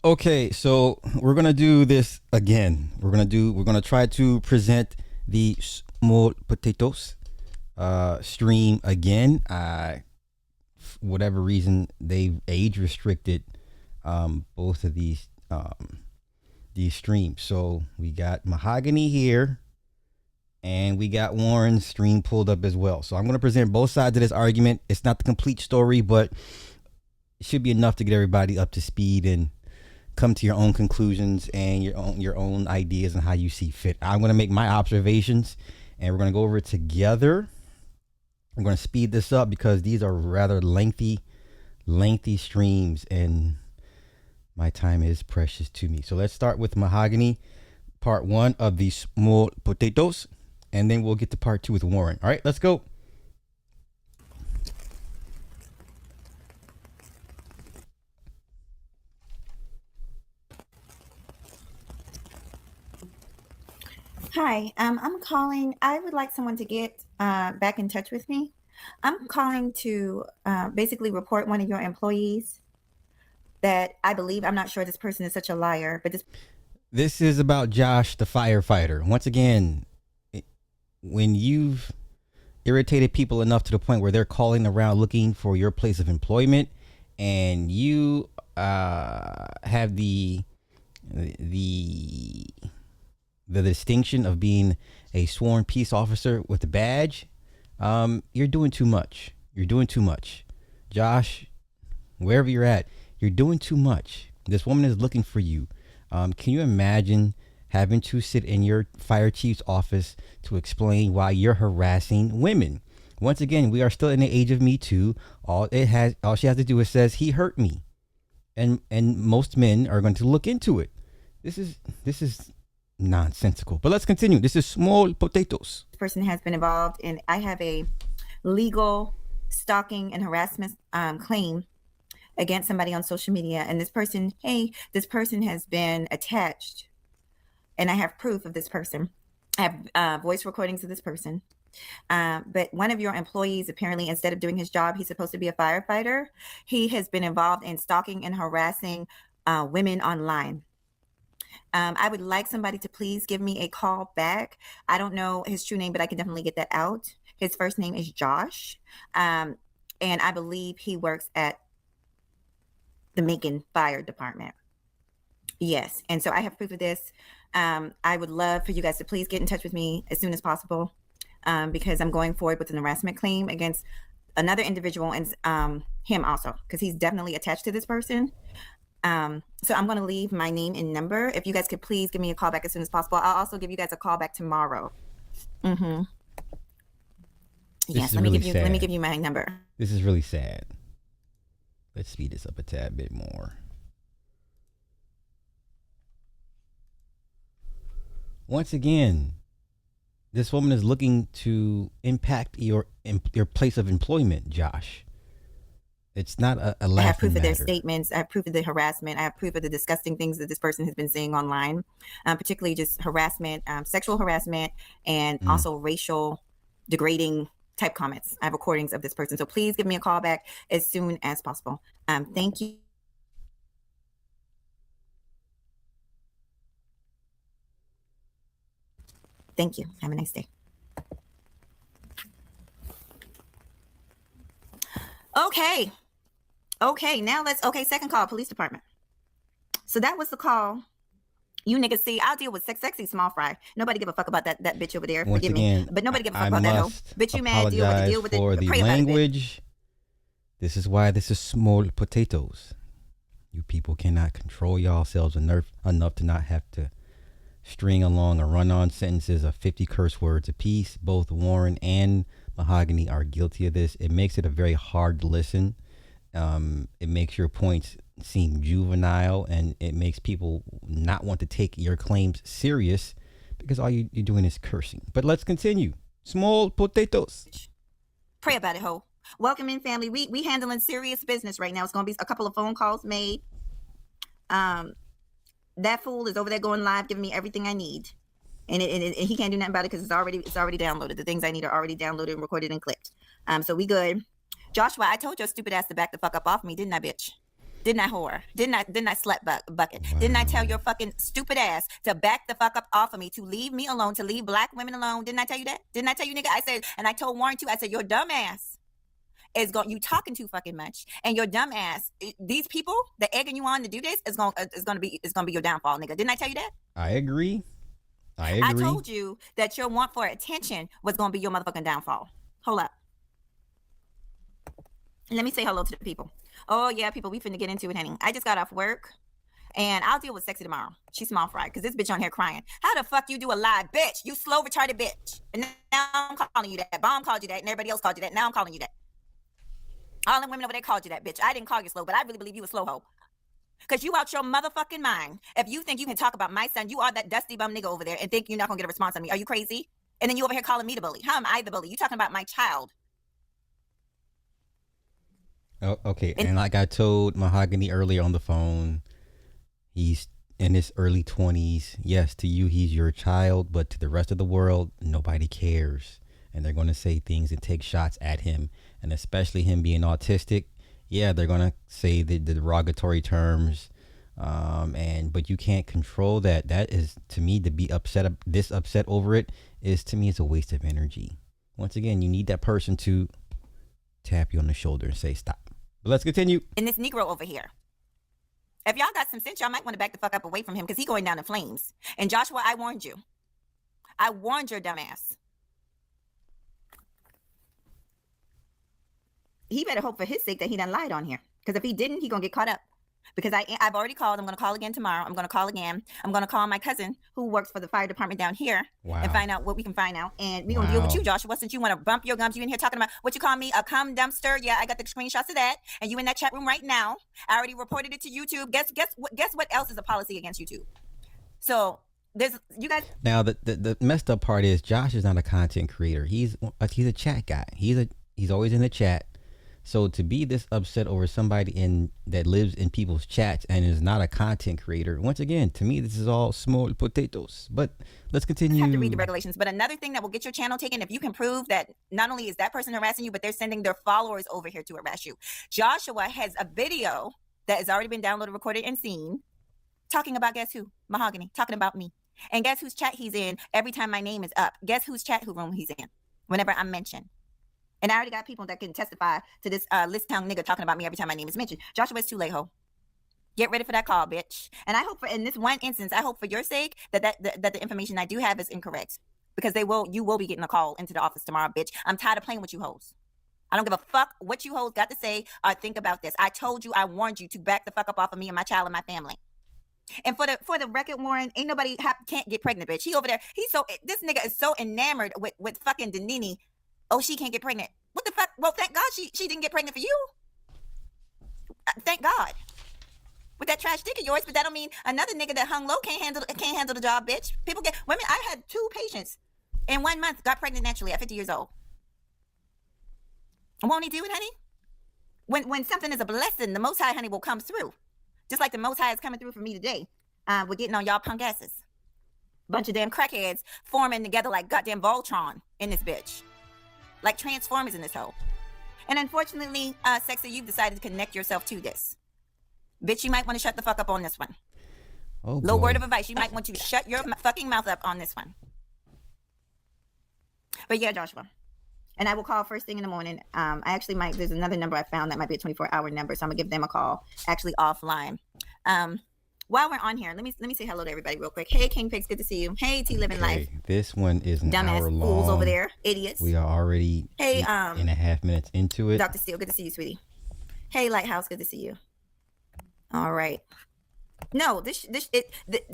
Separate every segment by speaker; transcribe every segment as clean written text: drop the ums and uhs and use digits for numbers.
Speaker 1: Okay, so we're gonna do this again. We're gonna try to present the small potatoes stream again. Whatever reason they age restricted both of these streams. So we got Mahogany here, and we got Warren's stream pulled up as well. So I'm gonna present both sides of this argument. It's not the complete story, but it should be enough to get everybody up to speed and come to your own conclusions and your own ideas and how you see fit. I'm going to make my observations and we're going to go over it together. I'm going to speed this up because these are rather lengthy streams and my time is precious to me. So let's start with Mahogany, part 1 of the small potatoes, and then we'll get to part 2 with Warren. All right, let's go.
Speaker 2: Hi, I'm calling. I would like someone to get back in touch with me. I'm calling to basically report one of your employees that I believe, I'm not sure this person is such a liar, but
Speaker 1: This is about Josh, the firefighter. Once again, when you've irritated people enough to the point where they're calling around looking for your place of employment, and you have the distinction of being a sworn peace officer with a badge, you're doing too much. You're doing too much. Josh, wherever you're at, you're doing too much. This woman is looking for you. Can you imagine having to sit in your fire chief's office to explain why you're harassing women? Once again, we are still in the age of Me Too. All she has to do is says he hurt me, and most men are going to look into it. This is nonsensical. But let's continue. This is small potatoes.
Speaker 2: this person has been involved in, I have a legal stalking and harassment claim against somebody on social media. And this person has been attached, and I have proof of this person. I have voice recordings of this person. But one of your employees, apparently, instead of doing his job, he's supposed to be a firefighter. He has been involved in stalking and harassing women online. I would like somebody to please give me a call back. I don't know his true name, but I can definitely get that out. His first name is Josh. And I believe he works at the Macon Fire Department. Yes. And so I have proof of this. I would love for you guys to please get in touch with me as soon as possible, because I'm going forward with an harassment claim against another individual and him also, because he's definitely attached to this person. So I'm going to leave my name and number. If you guys could please give me a call back as soon as possible. I'll also give you guys a call back tomorrow. Mm-hmm. Yes, let me give you my number.
Speaker 1: This is really sad. Let's speed this up a tad bit more. Once again, this woman is looking to impact your place of employment, Josh. It's not a laughing
Speaker 2: I have proof of their
Speaker 1: matter.
Speaker 2: statements. I have proof of the harassment. I have proof of the disgusting things that this person has been saying online, particularly just harassment, sexual harassment, and also racial degrading type comments. I have recordings of this person. So please give me a call back as soon as possible. Thank you. Thank you. Have a nice day. Okay, now second call, police department. So that was the call. You niggas see, I'll deal with sexy small fry. Nobody give a fuck about that bitch over there.
Speaker 1: Once
Speaker 2: Forgive
Speaker 1: again,
Speaker 2: me. But nobody give a fuck
Speaker 1: I
Speaker 2: about that hoe.
Speaker 1: must
Speaker 2: Bitch, you mad, deal with it.
Speaker 1: for the
Speaker 2: Pray about it, bitch.
Speaker 1: language. This is why this is small potatoes. You people cannot control yourselves enough to not have to string along or run on sentences of 50 curse words apiece. Both Warren and Mahogany are guilty of this. It makes it a very hard listen. It makes your points seem juvenile, and it makes people not want to take your claims serious because all you're doing is cursing. But let's continue. Small potatoes.
Speaker 2: Pray about it, ho. Welcome in, family. We handling serious business right now. It's gonna be a couple of phone calls made. That fool is over there going live, giving me everything I need, and he can't do nothing about it because it's already downloaded. The things I need are already downloaded and recorded and clipped. So we good. Joshua, I told your stupid ass to back the fuck up off me, didn't I, bitch? Didn't I, whore? Didn't I slut bucket? Didn't I tell your fucking stupid ass to back the fuck up off of me, to leave me alone, to leave black women alone? Didn't I tell you that? Didn't I tell you, nigga? I said, and I told Warren too, I said, your dumb ass is going, you talking too fucking much, and your dumb ass, these people that egging you on to do this is gonna be your downfall, nigga. Didn't I tell you that?
Speaker 1: I agree.
Speaker 2: I told you that your want for attention was gonna be your motherfucking downfall. Hold up. Let me say hello to the people. Oh yeah, people, we finna get into it, honey. I just got off work, and I'll deal with Sexy tomorrow. She's small fry, because this bitch on here crying. How the fuck you do a live, bitch? You slow retarded bitch. And now I'm calling you that. Bomb called you that, and everybody else called you that. Now I'm calling you that. All the women over there called you that, bitch. I didn't call you slow, but I really believe you a slow hoe. Because you out your motherfucking mind. If you think you can talk about my son, you are that dusty bum nigga over there and think you're not gonna get a response on me. Are you crazy? And then you over here calling me the bully. How am I the bully? You talking about my child.
Speaker 1: Oh, okay. And like I told Mahogany earlier on the phone, he's in his early 20s. Yes, to you, he's your child, but to the rest of the world, nobody cares. And they're going to say things and take shots at him. And especially him being autistic. Yeah, they're going to say the derogatory terms. But you can't control that. That is, to me, to be this upset over it is, to me, it's a waste of energy. Once again, you need that person to tap you on the shoulder and say stop. But let's continue.
Speaker 2: And this Negro over here, if y'all got some sense, y'all might want to back the fuck up away from him, because he's going down in flames. And Joshua, I warned you. I warned your dumb ass. He better hope for his sake that he done lied on here, because if he didn't, he gonna get caught up. Because I've already called. I'm gonna call again tomorrow. I'm gonna call again. I'm gonna call my cousin who works for the fire department down here.
Speaker 1: Wow.
Speaker 2: And find out what we can find out. And we gonna deal with you, Joshua, since you want to bump your gums. You in here talking about what you call me, a cum dumpster. Yeah, I got the screenshots of that. And you in that chat room right now. I already reported it to YouTube. Guess what else is a policy against YouTube? So there's, you guys.
Speaker 1: Now the messed up part is Josh is not a content creator. He's a chat guy. He's always in the chat. So to be this upset over somebody that lives in people's chats and is not a content creator, once again, to me, this is all small potatoes. But let's continue.
Speaker 2: You have to read the regulations. But another thing that will get your channel taken, if you can prove that not only is that person harassing you, but they're sending their followers over here to harass you. Joshua has a video that has already been downloaded, recorded, and seen, talking about, guess who? Mahogany, talking about me. And guess whose chat he's in every time my name is up? Guess whose chat room he's in whenever I'm mentioned? And I already got people that can testify to this list town nigga talking about me every time my name is mentioned. Joshua, it's too late, ho. Get ready for that call, bitch. And I hope in this one instance, I hope for your sake that the information I do have is incorrect. Because you will be getting a call into the office tomorrow, bitch. I'm tired of playing with you hoes. I don't give a fuck what you hoes got to say or think about this. I told you, I warned you to back the fuck up off of me and my child and my family. And for the record, Warren, ain't nobody can't get pregnant, bitch. He over there, this nigga is so enamored with fucking Danini. Oh, she can't get pregnant. What the fuck? Well, thank God she didn't get pregnant for you. Thank God. With that trash dick of yours, but that don't mean another nigga that hung low can't handle the job, bitch. Women. I had 2 patients in 1 month got pregnant naturally at 50 years old. Won't he do it, honey? When something is a blessing, the Most High, honey, will come through. Just like the Most High is coming through for me today. We're getting on y'all punk asses. Bunch of damn crackheads forming together like goddamn Voltron in this bitch. Like Transformers in this hole. And unfortunately, Sexy, you've decided to connect yourself to this. Bitch, you might want to shut the fuck up on this one.
Speaker 1: Oh,
Speaker 2: little word of advice. You might want to shut your fucking mouth up on this one. But yeah, Joshua. And I will call first thing in the morning. There's another number I found that might be a 24-hour number. So I'm going to give them a call, actually offline. While we're on here, let me say hello to everybody real quick. Hey, King Pigs, good to see you. Hey, T Living Life.
Speaker 1: This one is an
Speaker 2: dumbass
Speaker 1: hour long.
Speaker 2: Fools over there, idiots.
Speaker 1: We are already 8.5 minutes into it.
Speaker 2: Dr. Steele, good to see you, sweetie. Hey, Lighthouse, good to see you. All right. No, this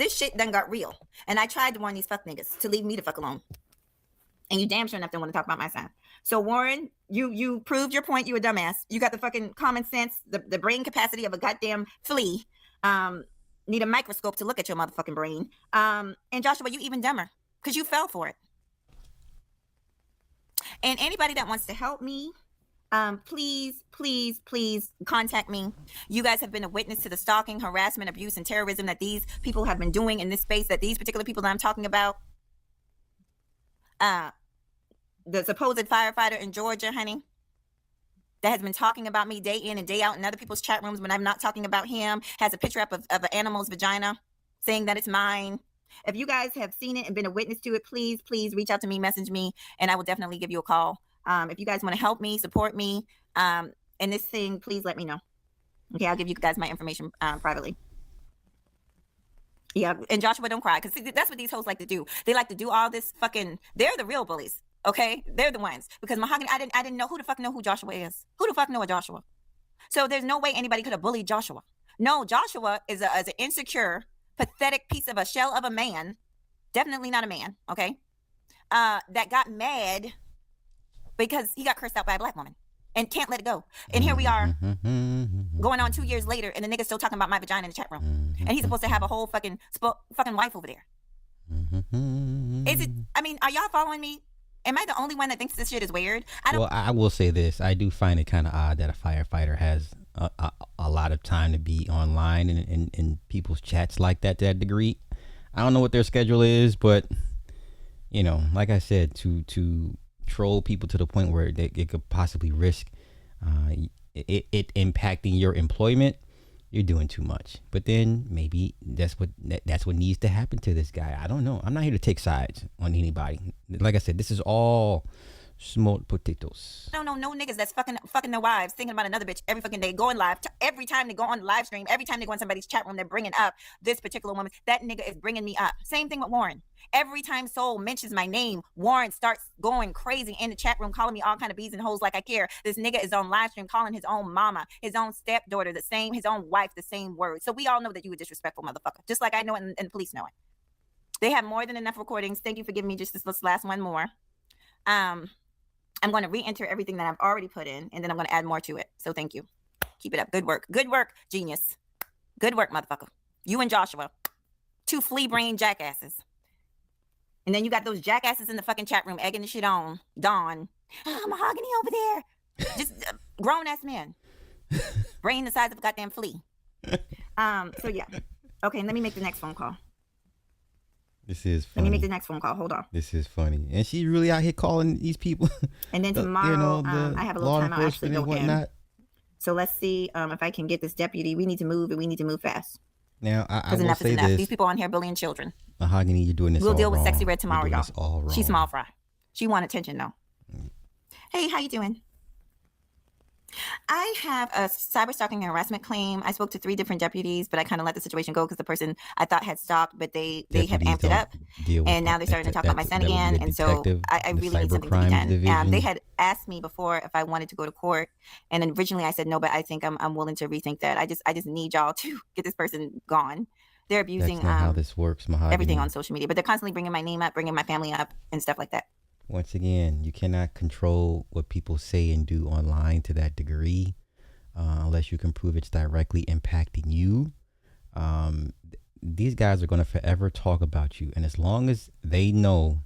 Speaker 2: shit done got real, and I tried to warn these fuck niggas to leave me the fuck alone. And you damn sure enough don't want to talk about my son. So Warren, you proved your point. You a dumbass. You got the fucking common sense, the brain capacity of a goddamn flea. Need a microscope to look at your motherfucking brain. And Joshua, you even dumber because you fell for it. And anybody that wants to help me, please contact me. You guys have been a witness to the stalking, harassment, abuse, and terrorism that these people have been doing in this space, that these particular people that I'm talking about. The supposed firefighter in Georgia, honey. that has been talking about me day in and day out in other people's chat rooms when I'm not talking about him, has a picture up of an animal's vagina saying that it's mine. If you guys have seen it and been a witness to it, please reach out to me, message me, and I will definitely give you a call. If you guys want to help me, support me in this thing, please let me know. Okay, I'll give you guys my information privately. Yeah, and Joshua, don't cry, because that's what these hoes like to do. They like to do all this fucking. They're the real bullies. Okay, they're the ones, because Mahogany, I didn't know who the fuck know who Joshua is. Who the fuck know a Joshua? So there's no way anybody could have bullied Joshua. No, Joshua is an insecure, pathetic piece of a shell of a man. Definitely not a man. Okay, that got mad because he got cursed out by a black woman and can't let it go. And here we are, going on 2 years later, and the nigga's still talking about my vagina in the chat room, and he's supposed to have a whole fucking wife over there. Is it? I mean, are y'all following me? Am I the only one that thinks this shit is weird?
Speaker 1: Well, I will say this. I do find it kind of odd that a firefighter has a lot of time to be online and in people's chats like that to that degree. I don't know what their schedule is, but, you know, like I said, to troll people to the point where it could possibly risk it impacting your employment, you're doing too much. But then maybe that's what needs to happen to this guy. I don't know. I'm not here to take sides on anybody. Like I said, this is all smoked potatoes.
Speaker 2: I don't know no niggas that's fucking their wives, thinking about another bitch every fucking day, going live. Every time they go on the live stream, every time they go in somebody's chat room, they're bringing up this particular woman. That nigga is bringing me up. Same thing with Warren. Every time Soul mentions my name, Warren starts going crazy in the chat room, calling me all kind of bees and hoes like I care. This nigga is on live stream calling his own mama, his own stepdaughter, his own wife, the same word. So we all know that you a disrespectful motherfucker, just like I know it and the police know it. They have more than enough recordings. Thank you for giving me just this last one more. I'm going to re-enter everything that I've already put in, and then I'm going to add more to it. So thank you. Keep it up. Good work. Good work, genius. Good work, motherfucker. You and Joshua, two flea-brain jackasses. And then you got those jackasses in the fucking chat room egging the shit on. Dawn. Mahogany over there. Just grown-ass men. Brain the size of a goddamn flea. So yeah. Okay, let me make the next phone call.
Speaker 1: This is funny.
Speaker 2: Let me make the next phone call. Hold on.
Speaker 1: This is funny. And she's really out here calling these people.
Speaker 2: And then tomorrow, I have a little time I'll actually go in. So let's see if I can get this deputy. We need to move, and we need to move fast.
Speaker 1: Now, I will say this.
Speaker 2: These people on here bullying children.
Speaker 1: Mahogany, you're doing this all wrong.
Speaker 2: We'll deal with Sexy Red tomorrow, y'all.
Speaker 1: All wrong.
Speaker 2: She's small fry. She want attention, though. Hey, how you doing? I have a cyber stalking and harassment claim. I spoke to 3 different deputies, but I kind of let the situation go because the person I thought had stopped, but they have amped it up. And now they're starting to talk about my son again. And so I really need something to be done. They had asked me before if I wanted to go to court. And then originally I said no, but I think I'm willing to rethink that. I just need y'all to get this person gone. They're abusing
Speaker 1: That's not how this works, Mahogany.
Speaker 2: Everything on social media, but they're constantly bringing my name up, bringing my family up and stuff like that.
Speaker 1: Once again, you cannot control what people say and do online to that degree unless you can prove it's directly impacting you. These guys are going to forever talk about you. And as long as they know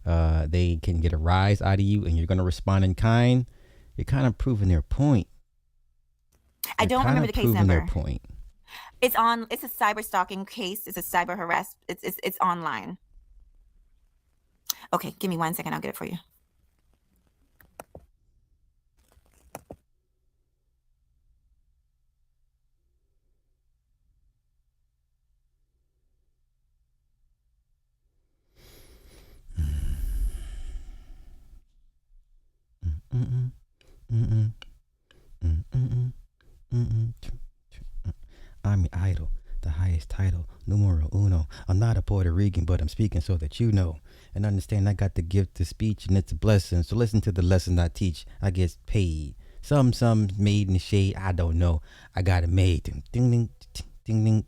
Speaker 1: they can get a rise out of you and you're going to respond in kind, you're kind of proving their point.
Speaker 2: I don't remember the case number.
Speaker 1: Their point.
Speaker 2: It's a cyber stalking case. It's a cyber harassment. It's online. Okay, give me 1 second. I'll get it for you.
Speaker 1: I'm your idol, the highest title, numero uno. I'm not a Puerto Rican, but I'm speaking so that you know and understand I got the gift of speech and it's a blessing. So listen to the lesson I teach. I get paid. Some made in the shade. I don't know. I got it made. Ding ding ding ding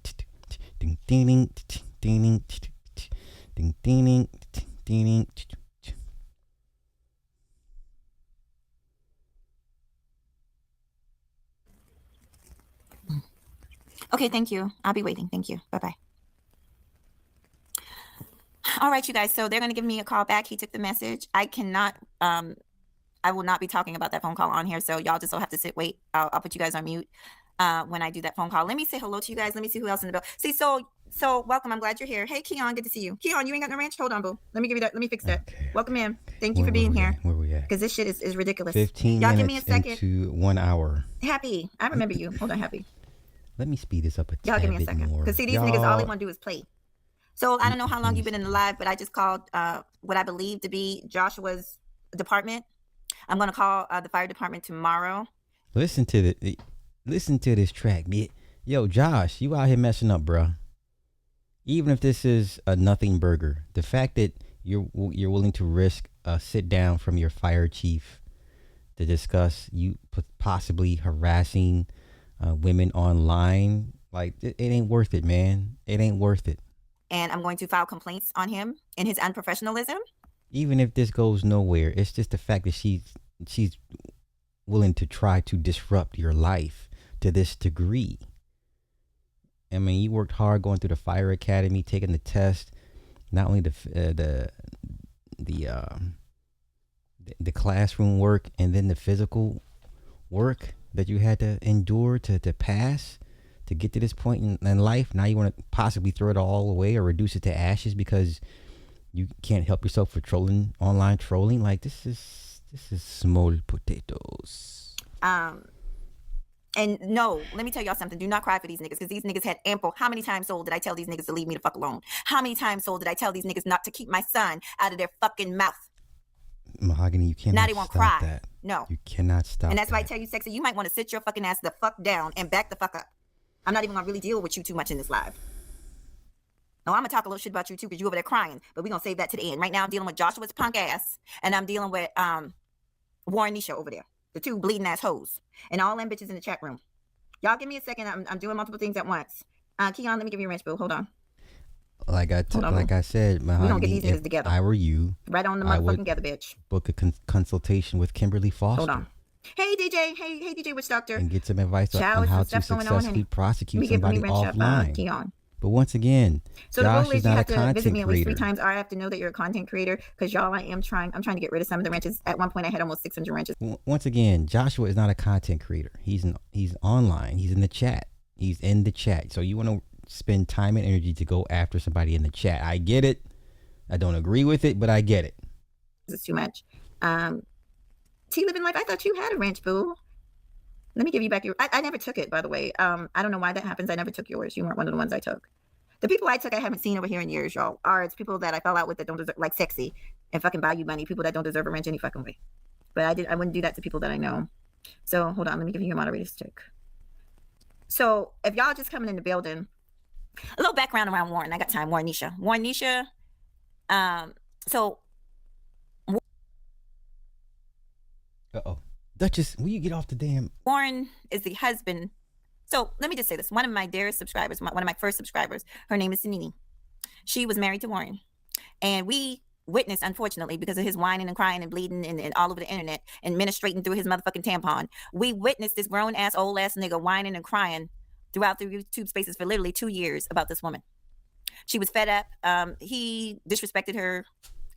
Speaker 1: ding ding ding ding ding ding ding.
Speaker 2: Okay, thank you. I'll be waiting. Thank you. Bye-bye. All right, you guys. So they're going to give me a call back. He took the message. I will not be talking about that phone call on here. So y'all just will have to wait. I'll put you guys on mute when I do that phone call. Let me say hello to you guys. Let me see who else in the bill. See, so So welcome. I'm glad you're here. Hey, Keon, good to see you. Keon, you ain't got no ranch? Hold on, boo. Let me give you that. Let me fix that.
Speaker 1: Okay.
Speaker 2: Welcome in. Thank you for being here.
Speaker 1: Where we at?
Speaker 2: Because this shit is ridiculous.
Speaker 1: 15
Speaker 2: Y'all
Speaker 1: minutes
Speaker 2: give me a second.
Speaker 1: into 1 hour.
Speaker 2: Happy. I remember you. Hold on, Happy.
Speaker 1: Let me speed this up a
Speaker 2: Y'all
Speaker 1: tad
Speaker 2: give me a
Speaker 1: bit
Speaker 2: second.
Speaker 1: more.
Speaker 2: Because see, these niggas, all they want to do is play. So I don't know how long you've been in the live, but I just called what I believe to be Joshua's department. I'm going to call the fire department tomorrow.
Speaker 1: Listen to this track. Yo, Josh, you out here messing up, bro. Even if this is a nothing burger, the fact that you're willing to risk a sit down from your fire chief to discuss you possibly harassing women online, like it ain't worth it, man. It ain't worth it.
Speaker 2: And I'm going to file complaints on him and his unprofessionalism.
Speaker 1: Even if this goes nowhere, it's just the fact that she's willing to try to disrupt your life to this degree. I mean, you worked hard going through the fire academy, taking the test, not only the classroom work and then the physical work that you had to endure to pass to get to this point in life. Now you want to possibly throw it all away or reduce it to ashes because you can't help yourself for online trolling. Like this is small potatoes.
Speaker 2: And no, let me tell y'all something. Do not cry for these niggas because these niggas had ample. How many times sold did I tell these niggas to leave me the fuck alone? How many times sold did I tell these niggas not to keep my son out of their fucking mouth?
Speaker 1: Mahogany, you cannot
Speaker 2: now they won't
Speaker 1: stop
Speaker 2: cry.
Speaker 1: that.
Speaker 2: No.
Speaker 1: You cannot stop
Speaker 2: And that's
Speaker 1: that.
Speaker 2: why I tell you, Sexy, you might want to sit your fucking ass the fuck down and back the fuck up. I'm not even going to really deal with you too much in this live. No, I'm going to talk a little shit about you too because you over there crying. But we're going to save that to the end. Right now, I'm dealing with Joshua's punk ass. And I'm dealing with Warren Nisha over there. The two bleeding ass hoes. And all them bitches in the chat room. Y'all give me a second. I'm doing multiple things at once. Keon, let me give you a wrench, boo. Hold on.
Speaker 1: Like I said, Mahogany,
Speaker 2: we don't get these niggas together.
Speaker 1: I were you,
Speaker 2: right on the motherfucking together, bitch.
Speaker 1: Book a consultation with Kimberly Foster.
Speaker 2: Hold on. Hey DJ, hey DJ Witch Doctor.
Speaker 1: And get some advice on how to successfully prosecute somebody offline.
Speaker 2: Keon.
Speaker 1: But once again,
Speaker 2: so
Speaker 1: Josh
Speaker 2: the rule is you have to visit me at least 3 times, or I have to know that you're a content creator. Because y'all, I'm trying to get rid of some of the wrenches. At one point, I had almost 600 wrenches.
Speaker 1: Once again, Joshua is not a content creator. He's online. He's in the chat. He's in the chat. So you want to spend time and energy to go after somebody in the chat. I get it. I don't agree with it, but I get it.
Speaker 2: It's too much. T Living Life, I thought you had a wrench, boo. Let me give you back your... I never took it, by the way. I don't know why that happens. I never took yours. You weren't one of the ones I took. The people I took, I haven't seen over here in years, y'all. It's people that I fell out with that don't deserve... Like Sexy and fucking Value Money. People that don't deserve a wrench any fucking way. But I wouldn't do that to people that I know. So, hold on. Let me give you your moderator stick. So, if y'all just coming in the building... A little background around Warren. I got time. Warren Nisha. So...
Speaker 1: Uh-oh. Duchess, will you get off the damn...
Speaker 2: Warren is the husband. So let me just say this. One of my dearest subscribers, one of my first subscribers, her name is Sanini. She was married to Warren. And we witnessed, unfortunately, because of his whining and crying and bleeding and all over the internet and ministrating through his motherfucking tampon, we witnessed this grown-ass, old-ass nigga whining and crying throughout the YouTube spaces for literally 2 years about this woman. She was fed up. He disrespected her.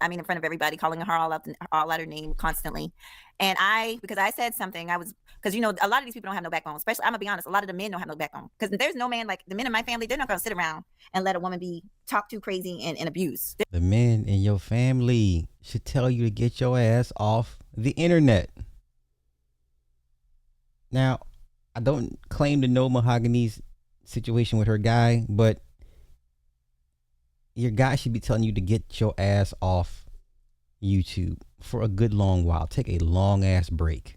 Speaker 2: I mean, in front of everybody, calling her all out her name constantly. And because I said something, because, you know, a lot of these people don't have no backbone. Especially, I'm going to be honest, a lot of the men don't have no backbone. Because there's no man, like the men in my family, they're not going to sit around and let a woman be talked to crazy and abused.
Speaker 1: The men in your family should tell you to get your ass off the internet. Now, I don't claim to know Mahogany's situation with her guy, but your guy should be telling you to get your ass off YouTube for a good long while. Take a long ass break.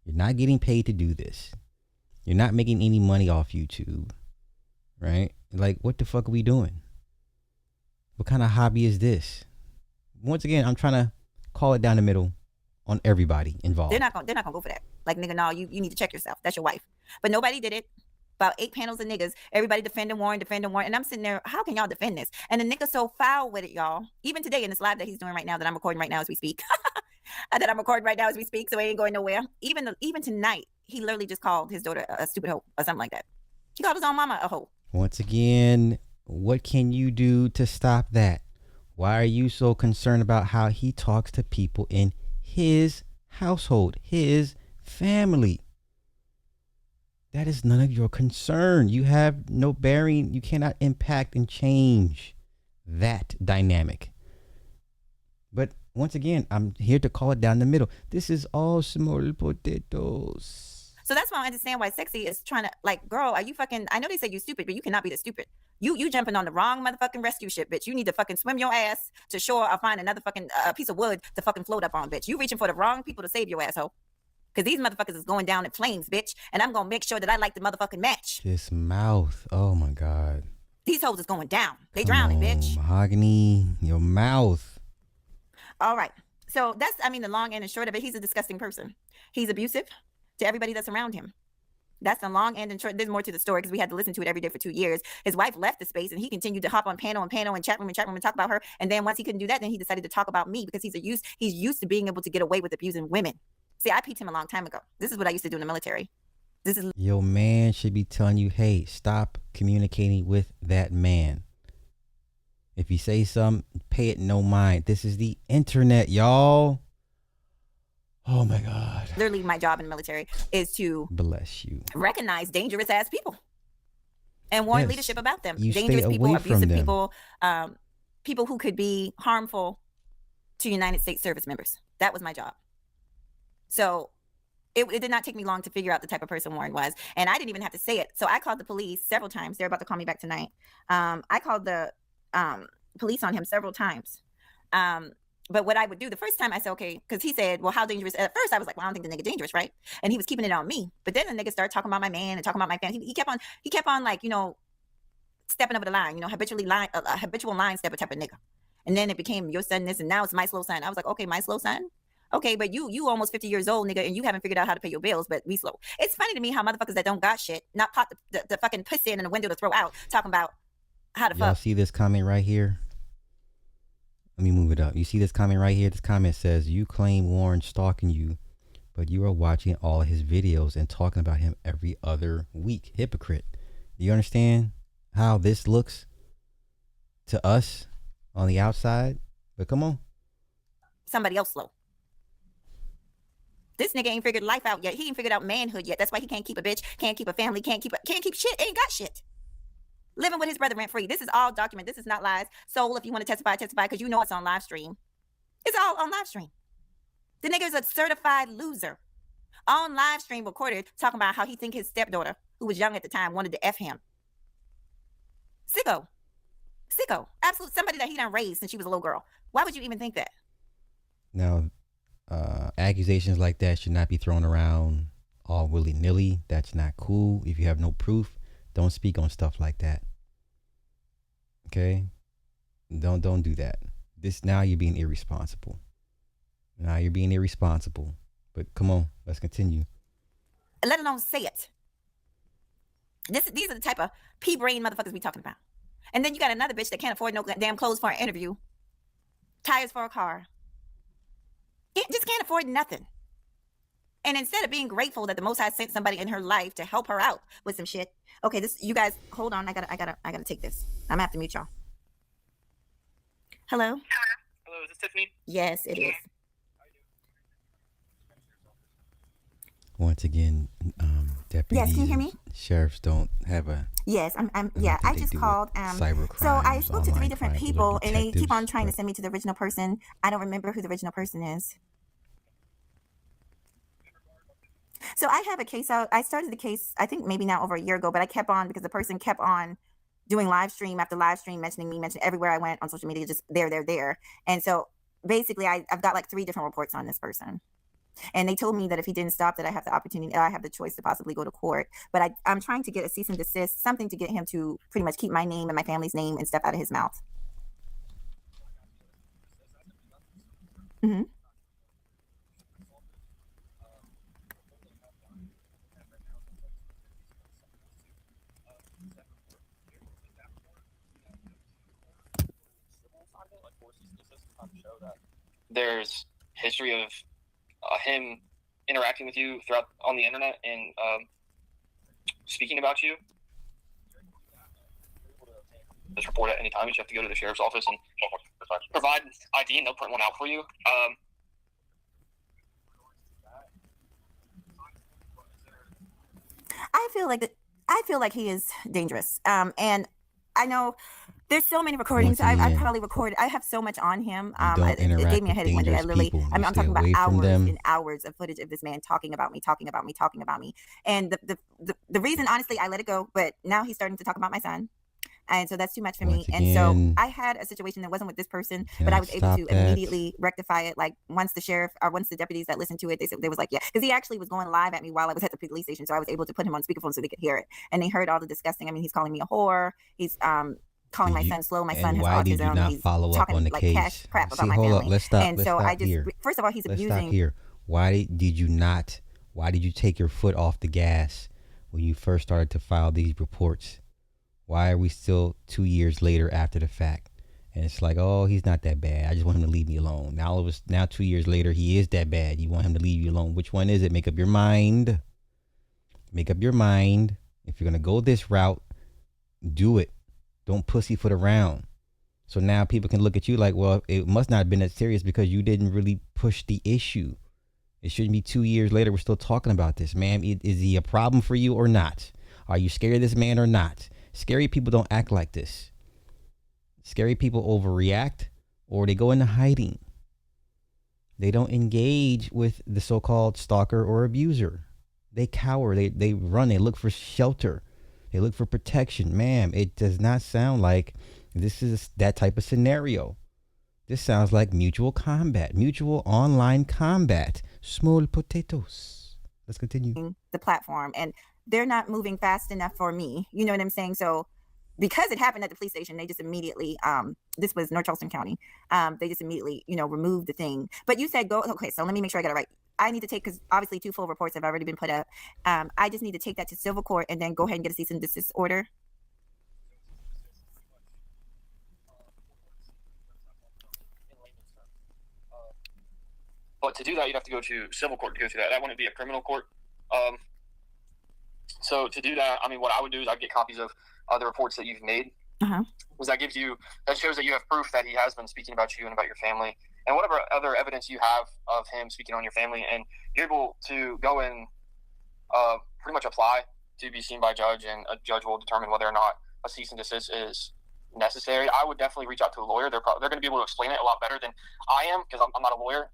Speaker 1: You're not getting paid to do this. You're not making any money off YouTube, right? Like, what the fuck are we doing? What kind of hobby is this? Once again, I'm trying to call it down the middle on everybody involved.
Speaker 2: They're not gonna go for that. Like, nigga, no, you need to check yourself. That's your wife. But nobody did it. About 8 panels of niggas, everybody defending Warren. And I'm sitting there, how can y'all defend this? And the nigga's so foul with it, y'all. Even today in this live that he's doing right now, that I'm recording right now as we speak. So he ain't going nowhere. Even tonight, he literally just called his daughter a stupid hoe or something like that. He called his own mama a hoe.
Speaker 1: Once again, what can you do to stop that? Why are you so concerned about how he talks to people in his household, his family? That is none of your concern. You have no bearing. You cannot impact and change that dynamic. But once again, I'm here to call it down the middle. This is all small potatoes.
Speaker 2: So that's why I understand why Sexy is trying to, like, girl, are you fucking, I know they say you stupid, but you cannot be the stupid. You jumping on the wrong motherfucking rescue ship, bitch. You need to fucking swim your ass to shore or find another fucking piece of wood to fucking float up on, bitch. You reaching for the wrong people to save your asshole. Because these motherfuckers is going down in flames, bitch. And I'm going to make sure that I like the motherfucking match.
Speaker 1: This mouth. Oh my God.
Speaker 2: These hoes is going down. They drowning, bitch.
Speaker 1: Mahogany, your mouth.
Speaker 2: All right. So that's, I mean, the long end and short of it. He's a disgusting person. He's abusive to everybody that's around him. That's the long end and short. There's more to the story because we had to listen to it every day for 2 years. His wife left the space and he continued to hop on panel and chat room and talk about her. And then once he couldn't do that, then he decided to talk about me because he's used to being able to get away with abusing women. See, I peeped him a long time ago. This is what I used to do in the military. This is
Speaker 1: your man should be telling you, hey, stop communicating with that man. If you say something, pay it no mind. This is the internet, y'all. Oh my God.
Speaker 2: Literally my job in the military is to
Speaker 1: bless you.
Speaker 2: Recognize dangerous ass people and warn leadership about them.
Speaker 1: You
Speaker 2: dangerous people, abusive
Speaker 1: them.
Speaker 2: people, people who could be harmful to United States service members. That was my job. So it did not take me long to figure out the type of person Warren was. And I didn't even have to say it. So I called the police several times. They're about to call me back tonight. I called the police on him several times. But what I would do the first time, I said, okay, because he said, well, how dangerous? At first, I was like, well, I don't think the nigga dangerous, right? And he was keeping it on me. But then the nigga started talking about my man and talking about my family. He kept on like, you know, stepping over the line, you know, habitual line stepper type of nigga. And then it became your son this, and now it's my slow son. I was like, okay, my slow son. Okay, but you almost 50 years old, nigga, and you haven't figured out how to pay your bills, but we slow. It's funny to me how motherfuckers that don't got shit, not pop the fucking pussy in the window to throw out, talking about how to fuck.
Speaker 1: Y'all see this comment right here? Let me move it up. You see this comment right here? This comment says, you claim Warren stalking you, but you are watching all of his videos and talking about him every other week. Hypocrite. Do you understand how this looks to us on the outside? But come on.
Speaker 2: Somebody else slow. This nigga ain't figured life out yet. He ain't figured out manhood yet. That's why he can't keep a bitch, can't keep a family, can't keep shit, ain't got shit. Living with his brother rent free. This is all documented. This is not lies. Soul, if you want to testify, because you know it's on live stream. It's all on live stream. The nigga's a certified loser. On live stream recorded talking about how he think his stepdaughter, who was young at the time, wanted to F him. Sicko. Absolute somebody that he done raised since she was a little girl. Why would you even think that?
Speaker 1: Now, accusations like that should not be thrown around all willy-nilly. That's not cool. If you have no proof, don't speak on stuff like that. Okay? Don't do that. Now you're being irresponsible. But come on, let's continue.
Speaker 2: Let alone say it. These are the type of pea-brain motherfuckers we talking about. And then you got another bitch that can't afford no damn clothes for an interview, tires for a car. It just can't afford nothing. And instead of being grateful that the Most High sent somebody in her life to help her out with some shit. Okay, you guys, hold on. I gotta take this. I'm gonna have to mute y'all. Hello?
Speaker 3: Hello, is this Tiffany?
Speaker 2: Yes, it is.
Speaker 1: Once again, deputies.
Speaker 2: Yes, can you hear me?
Speaker 1: Sheriffs don't have a.
Speaker 2: Yes, I just called. So I spoke to 3 different people, and they keep on trying to send me to the original person. I don't remember who the original person is. So I have a case out. I started the case, I think maybe now over a year ago, but I kept on because the person kept on doing live stream after live stream, mentioning everywhere I went on social media, just there. And so basically I've got like 3 different reports on this person. And they told me that if he didn't stop, that I have the choice to possibly go to court. But I'm trying to get a cease and desist, something to get him to pretty much keep my name and my family's name and stuff out of his mouth. Mm-hmm.
Speaker 3: There's history of him interacting with you throughout on the internet and speaking about you. Just report at any time. You just have to go to the sheriff's office and provide ID, and they'll print one out for you.
Speaker 2: I feel like he is dangerous. And I know there's so many recordings.
Speaker 1: Once
Speaker 2: I
Speaker 1: again,
Speaker 2: probably recorded. I have so much on him.
Speaker 1: you don't
Speaker 2: It gave
Speaker 1: interact
Speaker 2: me a
Speaker 1: with
Speaker 2: headache one day. I
Speaker 1: dangerous
Speaker 2: literally,
Speaker 1: people.
Speaker 2: I
Speaker 1: You
Speaker 2: mean, I'm
Speaker 1: stay
Speaker 2: talking about
Speaker 1: away from
Speaker 2: hours
Speaker 1: them.
Speaker 2: and hours of footage of this man talking about me. And the reason, honestly, I let it go. But now he's starting to talk about my son. And so that's too much for
Speaker 1: Once
Speaker 2: me. And so
Speaker 1: again,
Speaker 2: I had a situation that wasn't with this person,
Speaker 1: you
Speaker 2: but I
Speaker 1: cannot
Speaker 2: was able
Speaker 1: stop
Speaker 2: to
Speaker 1: that.
Speaker 2: immediately rectify it. Like once the sheriff or once the deputies that listened to it, they was like, yeah, because he actually was going live at me while I was at the police station. So I was able to put him on speakerphone so they could hear it. And they heard all the disgusting. I mean, he's calling me a whore. He's calling my son slow. My son
Speaker 1: And
Speaker 2: has
Speaker 1: why did you
Speaker 2: autism.
Speaker 1: not
Speaker 2: He's
Speaker 1: follow up on
Speaker 2: talking
Speaker 1: the
Speaker 2: like
Speaker 1: case?
Speaker 2: cash crap about
Speaker 1: See,
Speaker 2: my
Speaker 1: hold up.
Speaker 2: family.
Speaker 1: Let's stop.
Speaker 2: And
Speaker 1: Let's
Speaker 2: so
Speaker 1: stop
Speaker 2: I just,
Speaker 1: here.
Speaker 2: first of all, he's
Speaker 1: Let's stop
Speaker 2: abusing.
Speaker 1: here. Why did you not? Why did you take your foot off the gas when you first started to file these reports? Why are we still 2 years later after the fact? And it's like, oh, he's not that bad. I just want him to leave me alone. Now 2 years later, he is that bad. You want him to leave you alone. Which one is it? Make up your mind. Make up your mind. If you're gonna go this route, do it. Don't pussyfoot around. So now people can look at you like, well, it must not have been that serious because you didn't really push the issue. It shouldn't be 2 years later. We're still talking about this, ma'am. Is he a problem for you or not? Are you scared of this man or not? Scary people don't act like this. Scary people overreact or they go into hiding. They don't engage with the so-called stalker or abuser. They cower. They run. They look for shelter. They look for protection. Ma'am, it does not sound like this is that type of scenario. This sounds like mutual combat, mutual online combat. Small potatoes. Let's continue.
Speaker 2: The platform, and they're not moving fast enough for me. You know what I'm saying? So because it happened at the police station, they just immediately, this was North Charleston County. They just immediately, removed the thing. But you said go, okay, so let me make sure I got it right. I need to take, because obviously 2 full reports have already been put up. I just need to take that to civil court and then go ahead and get a cease and desist order.
Speaker 3: But to do that, you'd have to go to civil court to go through that. That wouldn't be a criminal court. So to do that, I mean, what I would do is I'd get copies of the reports that you've made. Because that shows that you have proof that he has been speaking about you and about your family and whatever other evidence you have of him speaking on your family, and you're able to go and pretty much apply to be seen by a judge, and a judge will determine whether or not a cease and desist is necessary. I would definitely reach out to a lawyer. They're going to be able to explain it a lot better than I am, because I'm not a lawyer.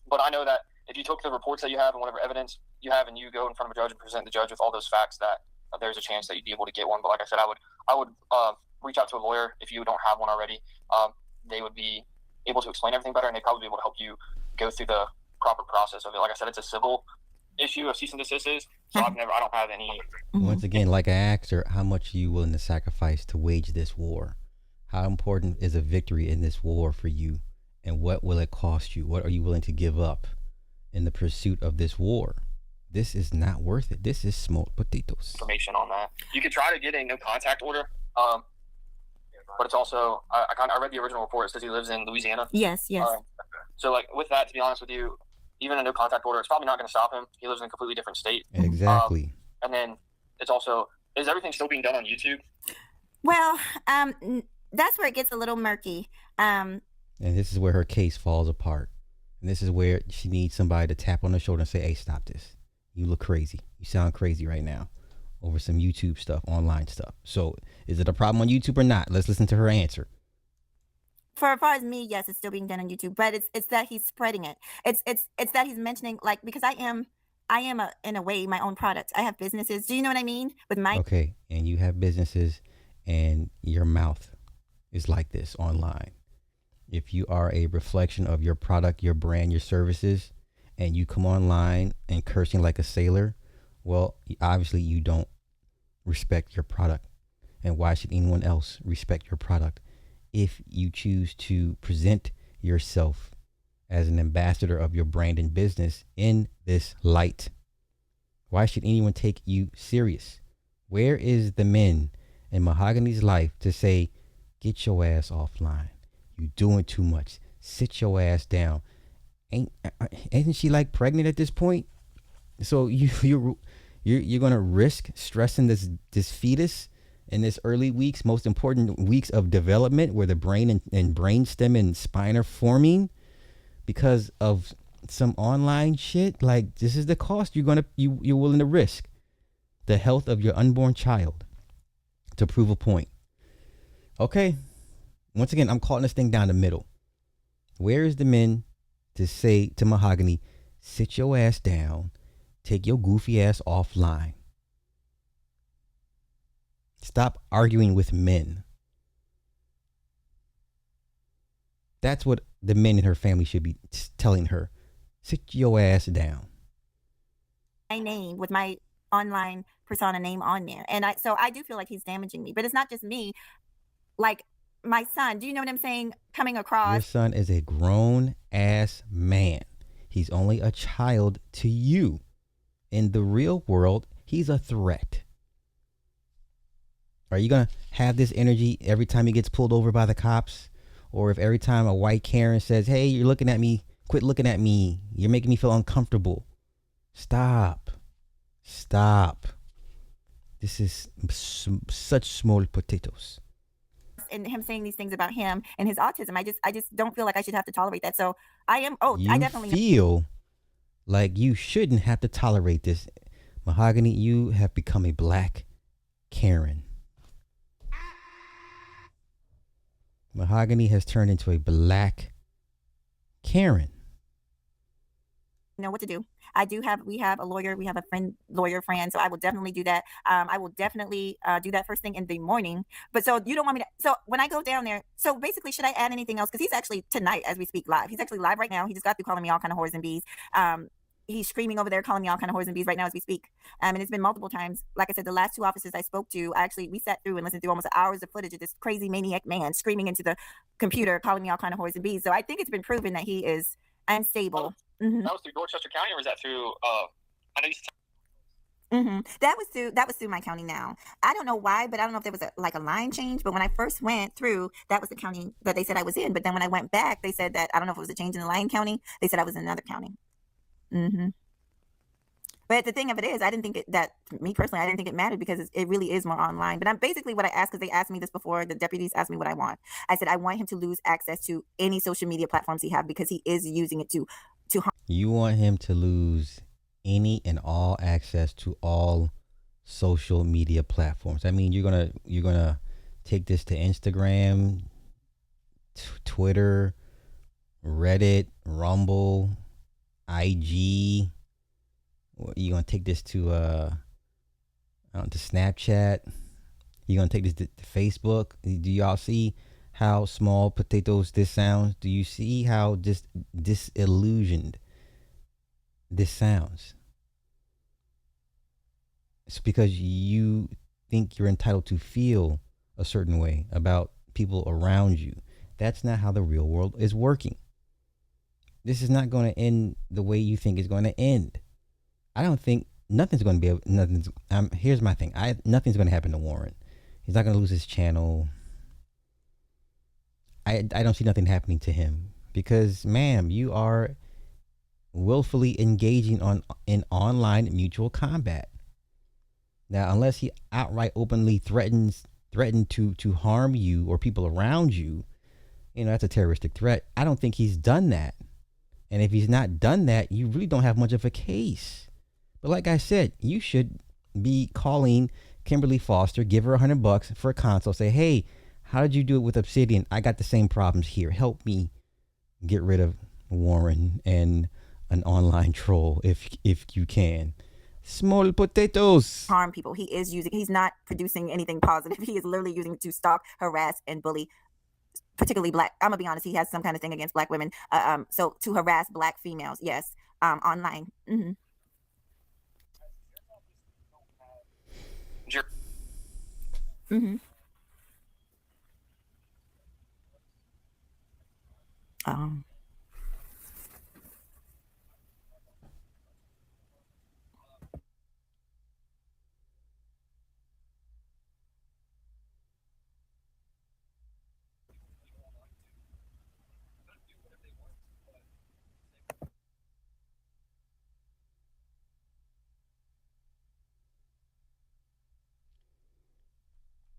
Speaker 3: But I know that if you took the reports that you have and whatever evidence you have and you go in front of a judge and present the judge with all those facts, that there's a chance that you'd be able to get one. But like I said, I would reach out to a lawyer if you don't have one already. They would be able to explain everything better, and they'd probably be able to help you go through the proper process of it. Like I said, it's a civil issue of cease and desist, so I don't have any.
Speaker 1: Once again, like I asked her, how much are you willing to sacrifice to wage this war? How important is a victory in this war for you? And what will it cost you? What are you willing to give up in the pursuit of this war? This is not worth it. This is smoked potatoes.
Speaker 3: Information on that. You could try to get a no contact order, but it's also I read the original report. It says he lives in Louisiana.
Speaker 2: Yes.
Speaker 3: So like with that, to be honest with you, even a no contact order, it's probably not going to stop him. He lives in a completely different state.
Speaker 1: Exactly.
Speaker 3: And then it's also, is everything still being done on YouTube?
Speaker 2: Well, that's where it gets a little murky.
Speaker 1: And this is where her case falls apart. And this is where she needs somebody to tap on her shoulder and say, hey, stop this. You look crazy. You sound crazy right now over some YouTube stuff, online stuff. So is it a problem on YouTube or not? Let's listen to her answer.
Speaker 2: For as far as me, yes, it's still being done on YouTube, but it's that he's spreading it. It's that he's mentioning, like, because I am in a way my own product. I have businesses. Do you know what I mean? With my
Speaker 1: Okay, and you have businesses, and your mouth is like this online. If you are a reflection of your product, your brand, your services, and you come online and cursing like a sailor, well, obviously you don't respect your product. And why should anyone else respect your product if you choose to present yourself as an ambassador of your brand and business in this light? Why should anyone take you serious? Where is the men in Mahogany's life to say, get your ass offline? You doing too much. Sit your ass down. Isn't she like pregnant at this point? So you're gonna risk stressing this fetus in this early weeks, most important weeks of development, where the brain and brainstem and spine are forming, because of some online shit? Like, this is the cost you're willing to risk. the health of your unborn child to prove a point. Okay. Once again, I'm calling this thing down the middle. Where is the men to say to Mahogany, sit your ass down, take your goofy ass offline? Stop arguing with men. That's what the men in her family should be telling her. Sit your ass down.
Speaker 2: My name with my online persona name on there. And I do feel like he's damaging me, but it's not just me. Like my son, do you know what I'm saying? Coming across.
Speaker 1: Your son is a grown ass man. He's only a child to you. In the real world, he's a threat. Are you going to have this energy every time he gets pulled over by the cops? Or if every time a white Karen says, hey, you're looking at me, quit looking at me. You're making me feel uncomfortable. Stop. This is such small potatoes.
Speaker 2: And him saying these things about him and his autism, I just don't feel like I should have to tolerate that. So I am. I definitely
Speaker 1: feel like you shouldn't have to tolerate this. Mahogany, you have become a black Karen. Mahogany has turned into a black Karen.
Speaker 2: Know what to do. We have a lawyer, we have a lawyer friend, so I will definitely do that. I will definitely do that first thing in the morning. But so you don't want me to, so when I go down there, so basically should I add anything else? Because he's actually tonight as we speak live. He's actually live right now. He just got through calling me all kind of whores and bees. He's screaming over there, calling me all kind of whores and bees right now as we speak. And it's been multiple times. Like I said, the last two officers I spoke to, we sat through and listened to almost hours of footage of this crazy maniac man screaming into the computer, calling me all kind of whores and bees. So I think it's been proven that he is unstable.
Speaker 3: That was through Dorchester County, or was that through? I know you.
Speaker 2: That was through my county. Now I don't know why, but I don't know if there was a line change. But when I first went through, that was the county that they said I was in. But then when I went back, they said that I don't know if it was a change in the Lyon County. They said I was in another county. But the thing of it is, I didn't think me personally, I didn't think it mattered because it really is more online. But I'm basically what I asked, because they asked me this before. The deputies asked me what I want. I said I want him to lose access to any social media platforms he have, because he is using it to harm.
Speaker 1: You want him to lose any and all access to all social media platforms. I mean, you're gonna take this to Instagram, Twitter, Reddit, Rumble, IG. You're gonna take this to Snapchat. You're gonna take this to Facebook. Do y'all see how small potatoes this sounds? Do you see how just disillusioned this sounds? It's because you think you're entitled to feel a certain way about people around you. That's not how the real world is working. This is not going to end the way you think it's going to end. I don't think nothing's going to be. Here's my thing. Nothing's going to happen to Warren. He's not going to lose his channel. I don't see nothing happening to him because, ma'am, you are willfully engaging in online mutual combat. Now, unless he outright openly threatened to harm you or people around you, that's a terroristic threat. I don't think he's done that. And if he's not done that, you really don't have much of a case. But like I said, you should be calling Kimberly Foster, give her $100 for a consult, say, hey, how did you do it with Obsidian? I got the same problems here. Help me get rid of Warren and an online troll if you can. Small potatoes.
Speaker 2: Harm people. He's not producing anything positive. He is literally using it to stalk, harass, and bully, particularly black. I'm gonna be honest, he has some kind of thing against black women. So to harass black females, yes, online.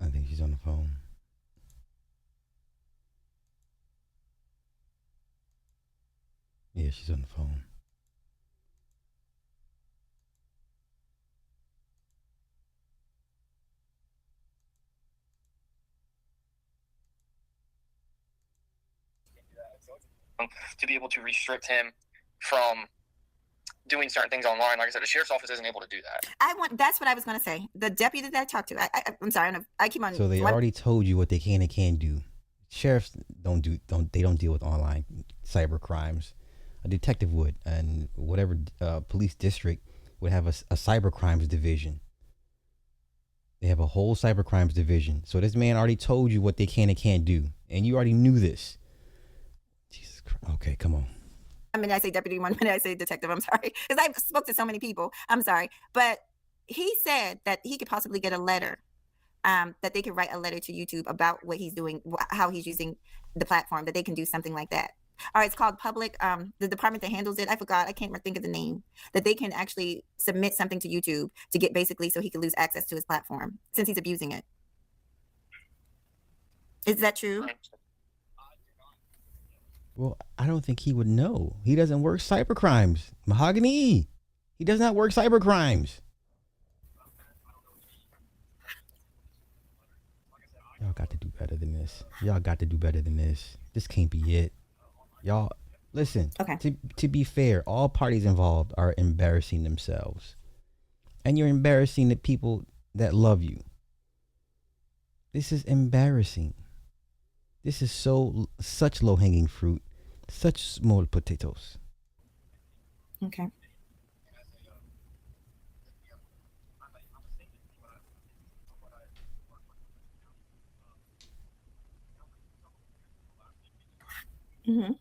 Speaker 1: I think she's on the phone. Yeah, she's on the phone.
Speaker 3: to be able to restrict him from doing certain things online. Like I said, the sheriff's office isn't able to do that.
Speaker 2: That's what I was going to say. The deputy that I talked to, I'm sorry, I keep on.
Speaker 1: So they already told you what they can and can't do. Sheriffs don't deal with online cyber crimes. A detective would, and whatever police district would have a cyber crimes division. They have a whole cyber crimes division. So this man already told you what they can and can't do, and you already knew this. Jesus Christ. Okay, come on.
Speaker 2: I mean, I say deputy, one minute I say detective. I'm sorry, because I spoke to so many people. I'm sorry, but he said that he could possibly get a letter. That they could write a letter to YouTube about what he's doing, how he's using the platform, that they can do something like that. All right, it's called public, the department that handles it, I forgot, I can't think of the name, that they can actually submit something to YouTube to get basically so he could lose access to his platform since he's abusing it. Is that true?
Speaker 1: Well, I don't think he would know. He doesn't work cyber crimes. Mahogany, he does not work cyber crimes. Y'all got to do better than this. Y'all got to do better than this. This can't be it. Y'all, listen.
Speaker 2: Okay.
Speaker 1: To be fair, all parties involved are embarrassing themselves. And you're embarrassing the people that love you. This is embarrassing. This is such low-hanging fruit. Such small potatoes.
Speaker 2: Okay. Mm-hmm.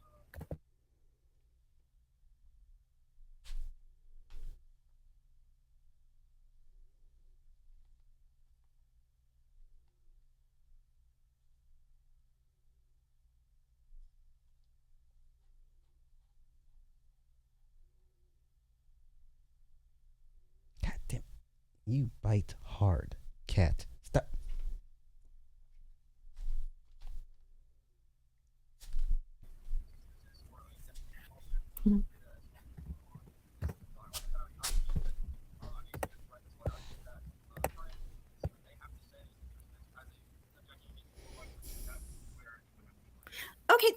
Speaker 1: God damn. You bite hard, cat. Stop.
Speaker 2: Mm-hmm. Okay.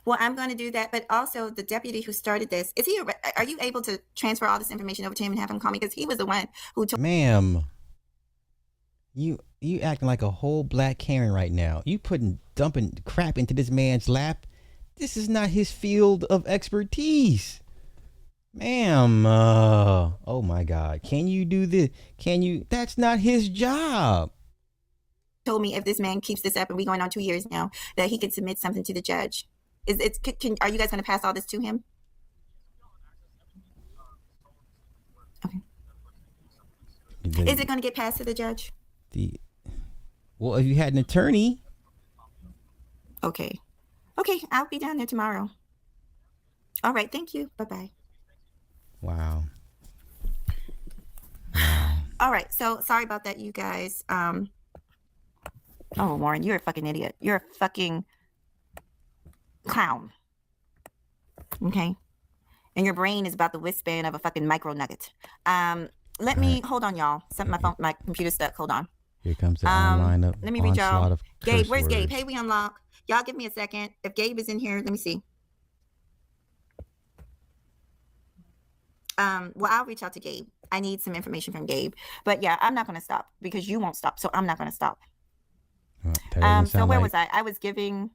Speaker 2: Well, I'm going to do that, but also the deputy who started this, are you able to transfer all this information over to him and have him call me? Because he was the one who told.
Speaker 1: Ma'am, you acting like a whole black Karen right now. You dumping crap into this man's lap. This is not his field of expertise. Ma'am, oh my God. Can you do this? That's not his job.
Speaker 2: Told me if this man keeps this up, and we're going on 2 years now, that he could submit something to the judge. Are you guys going to pass all this to him? Okay. Is it going to get passed to the judge?
Speaker 1: Well, if you had an attorney.
Speaker 2: Okay, I'll be down there tomorrow. All right, thank you. Bye-bye.
Speaker 1: Wow.
Speaker 2: All right, so sorry about that, you guys. Oh, Warren, you're a fucking idiot. You're a fucking clown. Okay? And your brain is about the wingspan of a fucking micro nugget. Let me hold on, y'all. My computer's stuck. Hold on.
Speaker 1: Here comes the online up.
Speaker 2: Let me read y'all. Gabe, where's Gabe? Hey, we unlock. Y'all give me a second. If Gabe is in here, let me see. Well, I'll reach out to Gabe. I need some information from Gabe. But yeah, I'm not going to stop because you won't stop. So I'm not going to stop. So where was I? I was giving.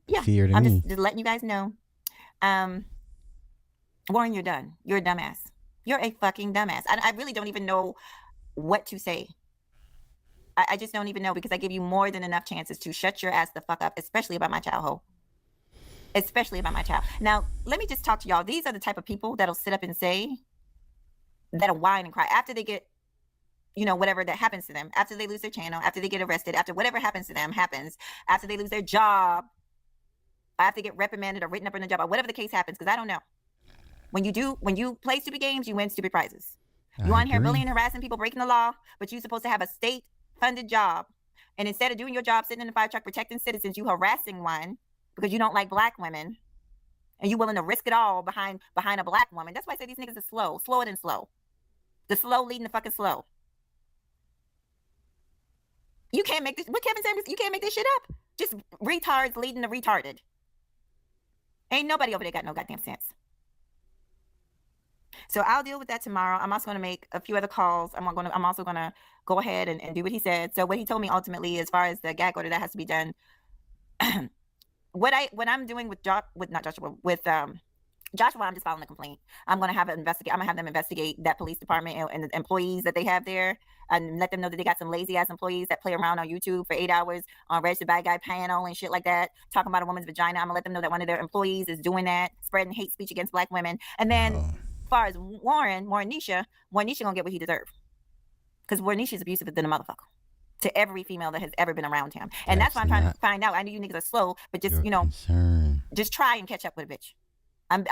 Speaker 2: Yeah, I'm just letting you guys know. Warren, you're done. You're a dumbass. You're a fucking dumbass. I really don't even know what to say. I just don't even know, because I give you more than enough chances to shut your ass the fuck up, especially about my child, ho. Especially about my child. Now, let me just talk to y'all. These are the type of people that'll sit up and say, that'll whine and cry after they get, whatever that happens to them, after they lose their channel, after they get arrested, after whatever happens to them happens, after they lose their job, after they get reprimanded or written up in the job, or whatever the case happens, because I don't know. When you play stupid games, you win stupid prizes. You on here bullying, harassing people, breaking the law, but you're supposed to have a state-funded job. And instead of doing your job, sitting in the fire truck, protecting citizens, you harassing one because you don't like black women, and you willing to risk it all behind a black woman. That's why I say these niggas are slower than slow. The slow leading the fucking slow. You can't make this. What Kevin said, you can't make this shit up. Just retards leading the retarded. Ain't nobody over there got no goddamn sense. So I'll deal with that tomorrow. I'm also going to make a few other calls. I'm also going to go ahead and do what he said. So what he told me ultimately, as far as the gag order that has to be done, what I'm doing with Joshua, I'm just filing a complaint. I'm going to have them investigate that police department and the employees that they have there, and let them know that they got some lazy ass employees that play around on YouTube for 8 hours on Registered Bad Guy panel and shit like that, talking about a woman's vagina. I'm gonna let them know that one of their employees is doing that, spreading hate speech against Black women. And then as far as Warrenisha gonna get what he deserves, because Warrenisha's abusive than a motherfucker to every female that has ever been around him. And that's why I'm trying to find out. I know you niggas are slow, but just just try and catch up with a bitch. I'm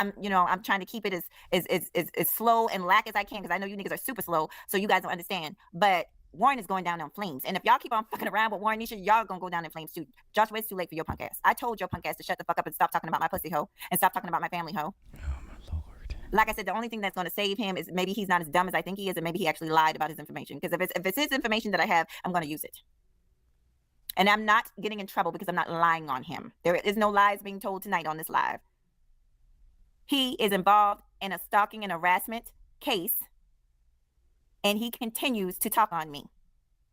Speaker 2: trying to keep it as slow and lack as I can, because I know you niggas are super slow, so you guys don't understand. But Warren is going down in flames, and if y'all keep on fucking around with Warrenisha, y'all gonna go down in flames too. Joshua, it's too late for your punk ass. I told your punk ass to shut the fuck up and stop talking about my pussy hoe and stop talking about my family hoe.
Speaker 1: Oh my Lord.
Speaker 2: Like I said, the only thing that's gonna save him is maybe he's not as dumb as I think he is, and maybe he actually lied about his information. Because if it's his information that I have, I'm gonna use it. And I'm not getting in trouble because I'm not lying on him. There is no lies being told tonight on this live. He is involved in a stalking and harassment case, and he continues to talk on me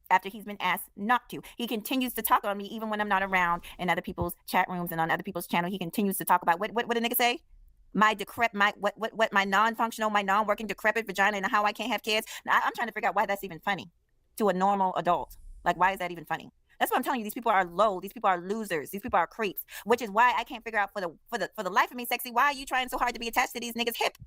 Speaker 2: after he's been asked not to. He continues to talk on me even when I'm not around in other people's chat rooms and on other people's channel. He continues to talk about what a nigga say? My non-functional, my non-working decrepit vagina and how I can't have kids. Now, I'm trying to figure out why that's even funny to a normal adult. Like, why is that even funny? That's what I'm telling you. These people are low. These people are losers. These people are creeps. Which is why I can't figure out for the life of me, Sexy, why are you trying so hard to be attached to these niggas' hip?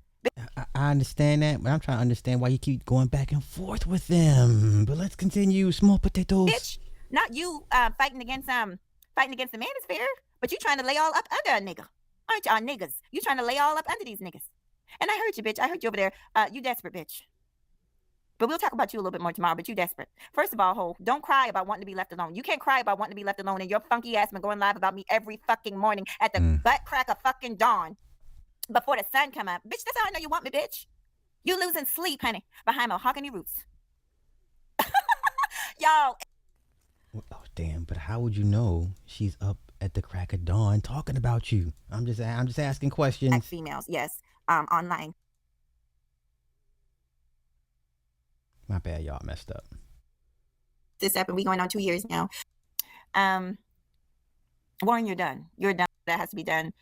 Speaker 1: I understand that, but I'm trying to understand why you keep going back and forth with them. But let's continue. Small potatoes.
Speaker 2: Bitch, not you fighting against the manosphere, but you trying to lay all up under a nigga. Aren't y'all niggas? You trying to lay all up under these niggas. And I heard you, bitch. I heard you over there. You desperate, bitch. But we'll talk about you a little bit more tomorrow, but you desperate. First of all, ho, don't cry about wanting to be left alone. You can't cry about wanting to be left alone, and your funky ass been going live about me every fucking morning at the butt crack of fucking dawn before the sun come up. Bitch, that's how I know you want me, bitch. You losing sleep, honey, behind mahogany roots. Y'all.
Speaker 1: Oh, damn, but how would you know she's up at the crack of dawn talking about you? I'm just asking questions.
Speaker 2: Black females, yes, online.
Speaker 1: My bad, y'all messed up.
Speaker 2: This happened. We going on 2 years now. Warren, you're done. You're done. That has to be done.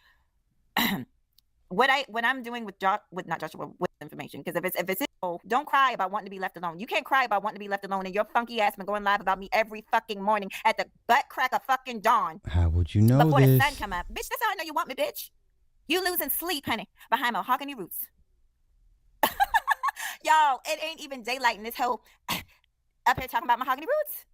Speaker 2: What I'm doing with information, because if it's don't cry about wanting to be left alone. You can't cry about wanting to be left alone, and your funky ass been going live about me every fucking morning at the butt crack of fucking dawn.
Speaker 1: How would you know
Speaker 2: before
Speaker 1: this?
Speaker 2: The sun come up? Bitch, that's how I know you want me, bitch. You losing sleep, honey, behind mahogany roots. Y'all, it ain't even daylight in this hole up here talking about mahogany roots.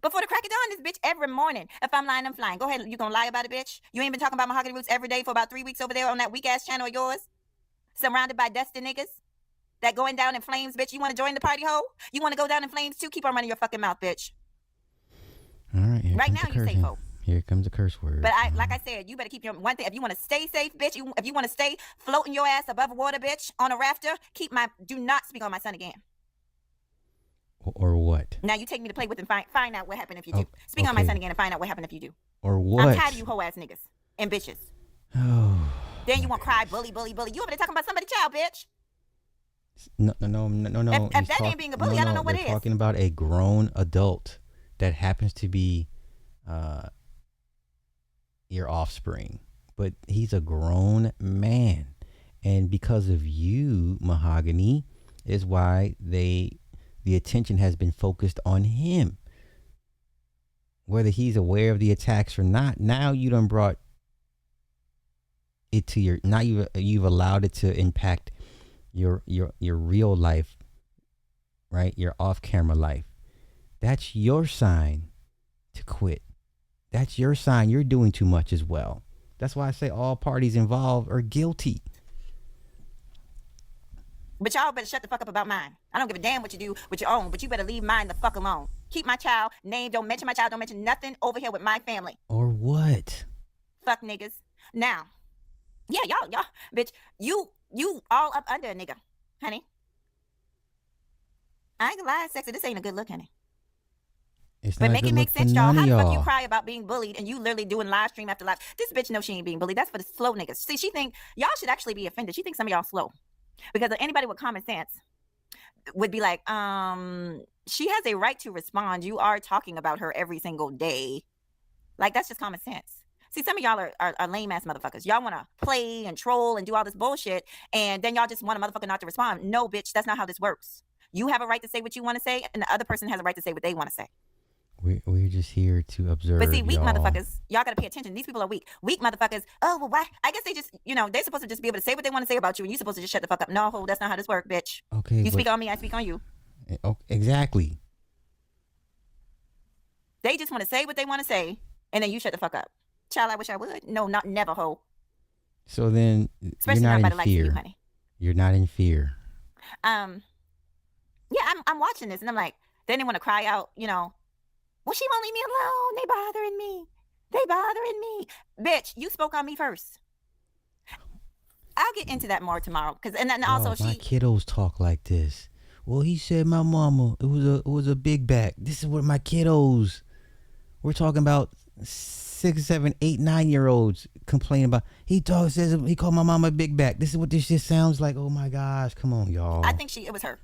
Speaker 2: Before the crack of dawn, this bitch every morning. If I'm lying, I'm flying. Go ahead, you gonna lie about it, bitch? You ain't been talking about mahogany roots every day for about 3 weeks over there on that weak ass channel of yours? Surrounded by dusty niggas that going down in flames, bitch. You wanna join the party, ho? You wanna go down in flames too? Keep on running your fucking mouth, bitch.
Speaker 1: All right,
Speaker 2: right now you safe, ho.
Speaker 1: Here comes a curse word.
Speaker 2: But like I said, you better keep your one thing. If you want to stay safe, bitch, if you want to stay floating your ass above water, bitch, on a rafter, do not speak on my son again.
Speaker 1: Or what?
Speaker 2: Now you take me to play with and find out what happened if you do. Speak on my son again and find out what happened if you do.
Speaker 1: Or what?
Speaker 2: I'm tired of you hoe ass niggas and bitches.
Speaker 1: Oh.
Speaker 2: Then you want to cry, bully. You over there talking about somebody's child, bitch.
Speaker 1: No.
Speaker 2: If that ain't being a bully, I don't know what it is.
Speaker 1: Talking about a grown adult that happens to be your offspring, but he's a grown man, and because of you, Mahogany, is why the attention has been focused on him, whether he's aware of the attacks or not. Now you done brought it to you've allowed it to impact your real life, right? Your off-camera life. That's your sign to quit. That's your sign you're doing too much as well. That's why I say all parties involved are guilty.
Speaker 2: But y'all better shut the fuck up about mine. I don't give a damn what you do with your own, but you better leave mine the fuck alone. Keep my child name, don't mention my child, don't mention nothing over here with my family.
Speaker 1: Or what?
Speaker 2: Fuck niggas. Now, yeah, y'all, bitch, you all up under a nigga, honey. I ain't gonna lie, Sexy, this ain't a good look, honey.
Speaker 1: It's
Speaker 2: But
Speaker 1: not a
Speaker 2: make
Speaker 1: good
Speaker 2: it make
Speaker 1: look for
Speaker 2: sense, y'all.
Speaker 1: none
Speaker 2: How
Speaker 1: of
Speaker 2: the fuck you
Speaker 1: y'all.
Speaker 2: cry about being bullied and you literally doing live stream after live? This bitch knows she ain't being bullied. That's for the slow niggas. See, she think y'all should actually be offended. She thinks some of y'all slow. Because anybody with common sense would be like, she has a right to respond. You are talking about her every single day. Like, that's just common sense. See, some of y'all are lame ass motherfuckers. Y'all want to play and troll and do all this bullshit, and then y'all just want a motherfucker not to respond. No, bitch, that's not how this works. You have a right to say what you want to say, and the other person has a right to say what they want to say.
Speaker 1: We're just here to observe.
Speaker 2: But see, weak
Speaker 1: y'all.
Speaker 2: motherfuckers, y'all got to pay attention. These people are weak. Weak motherfuckers. Oh, well, why? I guess they just, they're supposed to just be able to say what they want to say about you, and you're supposed to just shut the fuck up. No, that's not how this works, bitch.
Speaker 1: Okay.
Speaker 2: You speak on me, I speak on you.
Speaker 1: Oh, exactly.
Speaker 2: They just want to say what they want to say, and then you shut the fuck up. Child, I wish I would. No, not never, ho.
Speaker 1: So then,
Speaker 2: especially
Speaker 1: you're not in
Speaker 2: like
Speaker 1: fear.
Speaker 2: You, honey.
Speaker 1: You're not in fear.
Speaker 2: Yeah, I'm watching this, and I'm like, then they want to cry out, well, she won't leave me alone. They bothering me. Bitch, you spoke on me first. I'll get into that more tomorrow, and then also
Speaker 1: my kiddos talk like this. Well, he said my mama, it was a big back. This is what my kiddos. We're talking about 6, 7, 8, 9-year-olds complain about. He called my mama a big back. This is what this shit sounds like. Oh my gosh, come on, y'all.
Speaker 2: I think it was her.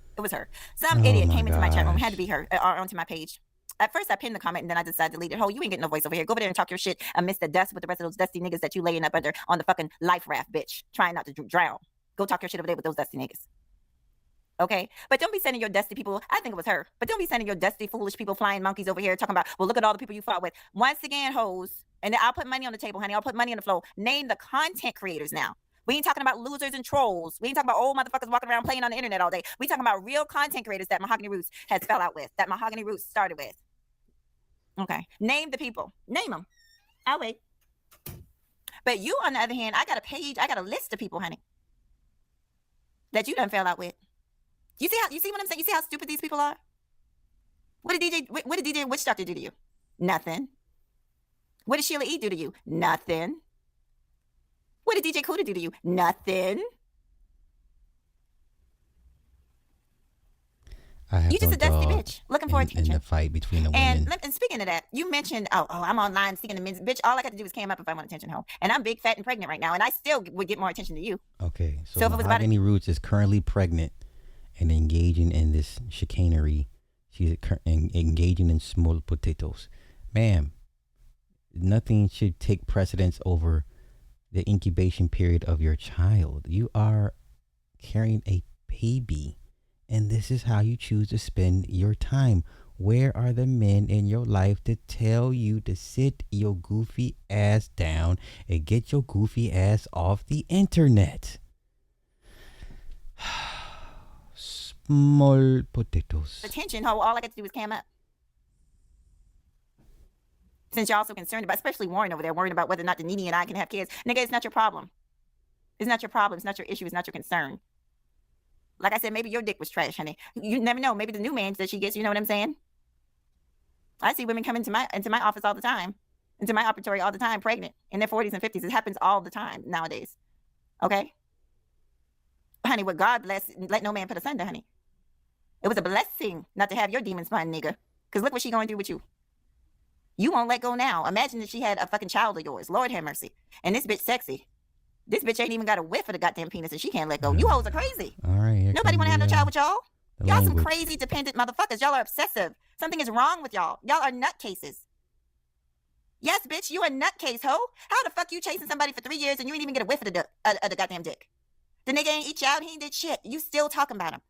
Speaker 2: Some idiot came into my chat room. Had to be her, or onto my page. At first, I pinned the comment, and then I decided to delete it. Oh, you ain't getting no voice over here. Go over there and talk your shit amidst the dust with the rest of those dusty niggas that you laying up under on the fucking life raft, bitch. Trying not to drown. Go talk your shit over there with those dusty niggas. Okay? But don't be sending your dusty people. I think it was her. But don't be sending your dusty, foolish people, flying monkeys over here talking about, well, look at all the people you fought with. Once again, hoes. And then I'll put money on the table, honey. I'll put money on the floor. Name the content creators now. We ain't talking about losers and trolls. We ain't talking about old motherfuckers walking around playing on the internet all day. We talking about real content creators that Mahogany Roots has fell out with, that Mahogany Roots started with. Okay. Name the people. Name them. I'll wait. But you, on the other hand, I got a list of people, honey, that you done fell out with. You see what I'm saying? You see how stupid these people are? What did DJ Witch Doctor do to you? Nothing. What did Sheila E do to you? Nothing. What did DJ Kuda do to you? Nothing. You just a dusty bitch looking for attention.
Speaker 1: In the fight between the women.
Speaker 2: And speaking of that, you mentioned, I'm online seeking the men's bitch. All I got to do is came up if I want attention, home. And I'm big, fat, and pregnant right now, and I still would get more attention than you.
Speaker 1: Okay, so Mahogany Roots is currently pregnant and engaging in this chicanery. She's engaging in small potatoes. Ma'am, nothing should take precedence over the incubation period of your child. You are carrying a baby, and this is how you choose to spend your time. Where are the men in your life to tell you to sit your goofy ass down and get your goofy ass off the internet? Small potatoes.
Speaker 2: Attention, ho. All I got to do is cam up. Since y'all so concerned about, especially Warren over there, worrying about whether or not the Nene and I can have kids. Nigga, it's not your problem. It's not your problem. It's not your issue. It's not your concern. Like I said, maybe your dick was trash, honey. You never know. Maybe the new man that she gets, you know what I'm saying? I see women come into my office all the time, into my operatory all the time, pregnant, in their 40s and 50s. It happens all the time nowadays. Okay? Honey, what God bless, let no man put asunder, honey. It was a blessing not to have your demon spun, nigga. Because look what she going through with you. You won't let go now. Imagine if she had a fucking child of yours. Lord have mercy. And this bitch sexy. This bitch ain't even got a whiff of the goddamn penis and she can't let go. You hoes are crazy.
Speaker 1: All right.
Speaker 2: Nobody want to have no child with y'all. Y'all some crazy dependent motherfuckers. Y'all are obsessive. Something is wrong with y'all. Y'all are nutcases. Yes, bitch, you a nutcase, ho. How the fuck you chasing somebody for 3 years and you ain't even get a whiff of the goddamn dick? The nigga ain't eat you out. He ain't did shit. You still talking about him.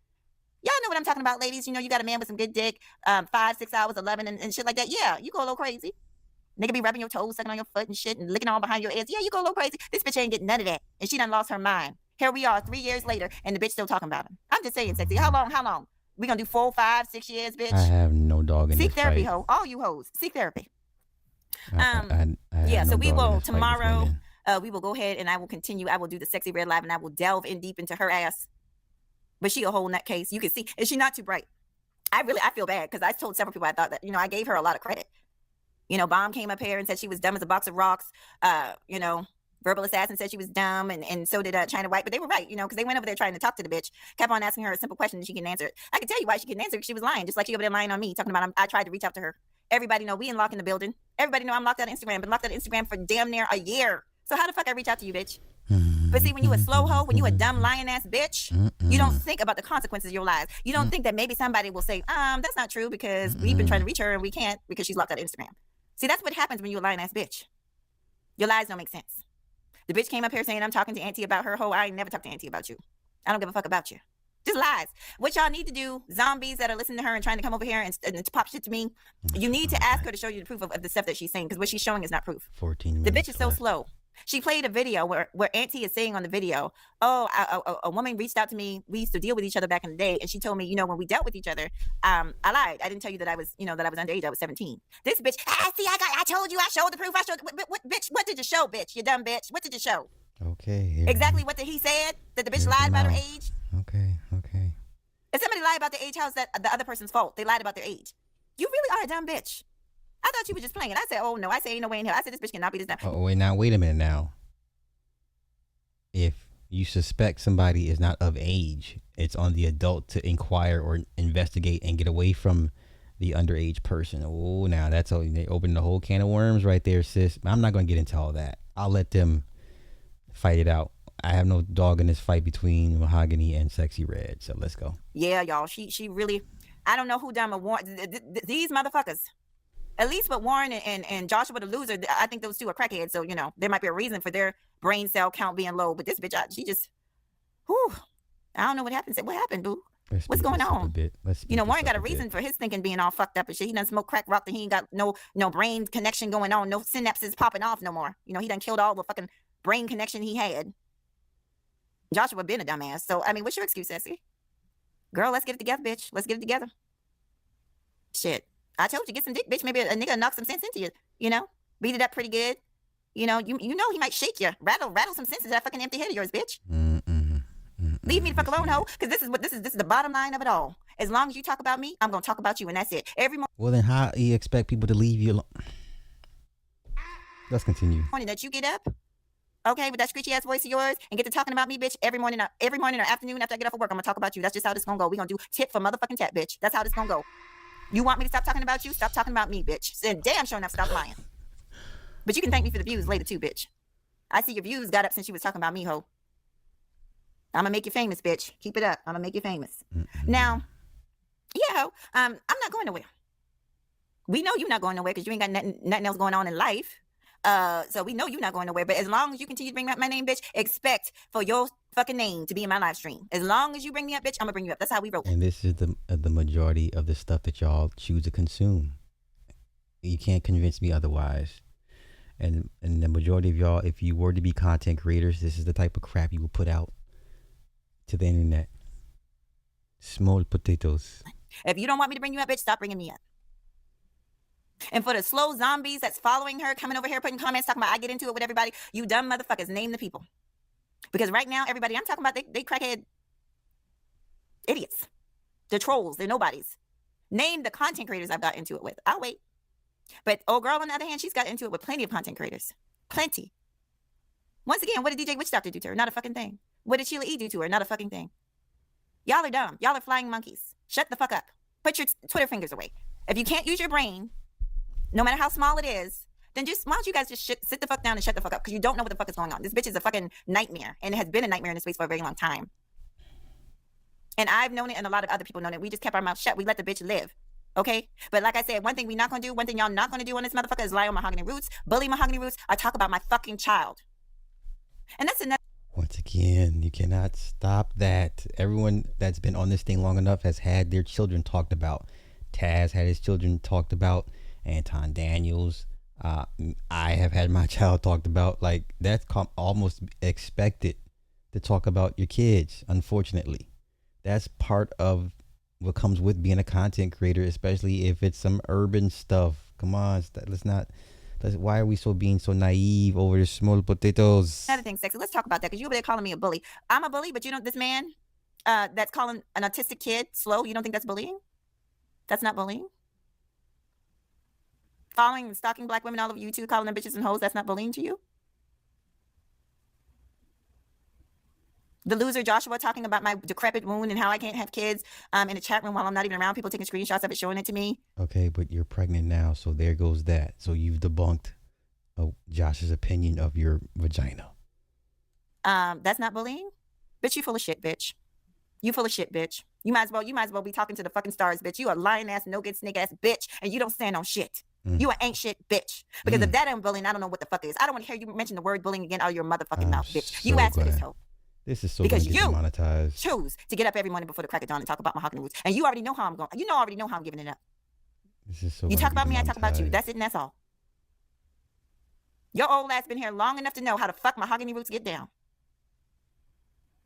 Speaker 2: Y'all know what I'm talking about, ladies. You know, you got a man with some good dick, 5, 6 hours, 11, and shit like that. Yeah, you go a little crazy. Nigga be rubbing your toes, sucking on your foot and shit, and licking all behind your ears. Yeah, you go a little crazy. This bitch ain't getting none of that. And she done lost her mind. Here we are 3 years later, and the bitch still talking about him. I'm just saying, sexy. How long? We gonna do 4, 5, 6 years, bitch?
Speaker 1: I have no dog in this fight.
Speaker 2: Seek therapy, ho. All you hoes. Seek therapy.
Speaker 1: I
Speaker 2: so we will, tomorrow, we will go ahead and I will continue. I will do the Sexy Red Live, and I will delve in deep into her ass. But she a whole nutcase. You can see. Is she not too bright? I feel bad because I told several people I thought that, I gave her a lot of credit. Bomb came up here and said she was dumb as a box of rocks. Verbal Assassin said she was dumb, and so did China White, but they were right, you know, because they went over there trying to talk to the bitch, kept on asking her a simple question and she couldn't answer it. I can tell you why she couldn't answer it. She was lying, just like she over there lying on me, talking about I tried to reach out to her. Everybody know we in lock in the building. Everybody know I'm locked out of Instagram, been locked out of Instagram for damn near a year. So how the fuck I reach out to you, bitch? But see, when you a slow hoe, when you a dumb lying ass bitch, you don't think about the consequences of your lies. You don't think that maybe somebody will say, that's not true because we've been trying to reach her and we can't because she's locked out of Instagram. See, that's what happens when you're a lying ass bitch. Your lies don't make sense. The bitch came up here saying I'm talking to Auntie about her hoe. I ain't never talked to Auntie about you. I don't give a fuck about you. Just lies. What y'all need to do, zombies that are listening to her and trying to come over here and pop shit to me, you need to ask her to show you the proof of the stuff that she's saying, because what she's showing is not proof.
Speaker 1: 14 minutes.
Speaker 2: The bitch is so slow. She played a video where Auntie is saying on the video, a woman reached out to me. We used to deal with each other back in the day. And she told me, when we dealt with each other, I lied. I didn't tell you that I was, that I was underage. I was 17. This bitch, I told you, I showed the proof. I showed, bitch, what did you show, bitch? You dumb bitch. What did you show?
Speaker 1: Okay.
Speaker 2: Exactly what he said? That the bitch lied about her age?
Speaker 1: Okay.
Speaker 2: If somebody lied about their age, how's that the other person's fault? They lied about their age. You really are a dumb bitch. I thought you were just playing. I said, oh no. I said, ain't no way in hell. I said, this bitch cannot be this dumb.
Speaker 1: Oh, wait a minute now. If you suspect somebody is not of age, it's on the adult to inquire or investigate and get away from the underage person. Oh, now that's all. They opened the whole can of worms right there, sis. I'm not going to get into all that. I'll let them fight it out. I have no dog in this fight between Mahogany and Sexy Red. So let's go.
Speaker 2: Yeah, y'all. She really, I don't know who done Warren. These motherfuckers. At least with Warren and Joshua the loser, I think those two are crackheads. So, there might be a reason for their brain cell count being low. But this bitch, she just, I don't know what happened. What happened, boo? What's going on? Warren got a reason for his thinking being all fucked up and shit. He done smoke crack rock and he ain't got no brain connection going on. No synapses popping off no more. He done killed all the fucking brain connection he had. Joshua been a dumbass. So, what's your excuse, Essie? Girl, let's get it together, bitch. Let's get it together. Shit. I told you, get some dick, bitch. Maybe a nigga knock some sense into you, beat it up pretty good. You know he might shake you, rattle some sense into that fucking empty head of yours, bitch. Leave me the fuck alone, hoe, because this is the bottom line of it all. As long as you talk about me, I'm gonna talk about you, and that's it.
Speaker 1: Well, then how do you expect people to leave you alone? Let's continue.
Speaker 2: Morning that you get up, okay, with that screechy ass voice of yours, and get to talking about me, bitch, every morning or afternoon after I get off of work, I'm gonna talk about you. That's just how this gonna go. We gonna do tit for motherfucking tat, bitch. That's how this gonna go. You want me to stop talking about you? Stop talking about me, bitch. And damn sure enough, stop lying. But you can thank me for the views later too, bitch. I see your views got up since you was talking about me, ho. I'm gonna make you famous, bitch. Keep it up. I'm gonna make you famous. Now, yeah, ho, I'm not going nowhere. We know you're not going nowhere because you ain't got nothing else going on in life. So we know you're not going nowhere. But as long as you continue to bring up my name, bitch, expect for your fucking name to be in my live stream. As long as you bring me up, bitch, I'm gonna bring you up. That's how we roll.
Speaker 1: And this is the majority of the stuff that y'all choose to consume. You can't convince me otherwise. And the majority of y'all, if you were to be content creators, this is the type of crap you will put out to the internet. Small potatoes.
Speaker 2: If you don't want me to bring you up, bitch, stop bringing me up. And for the slow zombies that's following her, coming over here, putting comments, talking about I get into it with everybody, you dumb motherfuckers, name the people. Because right now, everybody I'm talking about, they crackhead idiots. They're trolls. They're nobodies. Name the content creators I've got into it with. I'll wait. But old girl, on the other hand, she's got into it with plenty of content creators. Plenty. Once again, what did DJ Witch Doctor do to her? Not a fucking thing. What did Sheila E. do to her? Not a fucking thing. Y'all are dumb. Y'all are flying monkeys. Shut the fuck up. Put your Twitter fingers away. If you can't use your brain, no matter how small it is, then why don't you guys just sit the fuck down and shut the fuck up, because you don't know what the fuck is going on. This bitch is a fucking nightmare, and it has been a nightmare in this space for a very long time. And I've known it, and a lot of other people know it. We just kept our mouth shut. We let the bitch live. Okay? But like I said, one thing we're not going to do, one thing y'all not going to do on this motherfucker is lie on Mahogany Roots, bully Mahogany Roots, or talk about my fucking child. And that's another.
Speaker 1: Once again, you cannot stop that. Everyone that's been on this thing long enough has had their children talked about. Taz had his children talked about. Anton Daniels. I have had my child talked about. Like, that's almost expected to talk about your kids, unfortunately. That's part of what comes with being a content creator, especially if it's some urban stuff. Come on, why are we being so naive over the small potatoes?
Speaker 2: Another thing, Sexy, let's talk about that, because you over there calling me a bully. I'm a bully, but this man that's calling an autistic kid slow, you don't think that's bullying? That's not bullying? Following and stalking black women all over YouTube, calling them bitches and hoes, that's not bullying to you? The loser Joshua talking about my decrepit wound and how I can't have kids in a chat room while I'm not even around, people taking screenshots of it, showing it to me.
Speaker 1: Okay, but you're pregnant now, so there goes that. So you've debunked Josh's opinion of your vagina.
Speaker 2: That's not bullying? Bitch, you full of shit, bitch. You full of shit, bitch. You might as well be talking to the fucking stars, bitch. You a lying ass, no good snake ass bitch, and you don't stand on shit. You an ain't shit bitch. Because if that ain't bullying, I don't know what the fuck is. I don't want to hear you mention the word bullying again out of your motherfucking mouth, bitch.
Speaker 1: So
Speaker 2: you asked for this
Speaker 1: glad.
Speaker 2: hoe.
Speaker 1: This is so
Speaker 2: because you
Speaker 1: demonetized.
Speaker 2: choose to get up every morning before the crack of dawn and talk about mahogany roots. And you already know how I'm going. You know already know how I'm giving it up.
Speaker 1: This is so
Speaker 2: you talk about me, I talk about you. That's it and that's all. Your old ass been here long enough to know how the fuck mahogany roots get down.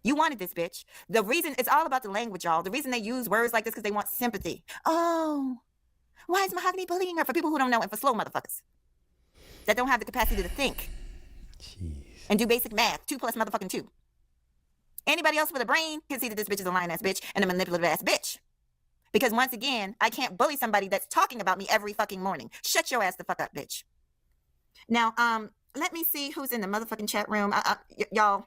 Speaker 2: You wanted this, bitch. The reason, it's all about the language, y'all. The reason they use words like this because they want sympathy. Oh, why is mahogany bullying her? For people who don't know and for slow motherfuckers that don't have the capacity to think.
Speaker 1: Jeez.
Speaker 2: And do basic math. 2 plus motherfucking 2. Anybody else with a brain can see that this bitch is a lying ass bitch and a manipulative ass bitch. Because once again, I can't bully somebody that's talking about me every fucking morning. Shut your ass the fuck up, bitch. Now, let me see who's in the motherfucking chat room. Y'all,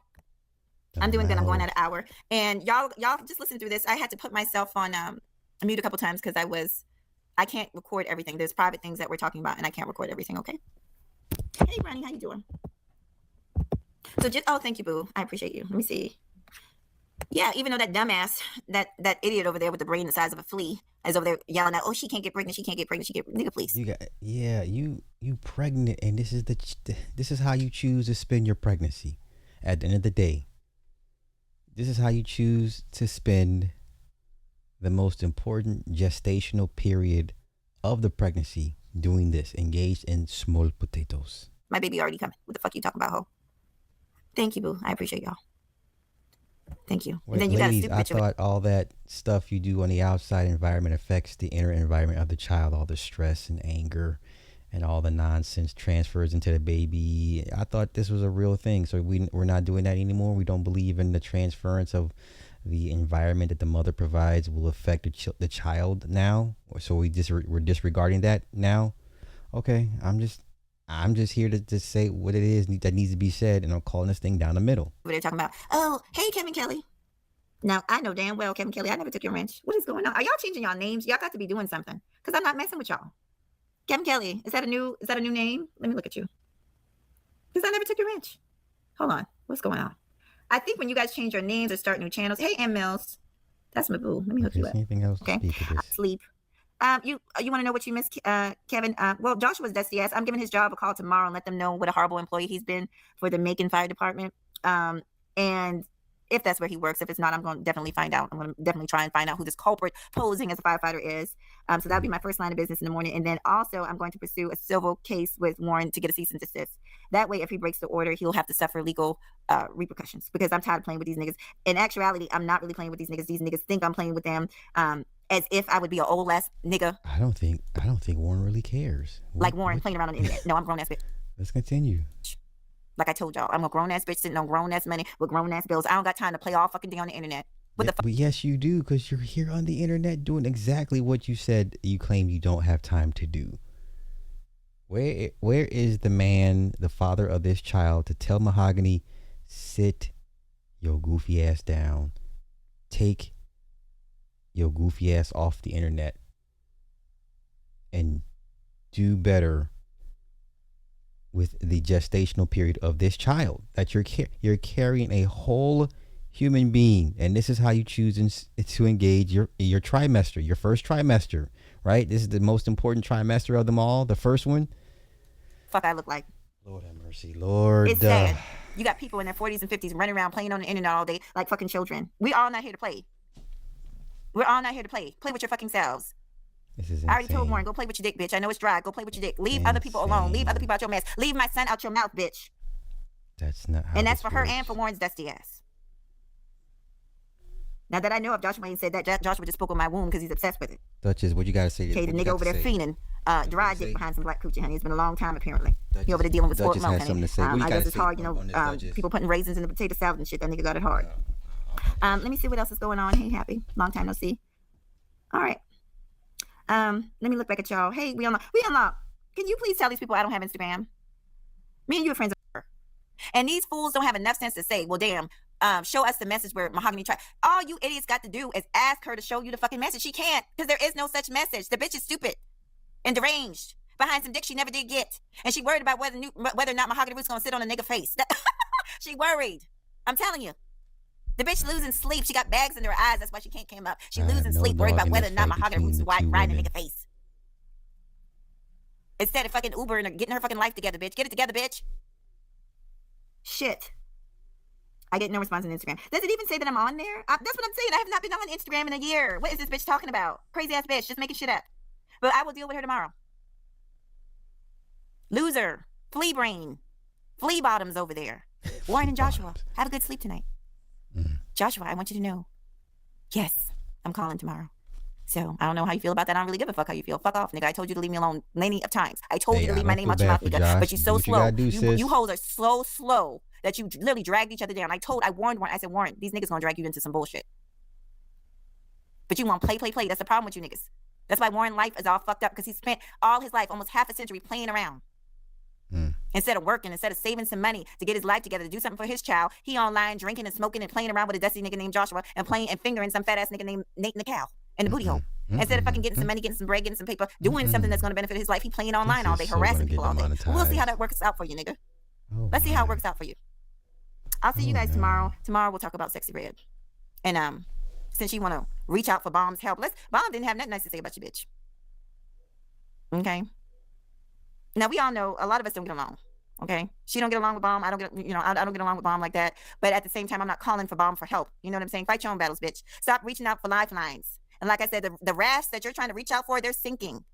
Speaker 2: I'm doing good. I'm going at an hour. And y'all just listen through this. I had to put myself on mute a couple times because I can't record everything. There's private things that we're talking about and I can't record everything, okay? Hey, Ronnie, how you doing? So thank you, boo. I appreciate you. Let me see. Yeah, even though that dumbass, that idiot over there with the brain the size of a flea is over there yelling out, oh, she can't get pregnant, nigga, please.
Speaker 1: You pregnant, and this is how you choose to spend your pregnancy. At the end of the day, this is how you choose to spend the most important gestational period of the pregnancy, doing this, engaged in small potatoes.
Speaker 2: My baby already coming. What the fuck you talking about, ho? Thank you, boo. I appreciate y'all. Thank you.
Speaker 1: Wait, and then ladies, I thought all that stuff you do on the outside environment affects the inner environment of the child, all the stress and anger and all the nonsense transfers into the baby. I thought this was a real thing. So we're not doing that anymore. We don't believe in the transference of the environment that the mother provides will affect the child now. So we're disregarding that now. Okay, I'm just here to say what it is that needs to be said, and I'm calling this thing down the middle.
Speaker 2: They're talking about, oh, hey, Kevin Kelly. Now, I know damn well, Kevin Kelly, I never took your wrench. What is going on? Are y'all changing y'all names? Y'all got to be doing something, because I'm not messing with y'all. Kevin Kelly, is that a new name? Let me look at you. Because I never took your wrench. Hold on. What's going on? I think when you guys change your names or start new channels, hey, M. Mills, that's my boo. Let me hook you up.
Speaker 1: Anything else?
Speaker 2: Okay. Sleep. You want to know what you missed, Kevin? Well, Joshua's dusty ass. I'm giving his job a call tomorrow and let them know what a horrible employee he's been for the Macon Fire Department. And if that's where he works, if it's not, I'm going to definitely find out. I'm going to definitely try and find out who this culprit posing as a firefighter is. So that'll be my first line of business in the morning. And then also I'm going to pursue a civil case with Warren to get a cease and desist. That way, if he breaks the order, he'll have to suffer legal repercussions, because I'm tired of playing with these niggas. In actuality, I'm not really playing with these niggas. These niggas think I'm playing with them. As if I would be an old ass nigga.
Speaker 1: I don't think Warren really cares.
Speaker 2: Like Warren playing around on the internet. No, I'm a grown ass bitch.
Speaker 1: Let's continue.
Speaker 2: Like I told y'all, I'm a grown ass bitch sitting on grown ass money with grown ass bills. I don't got time to play all fucking day on the internet.
Speaker 1: But yes, you do, because you're here on the internet doing exactly what you said you claim you don't have time to do. Where is the man, the father of this child, to tell Mahogany, sit your goofy ass down, take your goofy ass off the internet, and do better with the gestational period of this child? That you're carrying a whole human being, and this is how you choose to engage your trimester, your first trimester, right? This is the most important trimester of them all, the first one.
Speaker 2: Fuck I look like.
Speaker 1: Lord have mercy, Lord.
Speaker 2: It's sad. You got people in their 40s and 50s running around playing on the internet all day like fucking children. We all not here to play. We're all not here to play. Play with your fucking selves.
Speaker 1: This is insane.
Speaker 2: I already told Warren, go play with your dick, bitch. I know it's dry. Go play with your dick. Leave other people alone. Leave other people out your mess. Leave my son out your mouth, bitch.
Speaker 1: That's not how.
Speaker 2: And that's for
Speaker 1: works.
Speaker 2: her and for Warren's dusty ass. Now that I know, if Joshua ain't said that, Joshua just spoke on my womb because he's obsessed with it.
Speaker 1: Duchess, what you got to say?
Speaker 2: Okay, the nigga over there fiending, dry dick behind some black coochie, honey. It's been a long time, apparently. He over there dealing with sport milk, honey. I guess it's hard, people putting raisins in the potato salad and shit. That nigga got it hard. Let me see what else is going on. Hey, Happy. Long time no see. All right. Let me look back at y'all. Hey, we unlock. Can you please tell these people I don't have Instagram? Me and you are friends. And these fools don't have enough sense to say, well, damn, show us the message where Mahogany tried. All you idiots got to do is ask her to show you the fucking message. She can't, because there is no such message. The bitch is stupid and deranged behind some dick she never did get. And she worried about whether or not Mahogany was going to sit on a nigga face. She worried. I'm telling you. The bitch losing sleep. She got bags in her eyes. That's why she can't come up. She losing sleep, worried about whether or not Mahogany was riding a nigga face. Instead of fucking Uber and getting her fucking life together, bitch. Get it together, bitch. Shit. I get no response on Instagram. Does it even say that I'm on there? That's what I'm saying. I have not been on Instagram in a year. What is this bitch talking about? Crazy ass bitch. Just making shit up. But I will deal with her tomorrow. Loser. Flea brain. Flea bottoms over there. Warren and Joshua, have a good sleep tonight. Joshua, I want you to know, yes, I'm calling tomorrow. So I don't know how you feel about that. I don't really give a fuck how you feel. Fuck off, nigga. I told you to leave me alone many of times. I told you to leave my name out your mouth, nigga. But you're so slow. You hoes are so slow that you literally dragged each other down. I warned Warren. I said, Warren, these niggas gonna drag you into some bullshit. But you want play. That's the problem with you niggas. That's why Warren's life is all fucked up, because he spent all his life, almost half a century, playing around. Instead of working, instead of saving some money to get his life together, to do something for his child, he online drinking and smoking and playing around with a dusty nigga named Joshua and playing and fingering some fat ass nigga named Nate Nicole in the booty hole. Instead of fucking getting some money, getting some bread, getting some paper, doing something that's going to benefit his life, he playing online all day, harassing people all day. We'll see how that works out for you, nigga. Let's see how it works out for you. I'll see you guys tomorrow. Tomorrow we'll talk about Sexy Red. And since you want to reach out for Bomb's help, Bomb didn't have nothing nice to say about you, bitch. Okay. Now we all know a lot of us don't get along. Okay, she don't get along with Bomb. I don't get along with Bomb like that. But at the same time, I'm not calling for Bomb for help. You know what I'm saying? Fight your own battles, bitch. Stop reaching out for lifelines. And like I said, the rafts that you're trying to reach out for, they're sinking.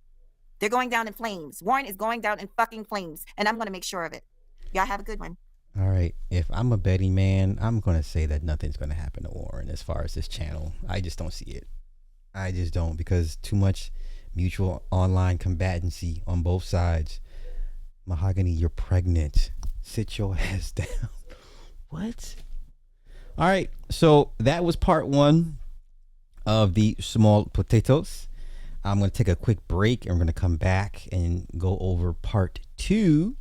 Speaker 2: They're going down in flames. Warren is going down in fucking flames, and I'm going to make sure of it. Y'all have a good one.
Speaker 1: All right. If I'm a betting man, I'm going to say that nothing's going to happen to Warren as far as this channel. I just don't see it. I just don't, because too much mutual online combatancy on both sides. Mahogany, you're pregnant. Sit your ass down. What? All right. So that was part 1 of the small potatoes. I'm going to take a quick break, and we're going to come back and go over part 2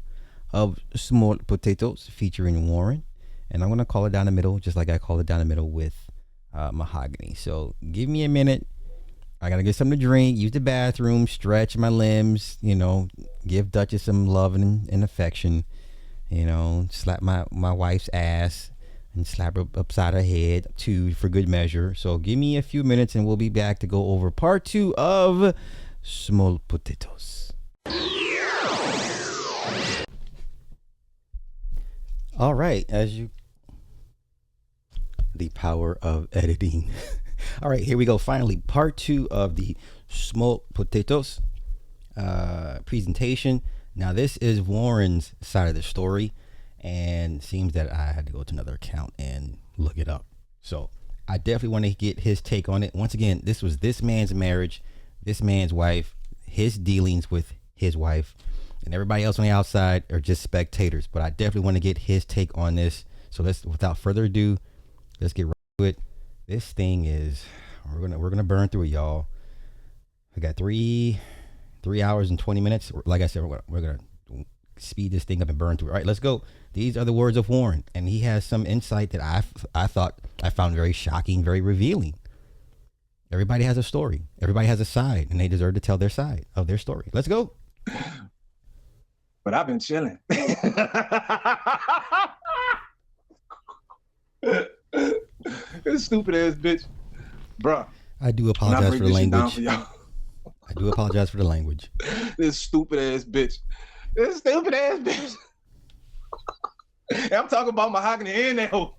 Speaker 1: of small potatoes featuring Warren. And I'm going to call it down the middle, just like I call it down the middle with Mahogany. So give me a minute. I gotta get something to drink, use the bathroom, stretch my limbs, give Duchess some love and affection, slap my wife's ass and slap her upside her head too, for good measure. So give me a few minutes and we'll be back to go over part 2 of Small Potatoes. All right, the power of editing. All right, here we go. Finally, part 2 of the Small Potatoes presentation. Now, this is Warren's side of the story, and it seems that I had to go to another account and look it up. So I definitely want to get his take on it. Once again, this was this man's marriage, this man's wife, his dealings with his wife, and everybody else on the outside are just spectators. But I definitely want to get his take on this. So without further ado, let's get right to it. This thing is, we're gonna burn through it, y'all. We got 3 hours and 20 minutes. Like I said, we're gonna speed this thing up and burn through it. All right, let's go. These are the words of Warren, and he has some insight that I found very shocking, very revealing. Everybody has a story. Everybody has a side, and they deserve to tell their side of their story. Let's go.
Speaker 4: But I've been chilling. This stupid ass bitch, bruh.
Speaker 1: I do apologize for the language. I do apologize for the language.
Speaker 4: This stupid ass bitch. This stupid ass bitch. And I'm talking about Mahogany and that hoe.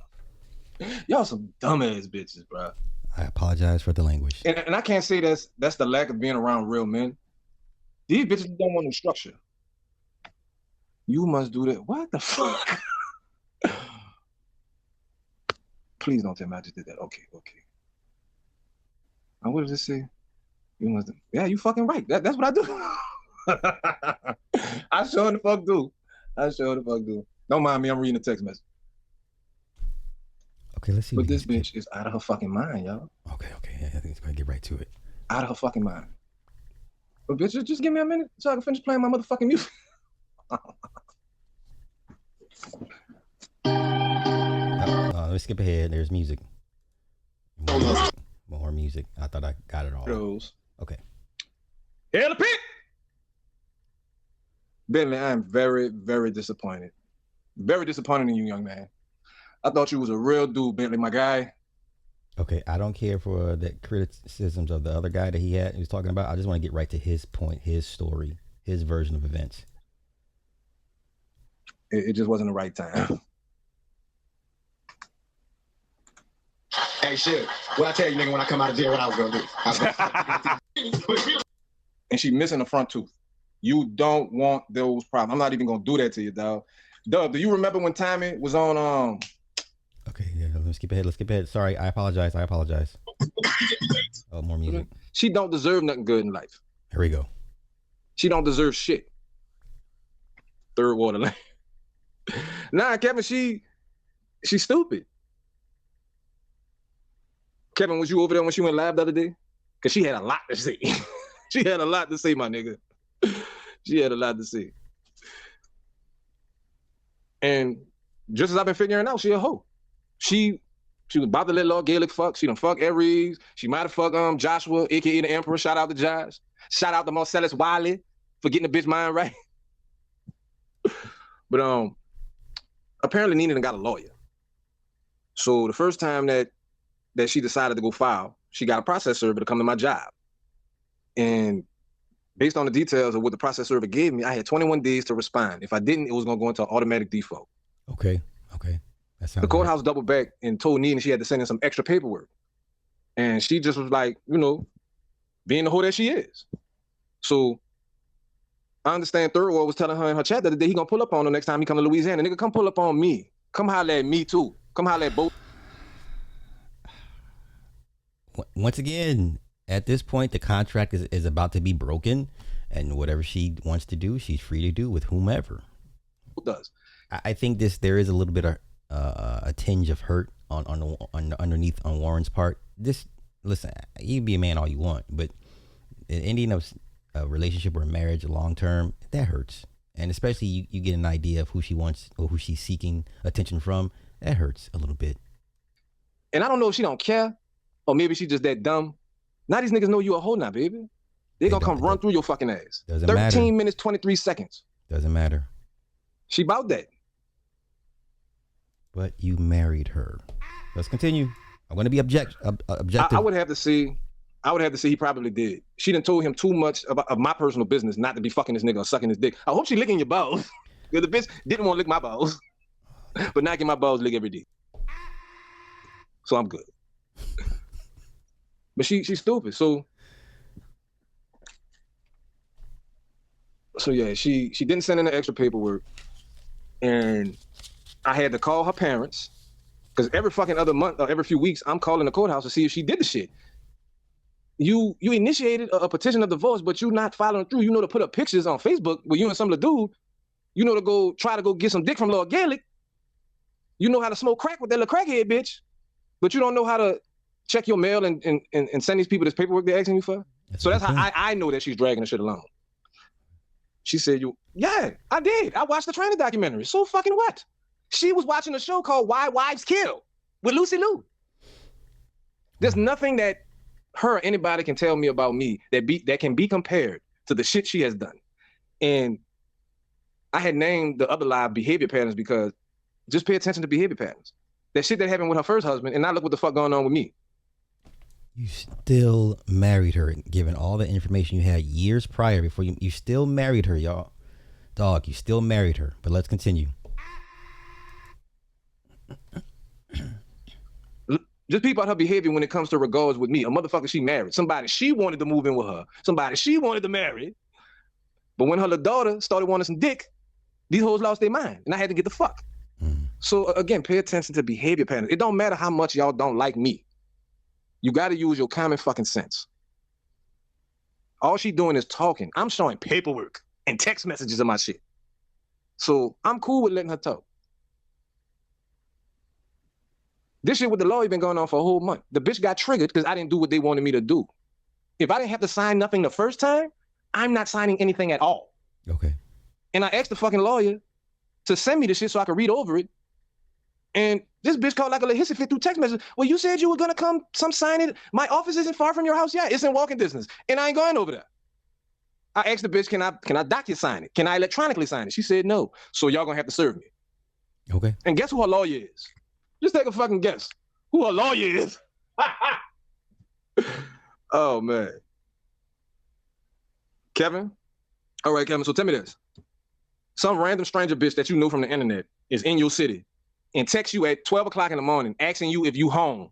Speaker 4: Y'all some dumb ass bitches, bruh.
Speaker 1: I apologize for the language.
Speaker 4: And I can't say that's the lack of being around real men. These bitches don't want no structure. You must do that. What the fuck? Please don't tell me I just did that. Okay. And what does it say? You must. Yeah, you fucking right. That's what I do. I sure the fuck do. Don't mind me. I'm reading the text message.
Speaker 1: Okay, let's see.
Speaker 4: But this bitch is out of her fucking mind, y'all.
Speaker 1: Okay. Yeah, I think it's gonna get right to it.
Speaker 4: Out of her fucking mind. But bitch, just give me a minute so I can finish playing my motherfucking music.
Speaker 1: me skip ahead. There's music. More music. I thought I got it all.
Speaker 4: Those.
Speaker 1: Okay.
Speaker 4: Hell of pit. Bentley, I am very, very disappointed. Very disappointed in you, young man. I thought you was a real dude, Bentley, my guy.
Speaker 1: Okay, I don't care for the criticisms of the other guy that he was talking about. I just want to get right to his point, his story, his version of events.
Speaker 4: It just wasn't the right time.
Speaker 5: Hey, shit. What I tell you, nigga, when I come out of jail, what I was gonna do?
Speaker 4: And she missing the front tooth. You don't want those problems. I'm not even gonna do that to you, dog. Dub, do you remember when Tommy was on
Speaker 1: Okay, yeah, let's skip ahead. Sorry, I apologize. Oh, more music.
Speaker 4: She don't deserve nothing good in life.
Speaker 1: Here we go.
Speaker 4: She don't deserve shit. Third water lane. Nah, Kevin, she's stupid. Kevin, was you over there when she went live the other day? Because she had a lot to say. She had a lot to say, my nigga. She had a lot to say. And just as I've been figuring out, she a hoe. She was about to let Lord Gaelic fuck. She done fuck Aries. She might have fucked Joshua, aka the Emperor. Shout out to Josh. Shout out to Marcellus Wiley for getting the bitch mind right. But apparently Nina done got a lawyer. So the first time that she decided to go file, she got a process server to come to my job. And based on the details of what the process server gave me, I had 21 days to respond. If I didn't, it was going to go into automatic default.
Speaker 1: Okay. That sounds
Speaker 4: the courthouse doubled back and told Nina she had to send in some extra paperwork. And she just was like, being the hoe that she is. So I understand Third World was telling her in her chat that he going to pull up on her next time he come to Louisiana. Nigga, come pull up on me. Come holler at me too. Come holler at both.
Speaker 1: Once again, at this point, the contract is about to be broken, and whatever she wants to do, she's free to do with whomever.
Speaker 4: Who does?
Speaker 1: I think there is a little bit of a tinge of hurt on underneath on Warren's part. Listen, you can be a man all you want, but ending of a relationship or a marriage long term, that hurts. And especially you get an idea of who she wants or who she's seeking attention from. That hurts a little bit.
Speaker 4: And I don't know if she don't care, or maybe she just that dumb. Now these niggas know you a hoe now, baby. They gonna come run through your fucking ass. 13 minutes, 23 seconds.
Speaker 1: Doesn't matter.
Speaker 4: She bout that.
Speaker 1: But you married her. Let's continue. I'm going to be objective.
Speaker 4: I would have to say he probably did. She done told him too much of my personal business not to be fucking this nigga or sucking his dick. I hope she licking your balls. Because the bitch didn't want to lick my balls. But now I get my balls licked every day. So I'm good. But she's stupid. So yeah, she didn't send in the extra paperwork. And I had to call her parents, because every fucking other month or every few weeks, I'm calling the courthouse to see if she did the shit. You initiated a petition of divorce, but you not following through. You know to put up pictures on Facebook with you and some of the dude. You know to try to go get some dick from Lord Gaelic. You know how to smoke crack with that little crackhead bitch, but you don't know how to check your mail and send these people this paperwork they're asking you for. So that's how I know that she's dragging the shit along. She said, yeah, I did. I watched the training documentary. So fucking what? She was watching a show called Why Wives Kill with Lucy Liu. There's nothing that her or anybody can tell me about me that can be compared to the shit she has done. And I had named the other live behavior patterns because just pay attention to behavior patterns. That shit that happened with her first husband, and now look what the fuck going on with me.
Speaker 1: You still married her, given all the information you had years prior before you still married her, y'all. Dog, you still married her. But let's continue.
Speaker 4: Just peep out her behavior when it comes to regards with me. A motherfucker she married. Somebody she wanted to move in with her. Somebody she wanted to marry. But when her little daughter started wanting some dick, these hoes lost their mind. And I had to get the fuck. So again, pay attention to behavior patterns. It don't matter how much y'all don't like me. You got to use your common fucking sense. All she doing is talking. I'm showing paperwork and text messages of my shit. So I'm cool with letting her talk. This shit with the lawyer been going on for a whole month. The bitch got triggered because I didn't do what they wanted me to do. If I didn't have to sign nothing the first time, I'm not signing anything at all.
Speaker 1: Okay.
Speaker 4: And I asked the fucking lawyer to send me the shit so I could read over it And this bitch called like a little hissy fit through text message. Well, you said you were gonna come sign it. My office isn't far from your house. Yeah, it's in walking distance. And I ain't going over there. I asked the bitch, can I docu-sign it? Can I electronically sign it? She said no. So y'all gonna have to serve me.
Speaker 1: Okay.
Speaker 4: And guess who her lawyer is? Just take a fucking guess. Who her lawyer is? Oh, man. Kevin? All right, Kevin, so tell me this. Some random stranger bitch that you know from the internet is in your city and texts you at 12 o'clock in the morning asking you if you home.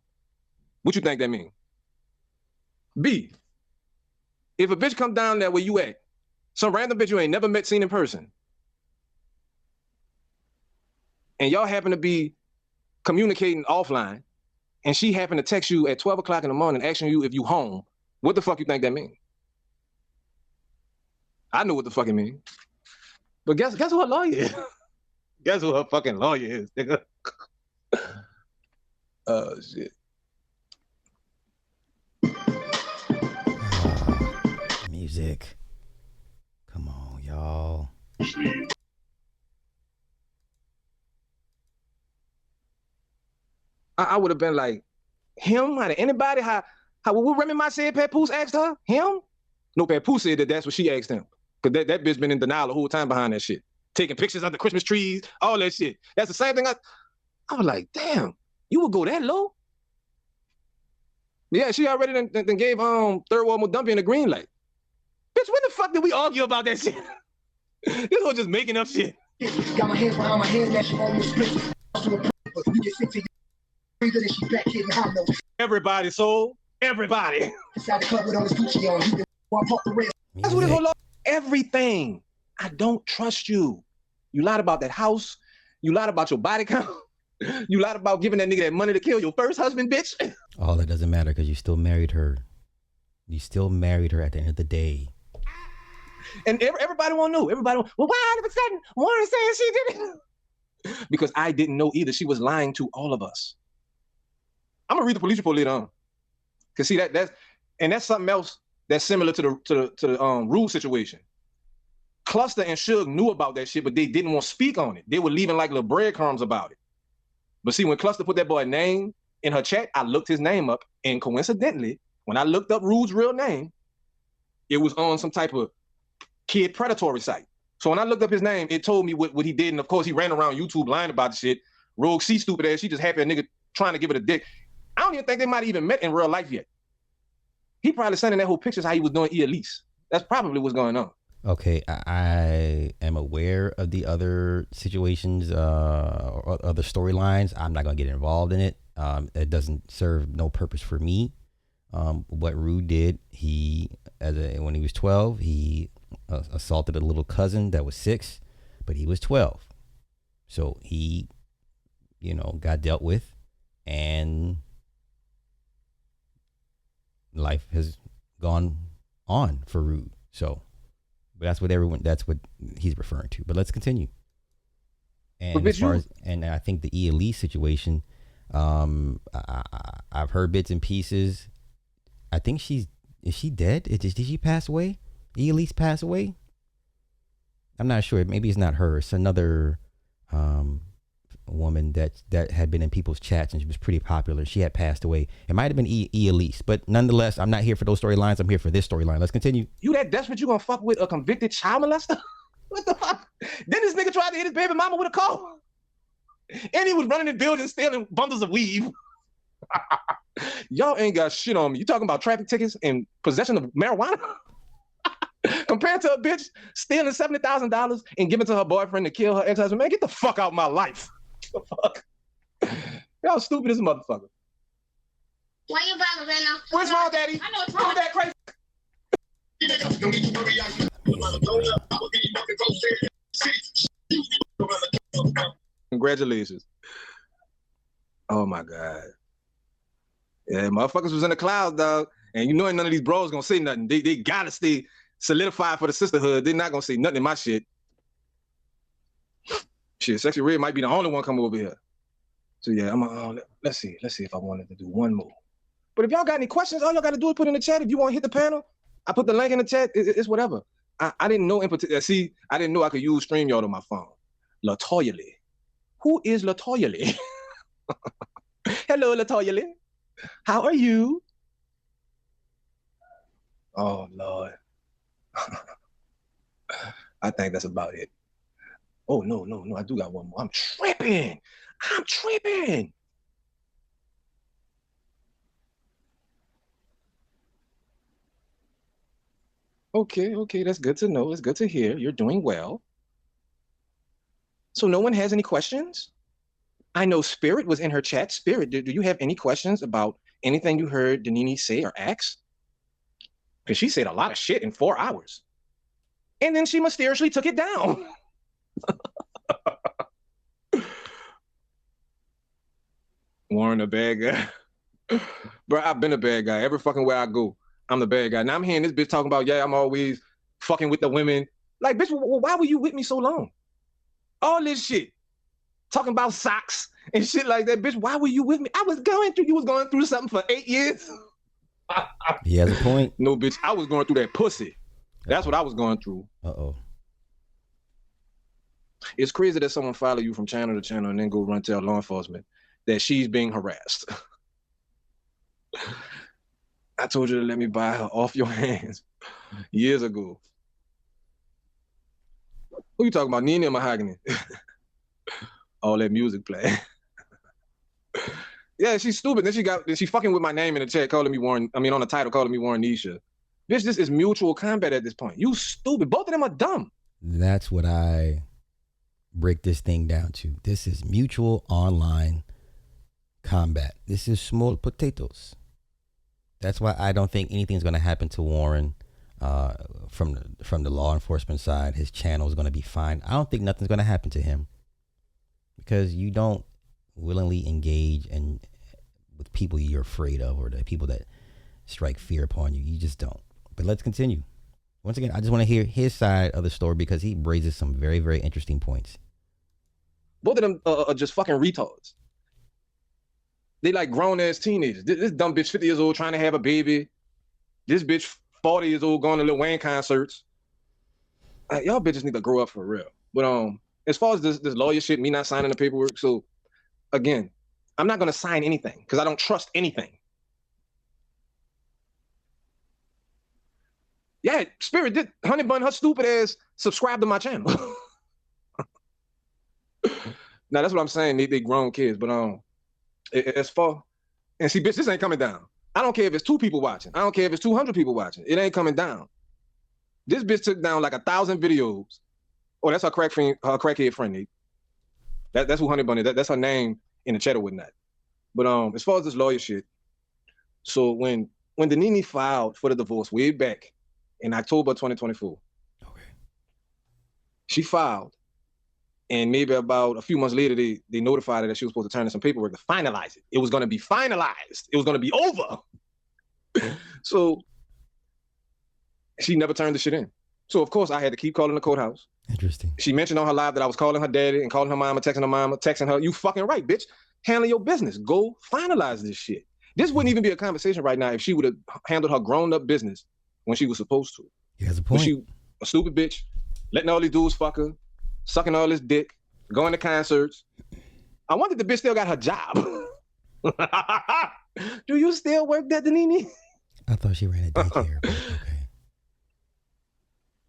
Speaker 4: What you think that means? B, if a bitch come down there where you at, some random bitch you ain't never seen in person, and y'all happen to be communicating offline, and she happened to text you at 12 o'clock in the morning asking you if you home, what the fuck you think that means? I know what the fuck it means. But guess who her lawyer is? Guess who her fucking lawyer is, nigga? Oh, shit.
Speaker 1: Music. Come on, y'all.
Speaker 4: I would have been like, him? Out of anybody? How what Remy Ma said Papoose asked her? Him? No, Papoose said that's what she asked him. Because that bitch been in denial the whole time behind that shit. Taking pictures of the Christmas trees, all that shit. That's the same thing I was like, damn, you would go that low? Yeah, she already then gave Third World Modumbian a green light. Bitch, when the fuck did we argue about that shit? This was just making up shit.
Speaker 5: Got my hands behind my head, that shit on the split. You get sick to breathe and she back hitting high notes.
Speaker 4: Everybody, soul. Everybody.
Speaker 5: Inside the club with all this Gucci on. He one pop the red.
Speaker 4: That's what it whole everything. I don't trust you. You lied about that house. You lied about your body count. You lied about giving that nigga that money to kill your first husband, bitch.
Speaker 1: All that doesn't matter because you still married her. You still married her at the end of the day.
Speaker 4: And everybody won't know. Everybody won't. Well, why all of a sudden Warren saying she did it? Because I didn't know either. She was lying to all of us. I'm gonna read the police report later on. Cause see that's something else that's similar to the Rue situation. Cluster and Suge knew about that shit, but they didn't want to speak on it. They were leaving like little breadcrumbs about it. But see, when Cluster put that boy name in her chat, I looked his name up, and coincidentally, when I looked up Rue's real name, it was on some type of kid predatory site. So when I looked up his name, it told me what he did, and of course he ran around YouTube lying about the shit. Rogue C stupid ass, she just happy a nigga trying to give it a dick. I don't even think they might have even met in real life yet. He probably sending that whole pictures how he was doing Elise. That's probably what's going on.
Speaker 1: Okay, I am aware of the other situations or other storylines. I'm not gonna get involved in it. It doesn't serve no purpose for me. What Rue did, when he was 12, he assaulted a little cousin that was 6, but he was 12. So he, got dealt with, and life has gone on for Rue. So. But that's what he's referring to. But let's continue. And and I think the Elise situation, I've heard bits and pieces. I think is she dead? Did she pass away? Elise pass away? I'm not sure. Maybe it's not her. It's another woman that had been in people's chats, and she was pretty popular. She had passed away. It might have been Elise, but nonetheless, I'm not here for those storylines. I'm here for this storyline. Let's continue.
Speaker 4: You that desperate you gonna fuck with a convicted child molester? What the fuck? Then this nigga tried to hit his baby mama with a car. And he was running in buildings stealing bundles of weed. Y'all ain't got shit on me. You talking about traffic tickets and possession of marijuana? Compared to a bitch stealing $70,000 and giving to her boyfriend to kill her ex-husband. Man, get the fuck out of my life. The fuck? Y'all stupid as a motherfucker.
Speaker 6: Why you bother, Venom?
Speaker 4: What's wrong, Daddy?
Speaker 6: I know what's
Speaker 4: wrong with that crazy. Congratulations. Oh my God. Yeah, motherfuckers was in the clouds, dog. And you know none of these bros gonna say nothing. They gotta stay solidified for the sisterhood. They're not gonna say nothing in my shit. Shit, Sexy Red might be the only one coming over here. So yeah, let's see if I wanted to do one more. But if y'all got any questions, all y'all gotta do is put in the chat. If you want to hit the panel, I put the link in the chat. It's whatever. I didn't know in particular. See, I didn't know I could use StreamYard on my phone. LaToya Lee. Who is LaToya Lee? Hello, Latoya. How are you? Oh, Lord. I think that's about it. Oh, no. I do got one more. I'm tripping. Okay. That's good to know. It's good to hear. You're doing well. So no one has any questions? I know Spirit was in her chat. Spirit, do you have any questions about anything you heard Danini say or ask? Because she said a lot of shit in 4 hours. And then she mysteriously took it down. Warren, a bad guy. Bro, I've been a bad guy. Every fucking where I go, I'm the bad guy. Now I'm hearing this bitch talking about, yeah, I'm always fucking with the women. Like, bitch, why were you with me so long? All this shit. Talking about socks and shit like that. Bitch, why were you with me? You was going through something for 8 years.
Speaker 1: He has a point.
Speaker 4: No, bitch, I was going through that pussy. That's what I was going through.
Speaker 1: Uh-oh.
Speaker 4: It's crazy that someone follow you from channel to channel and then go run tell law enforcement that she's being harassed. I told you to let me buy her off your hands years ago. Who you talking about, Nina or Mahogany? All that music play. Yeah, she's stupid. Then she fucking with my name in the chat, calling me Warren. I mean, on the title, calling me Warren Nisha. Bitch, this is mutual combat at this point. You stupid. Both of them are dumb.
Speaker 1: That's what I break this thing down to. This is mutual online combat. This is small potatoes. That's why I don't think anything's going to happen to Warren from the law enforcement side. His channel is going to be fine. I don't think nothing's going to happen to him because you don't willingly engage with people you're afraid of or the people that strike fear upon you. You just don't. But let's continue. Once again, I just want to hear his side of the story because he raises some very, very interesting points.
Speaker 4: Both of them are just fucking retards. They like grown-ass teenagers. This dumb bitch 50 years old trying to have a baby. This bitch 40 years old going to Lil Wayne concerts. Y'all bitches need to grow up for real. But as far as this lawyer shit, me not signing the paperwork, so again, I'm not going to sign anything because I don't trust anything. Yeah, Spirit did. Honey Bun, her stupid ass, subscribe to my channel. Now, that's what I'm saying. They grown kids. But as far, and see, bitch, this ain't coming down. I don't care if it's 2 people watching. I don't care if it's 200 people watching. It ain't coming down. This bitch took down like 1,000 videos. Oh, that's her crackhead friend, Nate. That's who Honey Bun is. That's her name in the chat or whatnot. But as far as this lawyer shit, so when Danini filed for the divorce way back in October 2024,
Speaker 1: okay,
Speaker 4: she filed, and maybe about a few months later, they notified her that she was supposed to turn in some paperwork to finalize it. It was going to be finalized. It was going to be over. So she never turned the shit in. So of course I had to keep calling the courthouse.
Speaker 1: Interesting.
Speaker 4: She mentioned on her live that I was calling her daddy and calling her mama, texting her. You fucking right, bitch. Handle your business. Go finalize this shit. This wouldn't even be a conversation right now if she would have handled her grown-up business when she was supposed to.
Speaker 1: He has a point.
Speaker 4: When she a stupid bitch, letting all these dudes fuck her, sucking all this dick, going to concerts. I wonder if the bitch still got her job. Do you still work that, Danini?
Speaker 1: I thought she ran a daycare, but okay.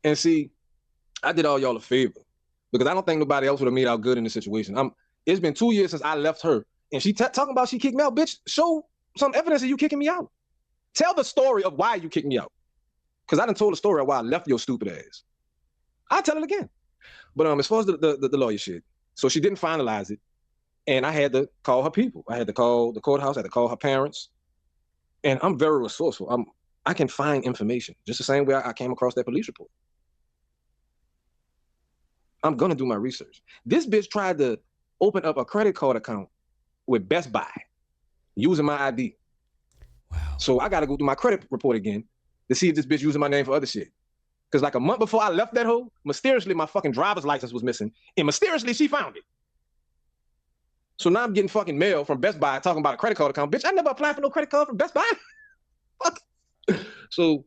Speaker 4: And see, I did all y'all a favor because I don't think nobody else would have made out good in this situation. It's been 2 years since I left her, and she talking about she kicked me out. Bitch, show some evidence of you kicking me out. Tell the story of why you kicked me out, because I done told the story of why I left your stupid ass. I'll tell it again. But as far as the lawyer shit, so she didn't finalize it, and I had to call her people. I had to call the courthouse. I had to call her parents, and I'm very resourceful. I can find information just the same way I came across that police report. I'm gonna do my research. This bitch tried to open up a credit card account with Best Buy using my ID.
Speaker 1: Wow.
Speaker 4: So I gotta go do my credit report again to see if this bitch using my name for other shit. Because like a month before I left that hoe, mysteriously my fucking driver's license was missing, and mysteriously she found it. So now I'm getting fucking mail from Best Buy talking about a credit card account. Bitch, I never applied for no credit card from Best Buy. Fuck. So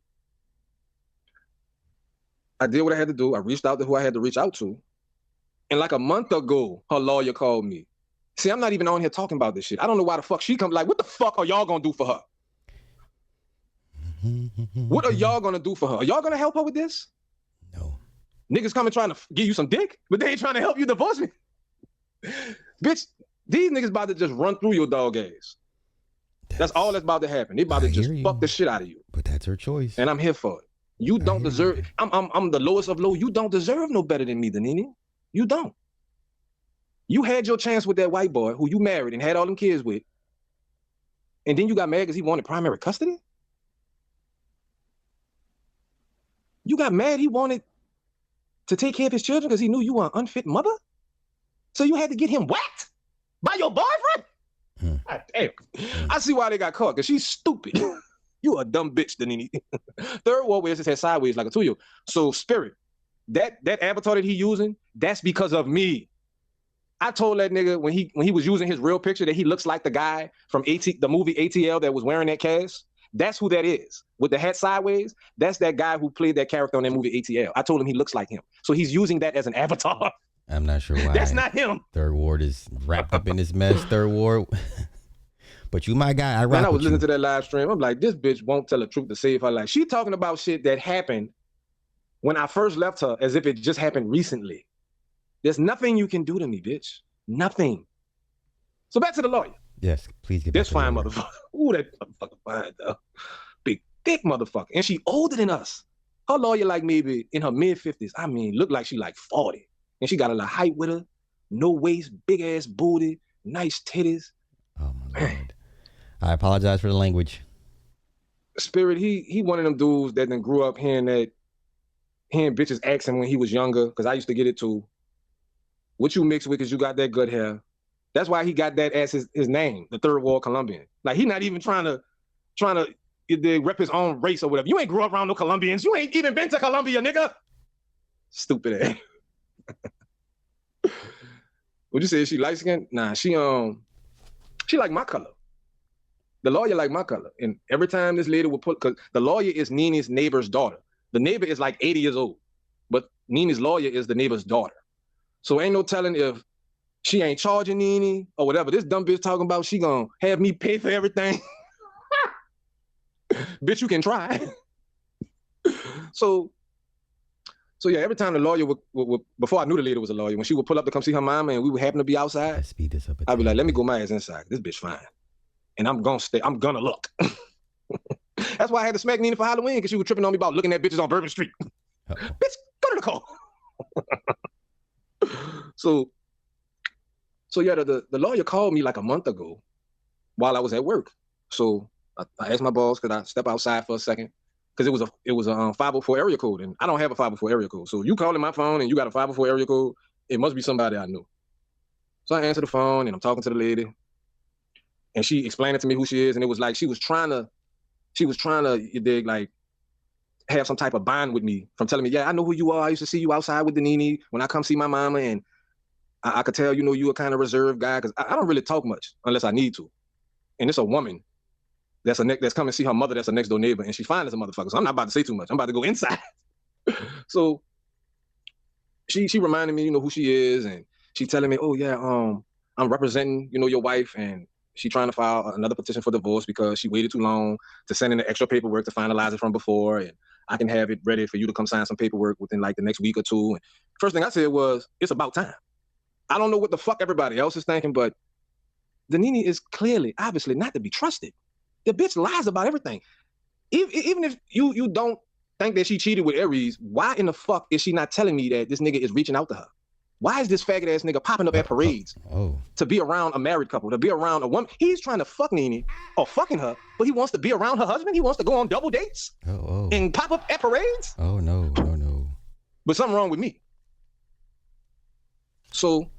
Speaker 4: I did what I had to do. I reached out to who I had to reach out to. And like a month ago, her lawyer called me See, I'm not even on here talking about this shit. I don't know why the fuck she come. Like, what the fuck are y'all gonna do for her? What are y'all gonna do for her? Are y'all gonna help her with this?
Speaker 1: No.
Speaker 4: Niggas coming trying to give you some dick, but they ain't trying to help you divorce me. Bitch, these niggas about to just run through your dog ass. That's all that's about to happen. They about to just fuck the shit out of you.
Speaker 1: But that's her choice.
Speaker 4: And I'm here for it. You don't deserve. I'm the lowest of low. You don't deserve no better than me, Danini. You don't. You had your chance with that white boy who you married and had all them kids with, and then you got mad because he wanted primary custody? You got mad he wanted to take care of his children because he knew you were an unfit mother? So you had to get him whacked by your boyfriend? God damn. I see why they got caught, because she's stupid. You a dumb bitch, Danini. Third Ward wears his head sideways like a 2-year-old. So Spirit, that avatar that he using, that's because of me. I told that nigga when he was using his real picture that he looks like the guy from the movie ATL that was wearing that cast. That's who that is. With the hat sideways, that's that guy who played that character on that movie ATL. I told him he looks like him. So he's using that as an avatar.
Speaker 1: I'm not sure why.
Speaker 4: That's not him.
Speaker 1: Third Ward is wrapped up in this mess. Third Ward. But you my guy.
Speaker 4: When I was listening to that live stream, I'm like, this bitch won't tell the truth to save her life. She talking about shit that happened when I first left her as if it just happened recently. There's nothing you can do to me, bitch. Nothing. So back to the lawyer.
Speaker 1: Yes, please get back
Speaker 4: this fine motherfucker. Ooh, that motherfucker fine, though. Big, thick motherfucker. And she older than us. Her lawyer like maybe in her mid-50s. I mean, look like she like 40. And she got a little height with her. No waist, big ass booty, nice titties.
Speaker 1: Oh my Lord. I apologize for the language.
Speaker 4: Spirit, he one of them dudes that then grew up hearing bitches ask him when he was younger, because I used to get it too. What you mixed with is you got that good hair. That's why he got that as his name, the Third Ward Colombian. Like, he not even trying to rep his own race or whatever. You ain't grew up around no Colombians. You ain't even been to Colombia, nigga. Stupid ass. What'd you say? Is she light skinned? Nah, she like my color. The lawyer like my color. And every time this lady would put, because the lawyer is Nini's neighbor's daughter. The neighbor is like 80 years old, but Nini's lawyer is the neighbor's daughter. So ain't no telling if she ain't charging Nini or whatever. This dumb bitch talking about she gonna have me pay for everything. Bitch, you can try. So yeah, every time the lawyer would, before I knew the lady was a lawyer, when she would pull up to come see her mama and we would happen to be outside,
Speaker 1: speed this up.
Speaker 4: I'd be like, let me go my ass inside. This bitch fine. And I'm gonna look. That's why I had to smack Nina for Halloween, because she was tripping on me about looking at bitches on Bourbon Street. Bitch, go to the car. So yeah, the lawyer called me like a month ago while I was at work. So I asked my boss, could I step outside for a second? Because it was a 504 area code, and I don't have a 504 area code. So you calling my phone and you got a 504 area code, it must be somebody I knew. So I answered the phone and I'm talking to the lady, and she explained it to me who she is, and it was like she was trying to, you dig, like, have some type of bond with me from telling me, yeah, I know who you are. I used to see you outside with the Nini when I come see my mama, and I could tell, you a kind of reserved guy, because I don't really talk much unless I need to. And it's a woman that's coming to see her mother that's a next door neighbor, and she's fine as a motherfucker. So I'm not about to say too much. I'm about to go inside. So she reminded me, who she is, and she telling me, oh yeah, I'm representing, your wife, and she trying to file another petition for divorce because she waited too long to send in the extra paperwork to finalize it from before, and I can have it ready for you to come sign some paperwork within like the next week or two. And first thing I said was, it's about time. I don't know what the fuck everybody else is thinking, but the Nini is clearly, obviously not to be trusted. The bitch lies about everything. Even if you don't think that she cheated with Aries, why in the fuck is she not telling me that this nigga is reaching out to her? Why is this faggot ass nigga popping up at parades to be around a married couple, to be around a woman? He's trying to fuck Nini or fucking her, but he wants to be around her husband. He wants to go on double dates and pop up at parades.
Speaker 1: Oh, no.
Speaker 4: But something wrong with me. So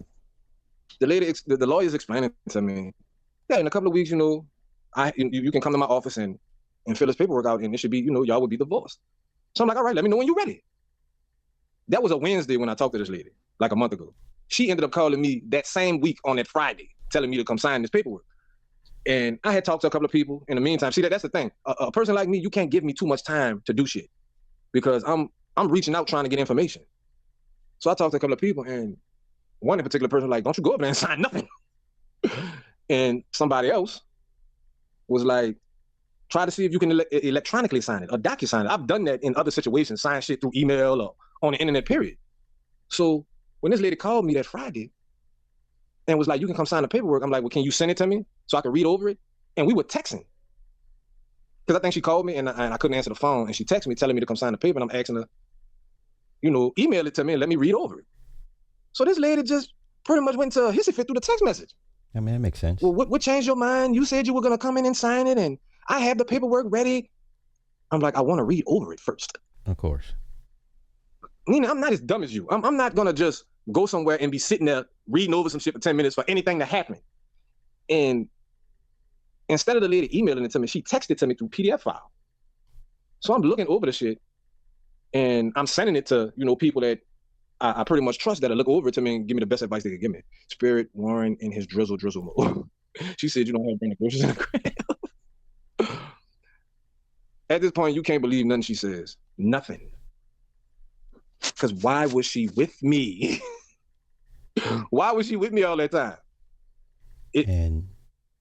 Speaker 4: the lady, the lawyer's explaining to me, yeah, in a couple of weeks, you can come to my office and fill this paperwork out, and it should be, y'all would be divorced. So I'm like, all right, let me know when you're ready. That was a Wednesday when I talked to this lady, like a month ago. She ended up calling me that same week on that Friday, telling me to come sign this paperwork. And I had talked to a couple of people in the meantime. See, that's the thing. A person like me, you can't give me too much time to do shit, because I'm reaching out trying to get information. So I talked to a couple of people, and one in particular person like, don't you go up there and sign nothing. And somebody else was like, try to see if you can electronically sign it or DocuSign it. I've done that in other situations, sign shit through email or on the internet, period. So when this lady called me that Friday and was like, you can come sign the paperwork, I'm like, well, can you send it to me so I can read over it? And we were texting. Because I think she called me and I couldn't answer the phone. And she texted me telling me to come sign the paper. And I'm asking her, email it to me and let me read over it. So this lady just pretty much went to a hissy fit through the text message.
Speaker 1: I mean, that makes sense.
Speaker 4: Well, what changed your mind? You said you were going to come in and sign it, and I have the paperwork ready. I'm like, I want to read over it first.
Speaker 1: Of course.
Speaker 4: Nina, I'm not as dumb as you. I'm not going to just go somewhere and be sitting there reading over some shit for 10 minutes for anything to happen. And instead of the lady emailing it to me, she texted it to me through PDF file. So I'm looking over the shit, and I'm sending it to, people that I pretty much trust that'll look over it to me and give me the best advice they could give me. Spirit, Warren, and his drizzle mode. She said, you don't have to bring the groceries in the crib. At this point, you can't believe nothing she says. Nothing. Because why was she with me? Why was she with me all that time?
Speaker 1: And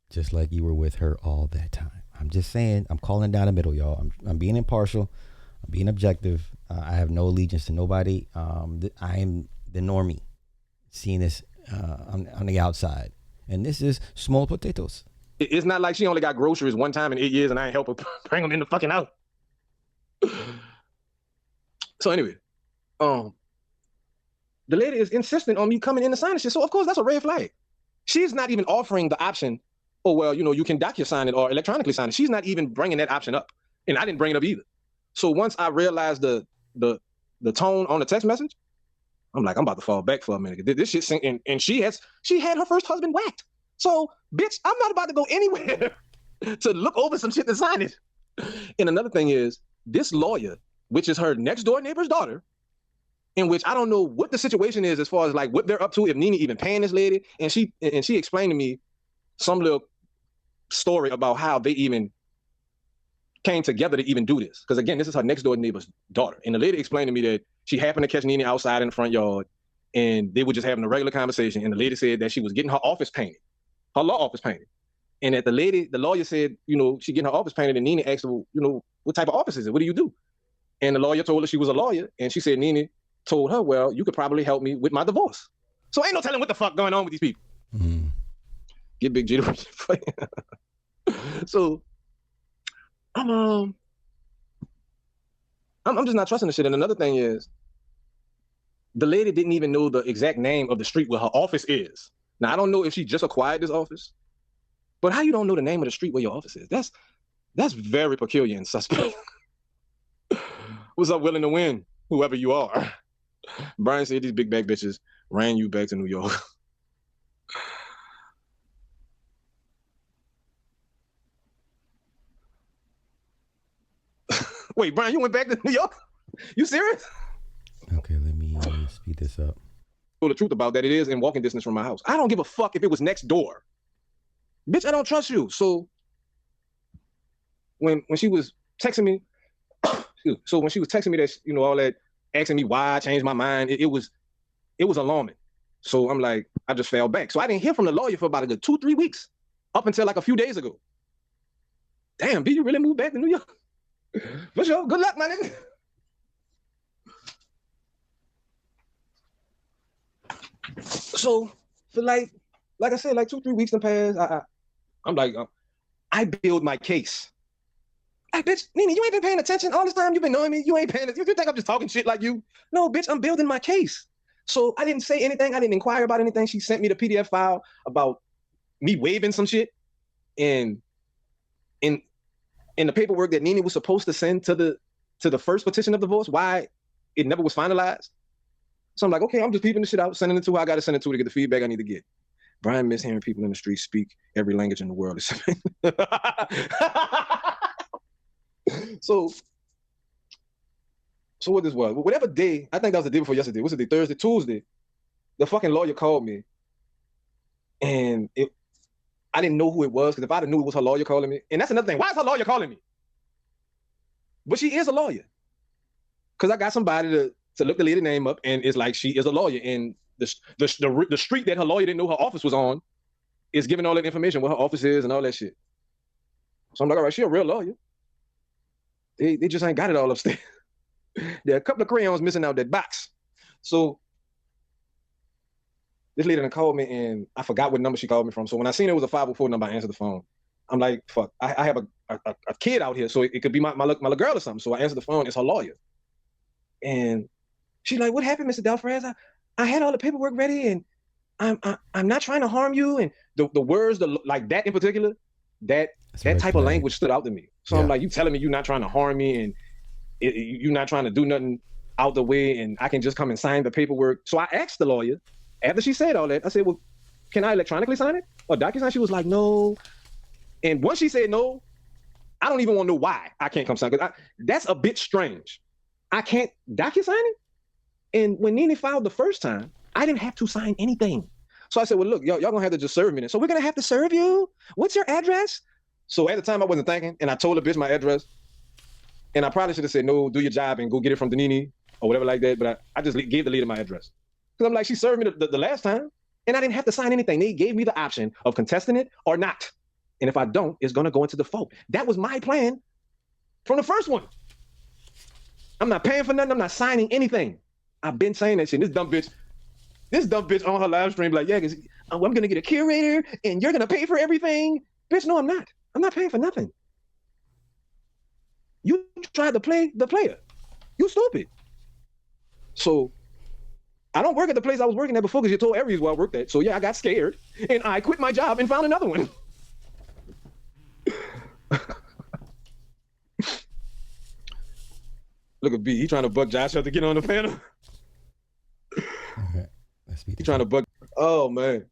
Speaker 1: just like you were with her all that time. I'm just saying, I'm calling down the middle, y'all. I'm being impartial. I'm being objective. I have no allegiance to nobody. I am the normie, seeing this on the outside. And this is small potatoes.
Speaker 4: It's not like she only got groceries one time in 8 years and I ain't help her bring them in the fucking house. So anyway, the lady is insistent on me coming in to sign this shit. So of course that's a red flag. She's not even offering the option, oh, well, you can DocuSign it or electronically sign it. She's not even bringing that option up. And I didn't bring it up either. So once I realized the tone on the text message, I'm like, I'm about to fall back for a minute. This shit sink, and she had her first husband whacked. So, bitch, I'm not about to go anywhere to look over some shit to sign it. And another thing is, this lawyer, which is her next door neighbor's daughter, in which I don't know what the situation is as far as like what they're up to, if Nene even paying this lady, and she explained to me some little story about how they even came together to even do this. Because again, this is her next door neighbor's daughter. And the lady explained to me that she happened to catch Nene outside in the front yard and they were just having a regular conversation. And the lady said that she was getting her office painted, her law office painted. And that the lawyer said, she getting her office painted and Nene asked her, what type of office is it? What do you do? And the lawyer told her she was a lawyer. And she said, Nene told her, well, you could probably help me with my divorce. So ain't no telling what the fuck going on with these people.
Speaker 1: Mm.
Speaker 4: Get Big G to So I'm just not trusting the shit. And another thing is, the lady didn't even know the exact name of the street where her office is. Now, I don't know if she just acquired this office, but how you don't know the name of the street where your office is? That's very peculiar and suspect. What's up, willing to win, whoever you are? Brian said these big back bitches ran you back to New York. Wait, Brian, you went back to New York? You serious?
Speaker 1: Okay, let me speed this up.
Speaker 4: Well, the truth about that, it is in walking distance from my house. I don't give a fuck if it was next door. Bitch, I don't trust you. So when she was texting me, when she was texting me that, all that, asking me why I changed my mind, it was alarming. So I'm like, I just fell back. So I didn't hear from the lawyer for about a good 2-3 weeks, up until like a few days ago. Damn, B, you really moved back to New York? For sure. Good luck, my nigga. So for like I said, like 2-3 weeks in past, I'm like, I build my case. Like, bitch, Nene, you ain't been paying attention all this time. You've been knowing me. You ain't paying attention. You think I'm just talking shit like you? No, bitch, I'm building my case. So I didn't say anything. I didn't inquire about anything. She sent me the PDF file about me waiving some shit. And in the paperwork that Nene was supposed to send to the first petition of divorce, why it never was finalized. So I'm like, okay, I'm just peeping the shit out, sending it to who I got to send it to get the feedback I need to get. Brian miss hearing people in the street speak every language in the world. So what this was, whatever day, I think that was the day before yesterday. What's the day? Thursday, Tuesday. The fucking lawyer called me, and I didn't know who it was, because if I knew it was her lawyer calling me, and that's another thing. Why is her lawyer calling me? But she is a lawyer, because I got somebody to look the lady name up, and it's like she is a lawyer, and the street that her lawyer didn't know her office was on is giving all that information, what her office is and all that shit. So I'm like, all right, she a real lawyer. They just ain't got it all upstairs. There are a couple of crayons missing out that box. So this lady done called me and I forgot what number she called me from. So when I seen it was a 504 number, I answered the phone. I'm like, fuck, I have a kid out here, so it could be my little girl or something. So I answered the phone, it's her lawyer. And she's like, what happened, Mr. Delfrance? I had all the paperwork ready and I'm not trying to harm you. And the words, like that in particular, that type of language stood out to me. So I'm like, you telling me you're not trying to harm me and you're not trying to do nothing out the way and I can just come and sign the paperwork. So I asked the lawyer, after she said all that, I said, well, can I electronically sign it or DocuSign? She was like, no. And once she said no, I don't even want to know why I can't come sign, because that's a bit strange. I can't DocuSign it? And when Nene filed the first time, I didn't have to sign anything. So I said, well, look, y'all gonna have to just serve me then. So we're gonna have to serve you? What's your address? So at the time I wasn't thinking, and I told the bitch my address. And I probably should have said, no, do your job and go get it from Nene or whatever like that. But I just gave the leader my address. Because I'm like, she served me the last time and I didn't have to sign anything. They gave me the option of contesting it or not. And if I don't, it's gonna go into default. That was my plan from the first one. I'm not paying for nothing. I'm not signing anything. I've been saying that shit. This dumb bitch on her live stream like, yeah, because I'm gonna get a curator and you're gonna pay for everything. Bitch, no, I'm not. I'm not paying for nothing. You tried to play the player. You stupid. So I don't work at the place I was working at before because you told Aries where I worked at. So yeah, I got scared and I quit my job and found another one. Look at B. He trying to bug Josh to get on the panel.
Speaker 1: Okay.
Speaker 4: He trying to bug. Oh man.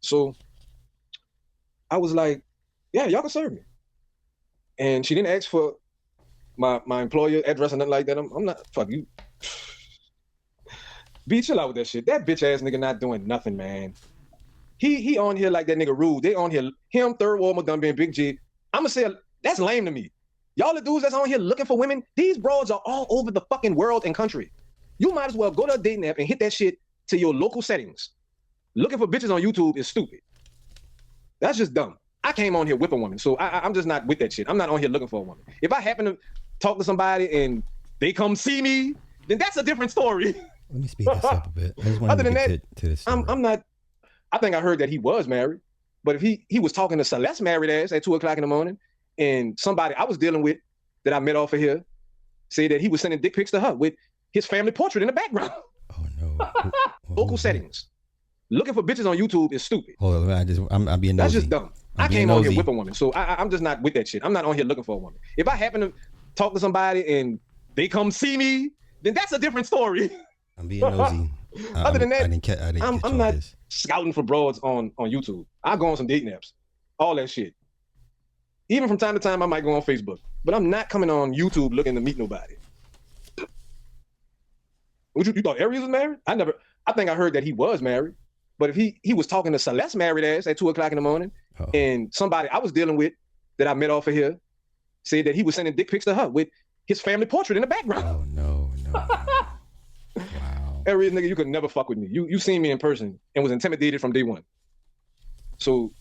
Speaker 4: So I was like, yeah, y'all can serve me. And she didn't ask for my employer address or nothing like that. I'm not, fuck you. B, chill out with that shit. That bitch ass nigga not doing nothing, man. He on here like that nigga Rude. They on here, him, Third World Madumbi, and Big G. I'ma say that's lame to me. Y'all the dudes that's on here looking for women, these broads are all over the fucking world and country. You might as well go to a dating app and hit that shit to your local settings. Looking for bitches on YouTube is stupid. That's just dumb. I came on here with a woman, so I'm just not with that shit. I'm not on here looking for a woman. If I happen to talk to somebody and they come see me, then that's a different story.
Speaker 1: Let me speed this up a bit. I just want
Speaker 4: Other
Speaker 1: to
Speaker 4: than
Speaker 1: get
Speaker 4: that,
Speaker 1: to this.
Speaker 4: I'm not. I think I heard that he was married, but if he was talking to Celeste married ass at 2:00 in the morning, and somebody I was dealing with that I met off of here said that he was sending dick pics to her with his family portrait in the background.
Speaker 1: Oh no.
Speaker 4: Local settings. Looking for bitches on YouTube is stupid.
Speaker 1: Hold on, I'm being nosy.
Speaker 4: That's just dumb. I came on here with a woman, so I'm just not with that shit. I'm not on here looking for a woman. If I happen to talk to somebody and they come see me, then that's a different story.
Speaker 1: I'm being nosy.
Speaker 4: Other than that,
Speaker 1: I'm
Speaker 4: not scouting for broads on YouTube. I go on some dating apps, all that shit. Even from time to time, I might go on Facebook, but I'm not coming on YouTube looking to meet nobody. What you thought Aries was married? I think I heard that he was married, but if he was talking to Celeste married ass at 2:00 in the morning, and somebody I was dealing with that I met off of here said that he was sending dick pics to her with his family portrait in the background.
Speaker 1: Oh no. Wow.
Speaker 4: Aries nigga, you could never fuck with me. You seen me in person and was intimidated from day one. So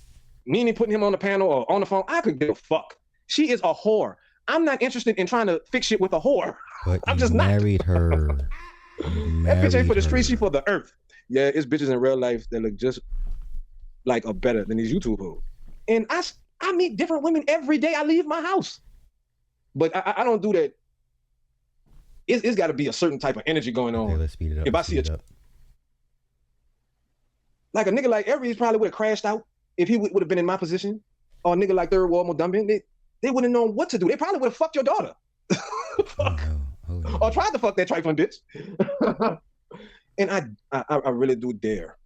Speaker 4: Nene putting him on the panel or on the phone, I could give a fuck. She is a whore. I'm not interested in trying to fix shit with a whore.
Speaker 1: But
Speaker 4: I'm just
Speaker 1: married her.
Speaker 4: That bitch ain't for the streets, she for the earth. Yeah, it's bitches in real life that look just like or better than these YouTube hoes. And I meet different women every day I leave my house. But I don't do that. It's got to be a certain type of energy going on.
Speaker 1: Okay, let's speed it up.
Speaker 4: If I see like a nigga like Aries probably would have crashed out if he would have been in my position, or a nigga like Third World Madumbi, they wouldn't have known what to do. They probably would have fucked your daughter. Fuck. Oh, no. Or tried to fuck that trifling bitch. And I really do dare.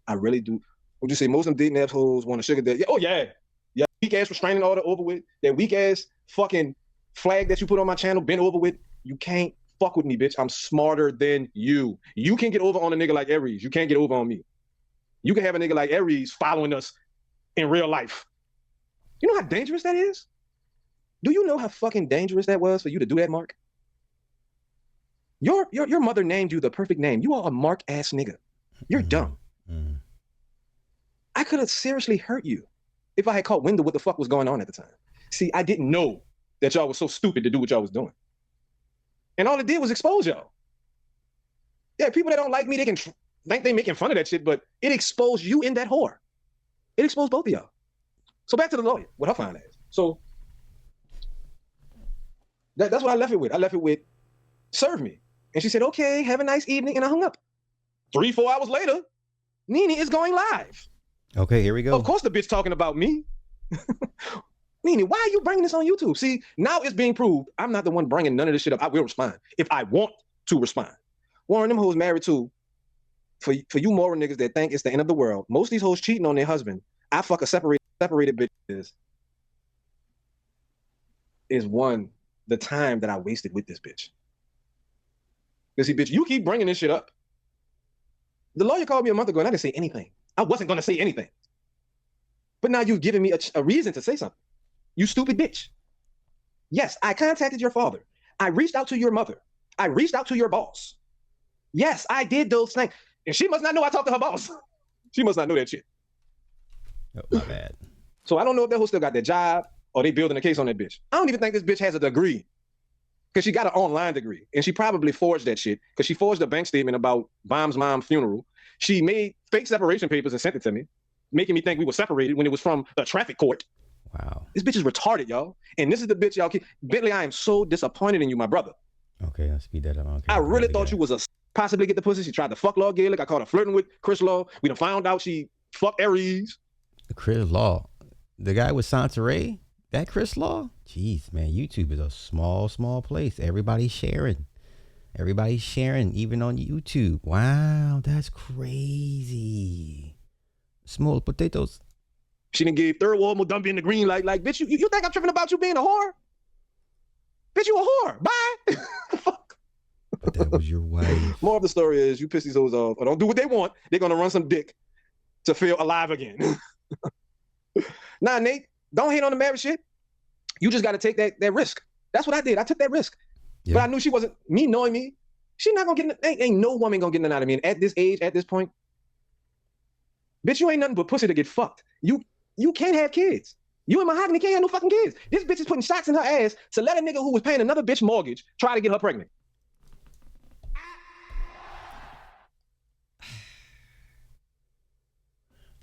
Speaker 4: I really do. Would you say most of them dating assholes want a sugar daddy? Yeah, oh yeah. Yeah, weak ass restraining order over with. That weak ass fucking flag that you put on my channel been over with. You can't fuck with me, bitch. I'm smarter than you. You can get over on a nigga like Aries. You can't get over on me. You can have a nigga like Aries following us in real life. You know how dangerous that is? Do you know how fucking dangerous that was for you to do that, Mark? Your mother named you the perfect name. You are a Mark ass nigga. You're dumb. I could have seriously hurt you if I had caught wind of what the fuck was going on at the time. See, I didn't know that y'all was so stupid to do what y'all was doing. And all it did was expose y'all. Yeah, people that don't like me, they can think they making fun of that shit, but it exposed you in that whore. It exposed both of y'all. So back to the lawyer, what her fine ass. So that's what I left it with. I left it with, serve me. And she said, okay, have a nice evening, and I hung up. 3-4 hours later, Nene is going live.
Speaker 1: Okay, here we go.
Speaker 4: Of course the bitch talking about me. Nene, why are you bringing this on YouTube? See, now it's being proved I'm not the one bringing none of this shit up. I will respond if I want to respond. Warren, them hoes married to, for you moral niggas that think it's the end of the world, most of these hoes cheating on their husband, I fuck a separated bitch is one, the time that I wasted with this bitch. Because see, bitch, you keep bringing this shit up. The lawyer called me a month ago and I didn't say anything. I wasn't going to say anything. But now you've given me a reason to say something. You stupid bitch. Yes, I contacted your father. I reached out to your mother. I reached out to your boss. Yes, I did those things. And she must not know I talked to her boss. She must not know that shit.
Speaker 1: Oh, my bad.
Speaker 4: So I don't know if that hoe still got that job or they building a case on that bitch. I don't even think this bitch has a degree. Because she got an online degree. And she probably forged that shit. Because she forged a bank statement about Bomb's mom's funeral. She made fake separation papers and sent it to me, making me think we were separated when it was from a traffic court.
Speaker 1: Wow.
Speaker 4: This bitch is retarded, y'all. And this is the bitch y'all keep. Bentley, I am so disappointed in you, my brother.
Speaker 1: Okay, I'll speed that up. Okay,
Speaker 4: I really thought you was a possibly get the pussy. She tried to fuck Law Gaelic. I caught her flirting with Chris Law. We done found out she fucked Aries.
Speaker 1: Chris Law. The guy with Santeray? That Chris Law? Jeez, man, YouTube is a small place. Everybody's sharing. Everybody's sharing, even on YouTube. Wow, that's crazy. Small potatoes.
Speaker 4: She done gave Third Ward Mudumbi in the green light. Like, bitch, you think I'm tripping about you being a whore? Bitch, you a whore. Bye. Fuck.
Speaker 1: But that was your wife.
Speaker 4: More of the story is you piss these hoes off or don't do what they want. They're going to run some dick to feel alive again. Nah, Nate, don't hate on the marriage shit. You just got to take that risk. That's what I did. I took that risk. Yeah. But I knew she wasn't, me knowing me, she's not going to get, ain't no woman going to get nothing out of me. And at this age, at this point, bitch, you ain't nothing but pussy to get fucked. You can't have kids. You and Mahogany can't have no fucking kids. This bitch is putting shots in her ass to let a nigga who was paying another bitch mortgage try to get her pregnant.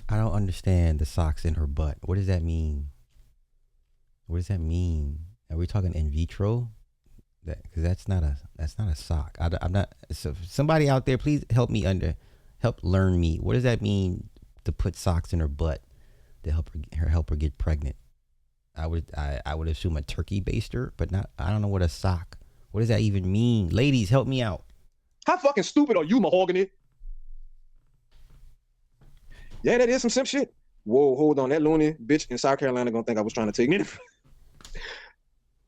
Speaker 1: I don't understand the socks in her butt. What does that mean? What does that mean? Are we talking in vitro? Because that's not a sock. I'm not. So somebody out there, please help learn me. What does that mean to put socks in her butt to help her get pregnant? I would assume a turkey baster, but not. I don't know what a sock. What does that even mean? Ladies, help me out.
Speaker 4: How fucking stupid are you, Mahogany? Yeah, that is some simp shit. Whoa, hold on. That loony bitch in South Carolina gonna think I was trying to take me.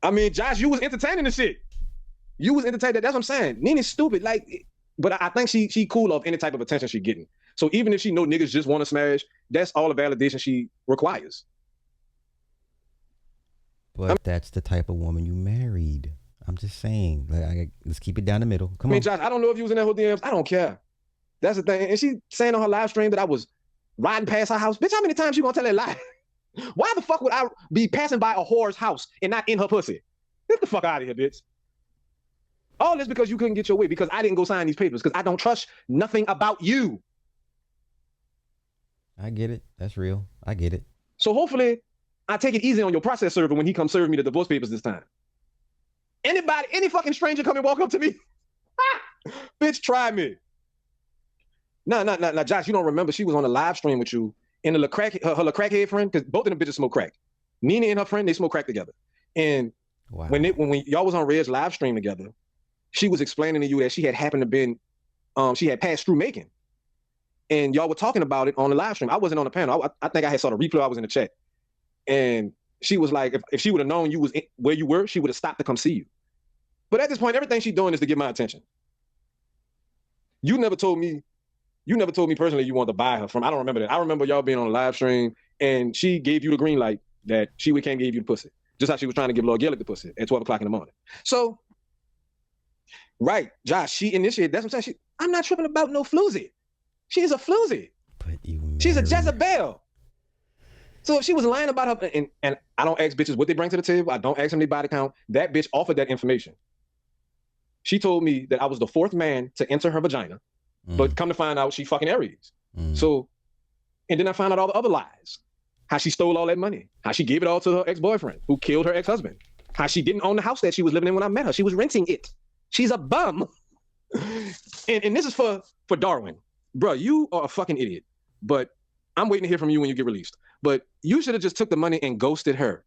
Speaker 4: I mean, Josh, you was entertaining the shit. You was entertaining. That's what I'm saying. Nene's stupid. Like, but I think she cool off any type of attention she getting. So even if she know niggas just want to smash, that's all the validation she requires.
Speaker 1: But that's the type of woman you married. I'm just saying. Like, let's keep it down the middle. Come on.
Speaker 4: Josh, I don't know if you was in that whole DMs. I don't care. That's the thing. And she saying on her live stream that I was riding past her house. Bitch, how many times you gonna tell that lie? Why the fuck would I be passing by a whore's house and not in her pussy? Get the fuck out of here, bitch. All this because you couldn't get your way, because I didn't go sign these papers, because I don't trust nothing about you.
Speaker 1: I get it. That's real. I get it.
Speaker 4: So hopefully I take it easy on your process server when he comes serve me the divorce papers this time. Anybody, any fucking stranger come and walk up to me? Bitch, try me. No, Josh, you don't remember she was on a live stream with you and her crackhead friend, because both of them bitches smoke crack. Nene and her friend, they smoke crack together. And
Speaker 1: wow.
Speaker 4: when y'all was on Red's live stream together, she was explaining to you that she had happened to been, she had passed through Macon. And y'all were talking about it on the live stream. I wasn't on the panel. I think I had saw the replay. I was in the chat. And she was like, if she would have known you was where you were, she would have stopped to come see you. But at this point, everything she's doing is to get my attention. You never told me personally you wanted to buy her from. I don't remember that. I remember y'all being on a live stream and she gave you the green light that she came gave you the pussy. Just how she was trying to give Lord Gaelic the pussy at 12 o'clock in the morning. So, right, Josh, she initiated, that's what I'm saying. I'm not tripping about no floozy. She is a floozy.
Speaker 1: But you
Speaker 4: She's a Jezebel. So if she was lying about her, and I don't ask bitches what they bring to the table. I don't ask them their body count. That bitch offered that information. She told me that I was the 4th man to enter her vagina, but come to find out she fucking Aries. So, and then I found out all the other lies. How she stole all that money. How she gave it all to her ex-boyfriend who killed her ex-husband. How she didn't own the house that she was living in when I met her. She was renting it. She's a bum. and this is for Darwin. Bro, you are a fucking idiot. But I'm waiting to hear from you when you get released. But you should have just took the money and ghosted her.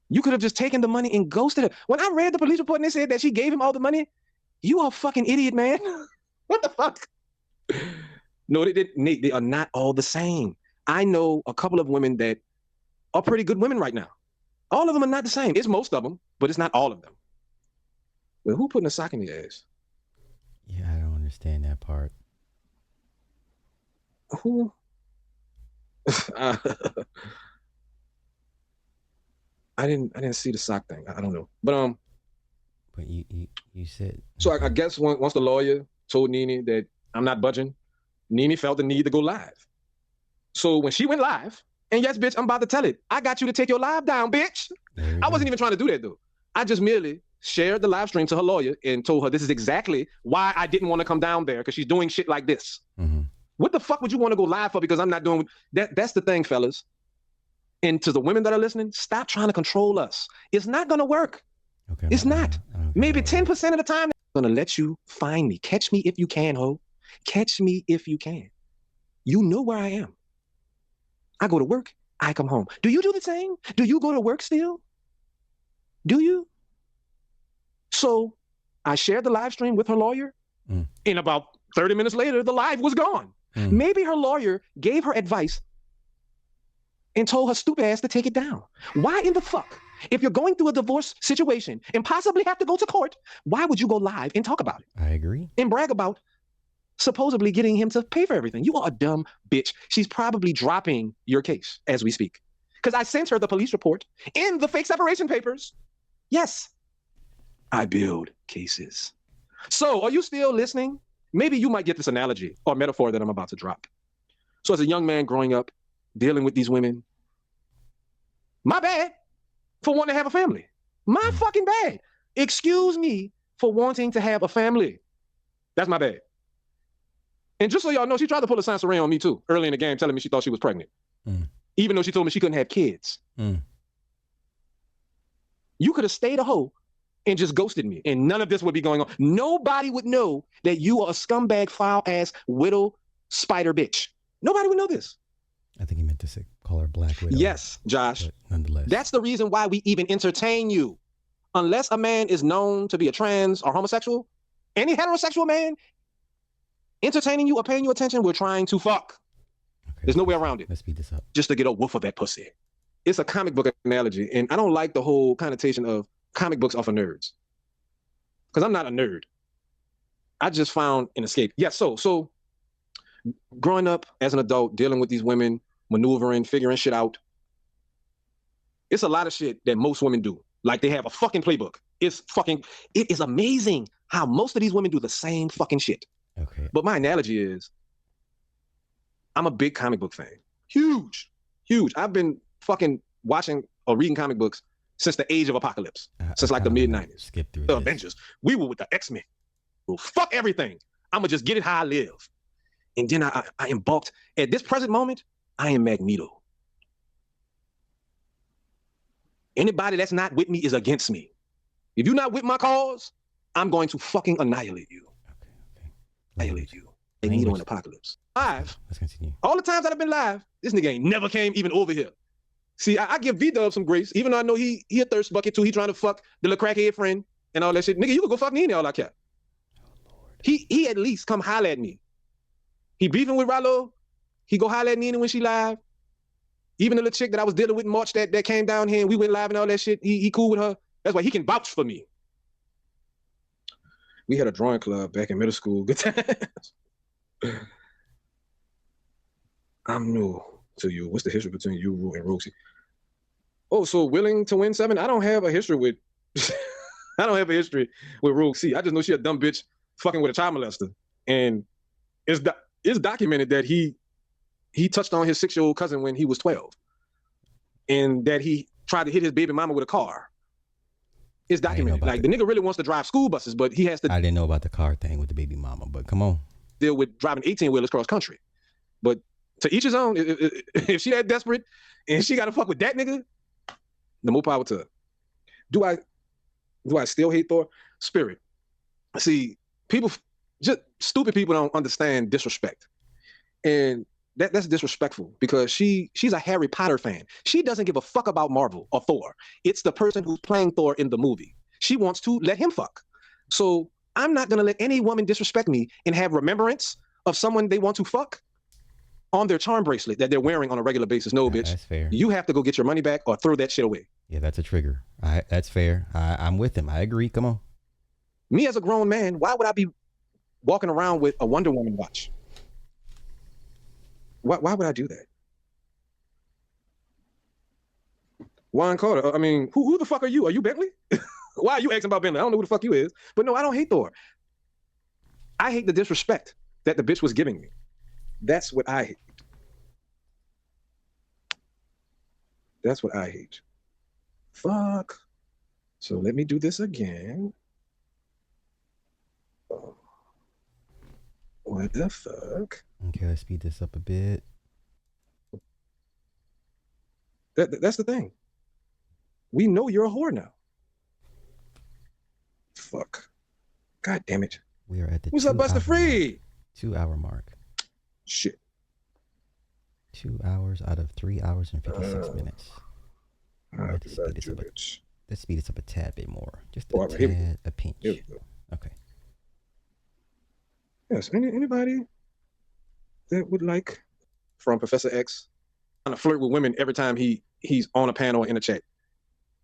Speaker 4: You could have just taken the money and ghosted her. When I read the police report and they said that she gave him all the money, you are a fucking idiot, man. What the fuck? No, they didn't. Nate, they are not all the same. I know a couple of women that are pretty good women right now. All of them are not the same. It's most of them, but it's not all of them. Well, who putting a sock in your ass?
Speaker 1: Yeah, I don't understand that part.
Speaker 4: Who? I didn't see the sock thing. I don't know. But
Speaker 1: you said.
Speaker 4: So I guess once the lawyer told Nene that I'm not budging, Nene felt the need to go live. So when she went live, and yes, bitch, I'm about to tell it. I got you to take your live down, bitch. I wasn't even trying to do that though. I just merely shared the live stream to her lawyer and told her this is exactly why I didn't want to come down there, because she's doing shit like this. What the fuck would you want to go live for? Because I'm not doing that. That's the thing, fellas. And to the women that are listening, stop trying to control us. It's not going to work.
Speaker 1: Okay,
Speaker 4: it's not. Maybe 10% of the time, I'm going to let you find me. Catch me if you can, ho. Catch me if you can. You know where I am. I go to work. I come home. Do you do the same? Do you go to work still? Do you? So I shared the live stream with her lawyer. And about 30 minutes later, the live was gone. Maybe her lawyer gave her advice and told her stupid ass to take it down. Why in the fuck? If you're going through a divorce situation and possibly have to go to court, why would you go live and talk about it?
Speaker 1: I agree.
Speaker 4: And brag about supposedly getting him to pay for everything. You are a dumb bitch. She's probably dropping your case as we speak. Because I sent her the police report and the fake separation papers. Yes, I build cases. So are you still listening? Maybe you might get this analogy or metaphor that I'm about to drop. So as a young man growing up, dealing with these women, my bad for wanting to have a family. My fucking bad. Excuse me for wanting to have a family. That's my bad. And just so y'all know, she tried to pull a Sansaray on me too, early in the game, telling me she thought she was pregnant. Even though she told me she couldn't have kids. You could have stayed a hoe and just ghosted me, and none of this would be going on. Nobody would know that you are a scumbag, foul-ass, widow, spider bitch. Nobody would know this.
Speaker 1: I think he meant to say, call her Black Widow.
Speaker 4: Yes, Josh.
Speaker 1: But nonetheless.
Speaker 4: That's the reason why we even entertain you. Unless a man is known to be a trans or homosexual, any heterosexual man entertaining you or paying you attention, we're trying to fuck. Okay, there's no way around it.
Speaker 1: Let's speed this up.
Speaker 4: Just to get a woof of that pussy. It's a comic book analogy, and I don't like the whole connotation of comic books are for nerds. Because I'm not a nerd. I just found an escape. Yeah, so growing up as an adult, dealing with these women, maneuvering, figuring shit out, it's a lot of shit that most women do. Like they have a fucking playbook. It is amazing how most of these women do the same fucking shit.
Speaker 1: Okay.
Speaker 4: But my analogy is, I'm a big comic book fan. Huge. I've been fucking watching or reading comic books since the age of Apocalypse, since like the mid-90s.
Speaker 1: Skip through
Speaker 4: the Avengers. We were with the X-Men. Well, fuck everything. I'm going to just get it how I live. And then I embarked. At this present moment, I am Magneto. Anybody that's not with me is against me. If you're not with my cause, I'm going to fucking annihilate you.
Speaker 1: Okay.
Speaker 4: Annihilate you. Magneto in Apocalypse. Live.
Speaker 1: Let's continue.
Speaker 4: All the times that I've been live, this nigga ain't never came even over here. See, I give V-Dub some grace, even though I know he a thirst bucket too. He trying to fuck the little crackhead friend and all that shit. Nigga, you could go fuck Nene all I care. Oh, Lord. He at least come holler at me. He beefing with Rollo. He go holler at Nene when she live. Even the little chick that I was dealing with in March that came down here and we went live and all that shit, he cool with her. That's why he can vouch for me. We had a drawing club back in middle school. Good times. I'm new to you. What's the history between you, Rue, and Roxy? Oh, so willing to win 7? I don't have a history with Roxy. I just know she a dumb bitch fucking with a child molester. And it's documented that he he touched on his 6-year-old cousin when he was 12, and that he tried to hit his baby mama with a car. It's documented. Like the nigga really wants to drive school buses, but he has to.
Speaker 1: I didn't know about the car thing with the baby mama, but come on.
Speaker 4: Deal with driving 18-wheelers cross country. But to each his own. If she that desperate and she got to fuck with that nigga, the more power to her. Do I still hate Thor? Spirit. See, people, just stupid people don't understand disrespect, and that's disrespectful because she's a Harry Potter fan. She doesn't give a fuck about Marvel or Thor. It's the person who's playing Thor in the movie. She wants to let him fuck. So I'm not gonna let any woman disrespect me and have remembrance of someone they want to fuck on their charm bracelet that they're wearing on a regular basis. No, bitch.
Speaker 1: That's fair.
Speaker 4: You have to go get your money back or throw that shit away.
Speaker 1: Yeah, that's a trigger. That's fair. I'm with him. I agree. Come on.
Speaker 4: Me as a grown man, why would I be walking around with a Wonder Woman watch? Why would I do that? Juan Carter, I mean, who the fuck are you? Are you Bentley? Why are you asking about Bentley? I don't know who the fuck you is. But no, I don't hate Thor. I hate the disrespect that the bitch was giving me. That's what I hate. That's what I hate. Fuck. So let me do this again. What the fuck?
Speaker 1: Okay, let's speed this up a bit.
Speaker 4: That's the thing. We know you're a whore now. Fuck. God damn it.
Speaker 1: We are at the
Speaker 4: What's up, Buster Free?
Speaker 1: 2 hour mark.
Speaker 4: Shit.
Speaker 1: 2 hours out of 3 hours and 56 minutes. Let's speed this up a tad bit more. Just a tad, a pinch.
Speaker 4: Here we go.
Speaker 1: Okay.
Speaker 4: Yes, anybody that would like from Professor X trying to flirt with women every time he's on a panel or in a chat.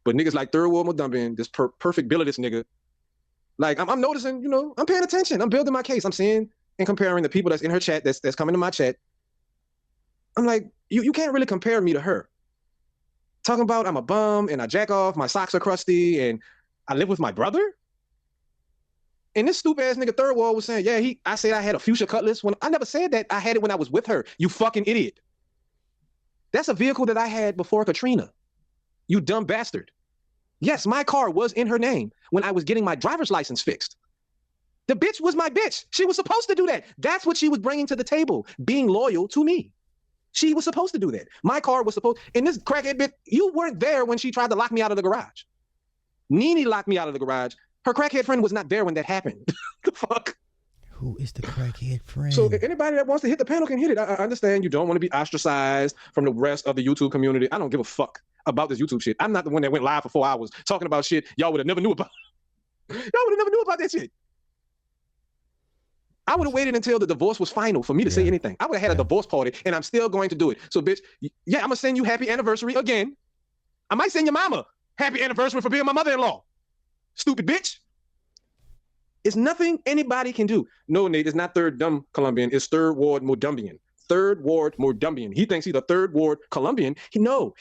Speaker 4: But niggas like Third World Modumbian, this perfect billiardist nigga, like I'm noticing, I'm paying attention. I'm building my case. I'm seeing and comparing the people that's in her chat, that's coming to my chat. I'm like, you can't really compare me to her. Talking about I'm a bum and I jack off, my socks are crusty, and I live with my brother. And this stupid ass nigga Third World was saying, yeah, I said I had a fuchsia Cutlass when I never said that. I had it when I was with her. You fucking idiot. That's a vehicle that I had before Katrina. You dumb bastard. Yes, my car was in her name when I was getting my driver's license fixed. The bitch was my bitch. She was supposed to do that. That's what she was bringing to the table, being loyal to me. She was supposed to do that. My car was supposed, and this crackhead bitch, you weren't there when she tried to lock me out of the garage. Nene locked me out of the garage. Her crackhead friend was not there when that happened. The fuck?
Speaker 1: Who is the crackhead friend?
Speaker 4: So anybody that wants to hit the panel can hit it. I understand you don't want to be ostracized from the rest of the YouTube community. I don't give a fuck about this YouTube shit. I'm not the one that went live for 4 hours talking about shit y'all would have never knew about. Y'all would have never knew about that shit. I would have waited until the divorce was final for me to say anything. I would have had a divorce party, and I'm still going to do it. So, bitch, yeah, I'm going to send you happy anniversary again. I might send your mama happy anniversary for being my mother-in-law. Stupid bitch. It's nothing anybody can do. No, Nate, it's not Third Dumb Colombian. It's Third Ward Modumbian. Third Ward Modumbian. He thinks he's a Third Ward Colombian.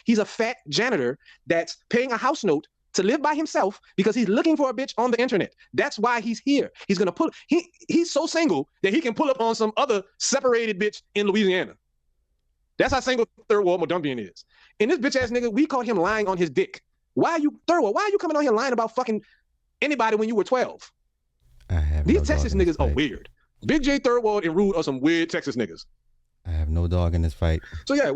Speaker 4: He's a fat janitor that's paying a house note to live by himself because he's looking for a bitch on the internet. That's why he's here. He's gonna he's so single that he can pull up on some other separated bitch in Louisiana. That's how single Third World Modumbian is. And this bitch ass nigga, we caught him lying on his dick. Why are you coming on here lying about fucking anybody when you were 12? These Texas niggas are weird. Big J, Third World, and Rude are some weird Texas niggas.
Speaker 1: I have no dog in this fight.
Speaker 4: So yeah,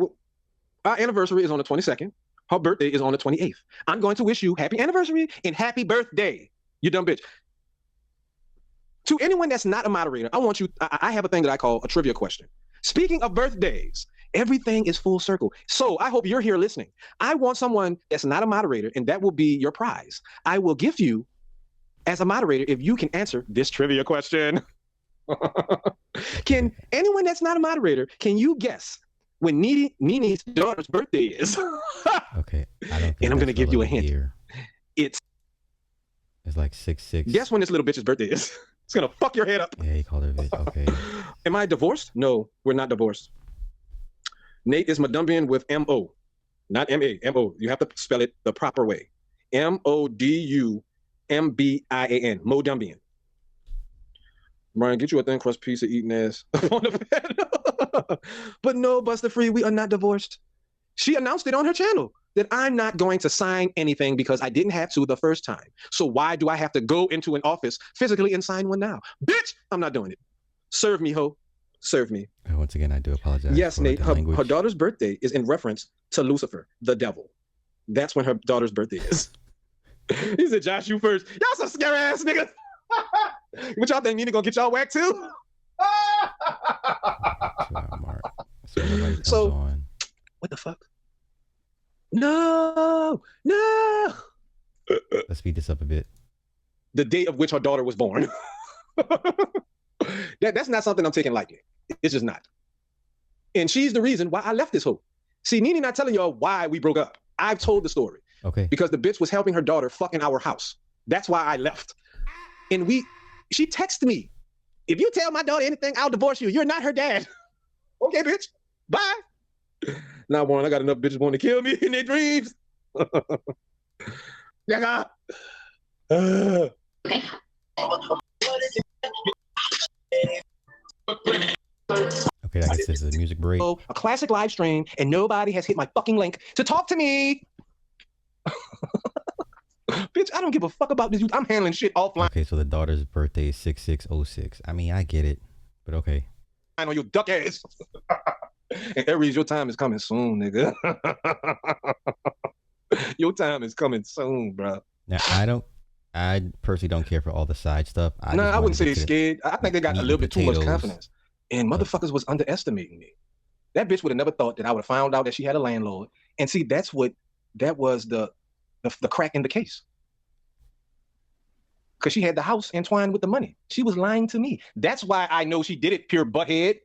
Speaker 4: our anniversary is on the 22nd. Her birthday is on the 28th. I'm going to wish you happy anniversary and happy birthday, you dumb bitch. To anyone that's not a moderator, I have a thing that I call a trivia question. Speaking of birthdays, everything is full circle. So I hope you're here listening. I want someone that's not a moderator, and that will be your prize. I will give you, as a moderator, if you can answer this trivia question. Can anyone that's not a moderator, can you guess when Nene's daughter's birthday is?
Speaker 1: Okay. I don't think
Speaker 4: and I'm going to give you a hint.
Speaker 1: Year.
Speaker 4: It's
Speaker 1: like 6/6.
Speaker 4: Guess when this little bitch's birthday is. It's going to fuck your head up.
Speaker 1: Yeah, he called her a bitch. Okay.
Speaker 4: Am I divorced? No, we're not divorced. Nate is Modumbian with M-O, not M-A, M-O. You have to spell it the proper way. M-O-D-U-M-B-I-A-N, Modumbian. Brian, get you a thin crust pizza eating ass up on the panel. But no, Buster Free, we are not divorced. She announced it on her channel that I'm not going to sign anything because I didn't have to the first time. So why do I have to go into an office physically and sign one now? Bitch, I'm not doing it. Serve me, ho. Serve me.
Speaker 1: Once again, I do apologize.
Speaker 4: Yes, Nate,
Speaker 1: her
Speaker 4: daughter's birthday is in reference to Lucifer, the devil. That's when her daughter's birthday is. He said, Josh, you first. Y'all some scary ass niggas. What y'all think, Nina gonna get y'all whacked too? So, what the fuck? No.
Speaker 1: Let's speed this up a bit.
Speaker 4: The day of which her daughter was born. That's not something I'm taking lightly. It's just not. And she's the reason why I left this hoe. See, Nene not telling y'all why we broke up. I've told the story.
Speaker 1: Okay.
Speaker 4: Because the bitch was helping her daughter fuck in our house. That's why I left. And she texted me, if you tell my daughter anything, I'll divorce you. You're not her dad. Okay, bitch. Bye. Not one. I got enough bitches wanting to kill me in their dreams. Yeah.
Speaker 1: Okay, I guess this is a music break.
Speaker 4: A classic live stream, and nobody has hit my fucking link to talk to me. Bitch, I don't give a fuck about this. I'm handling shit offline.
Speaker 1: Okay, so the daughter's birthday is 6606. I mean, I get it, but okay.
Speaker 4: I know your duck ass. And Aries, your time is coming soon, nigga. Your time is coming soon, bro.
Speaker 1: Now, I personally don't care for all the side stuff.
Speaker 4: I wouldn't say they're scared. I think they got a little bit too much confidence. And motherfuckers was underestimating me. That bitch would have never thought that I would have found out that she had a landlord. And see, that was the crack in the case. Because she had the house entwined with the money. She was lying to me. That's why I know she did it, pure butthead.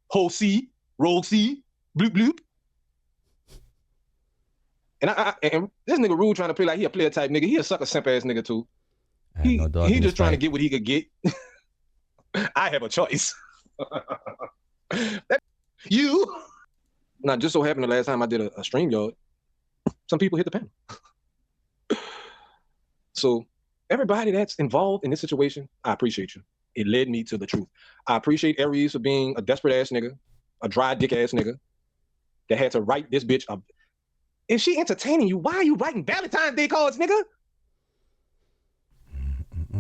Speaker 4: Whole C, roll C, bloop bloop. And this nigga Rude trying to play like he a player type nigga. He a sucker simp ass nigga too. He just trying to get what he could get. I have a choice. You. Now, just so happened the last time I did a StreamYard, some people hit the panel. So everybody that's involved in this situation, I appreciate you. It led me to the truth. I appreciate Aries for being a desperate ass nigga, a dry dick ass nigga that had to write this bitch up. If she entertaining you, why are you writing Valentine's Day cards, nigga?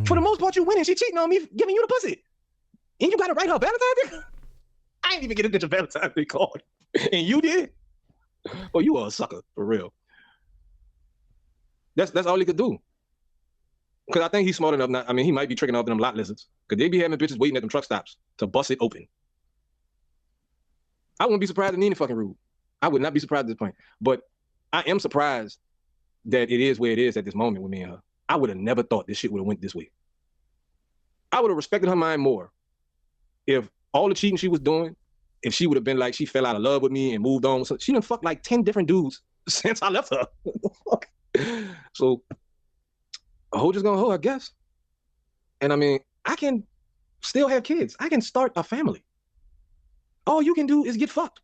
Speaker 4: For the most part, you winning. She cheating on me, giving you the pussy. And you gotta write her Valentine's Day? I ain't even get a bitch a Valentine's Day card. And you did? Oh, you are a sucker, for real. That's all he could do. Because I think he's smart enough. He might be tricking off them lot lizards. Because they be having bitches waiting at them truck stops to bust it open. I wouldn't be surprised if Nene fucking Rude. I would not be surprised at this point. But I am surprised that it is where it is at this moment with me and her. I would have never thought this shit would have went this way. I would have respected her mind more if all the cheating she was doing, if she would have been like she fell out of love with me and moved on. So she done fucked like 10 different dudes since I left her. So a hoe just gonna hoe, I guess. And I can still have kids. I can start a family. All you can do is get fucked.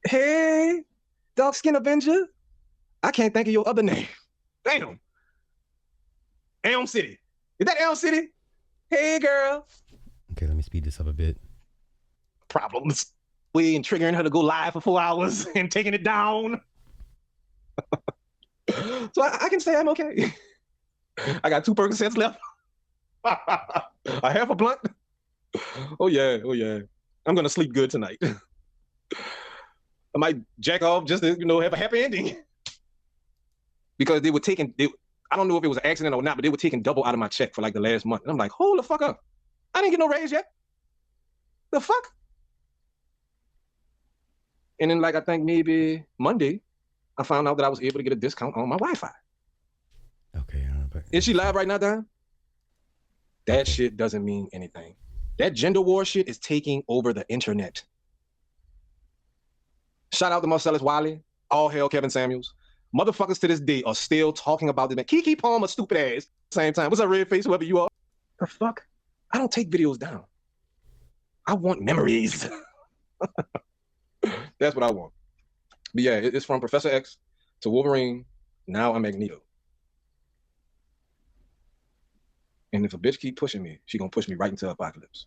Speaker 4: Hey, dark skin Avenger. I can't think of your other name. Damn. Elm City. Is that Elm City? Hey, girl.
Speaker 1: Okay, let me speed this up a bit.
Speaker 4: Problems. We ain't triggering her to go live for 4 hours and taking it down. So I can say I'm okay. I got 2 Percocets left. A half a blunt. Oh yeah. I'm gonna sleep good tonight. I might jack off just to, have a happy ending. Because they were taking, I don't know if it was an accident or not, but they were taking double out of my check for like the last month. And I'm like, hold the fuck up. I didn't get no raise yet. The fuck? And then I think maybe Monday, I found out that I was able to get a discount on my Wi-Fi.
Speaker 1: Okay.
Speaker 4: Is she live right now, Dan? That shit doesn't mean anything. That gender war shit is taking over the internet. Shout out to Marcellus Wiley. All hail Kevin Samuels. Motherfuckers to this day are still talking about this man. Keke Palmer, stupid ass. Same time. What's up, red face, whoever you are? The fuck? I don't take videos down. I want memories. That's what I want. But yeah, it's from Professor X to Wolverine. Now I'm Magneto. And if a bitch keep pushing me, she gonna push me right into Apocalypse.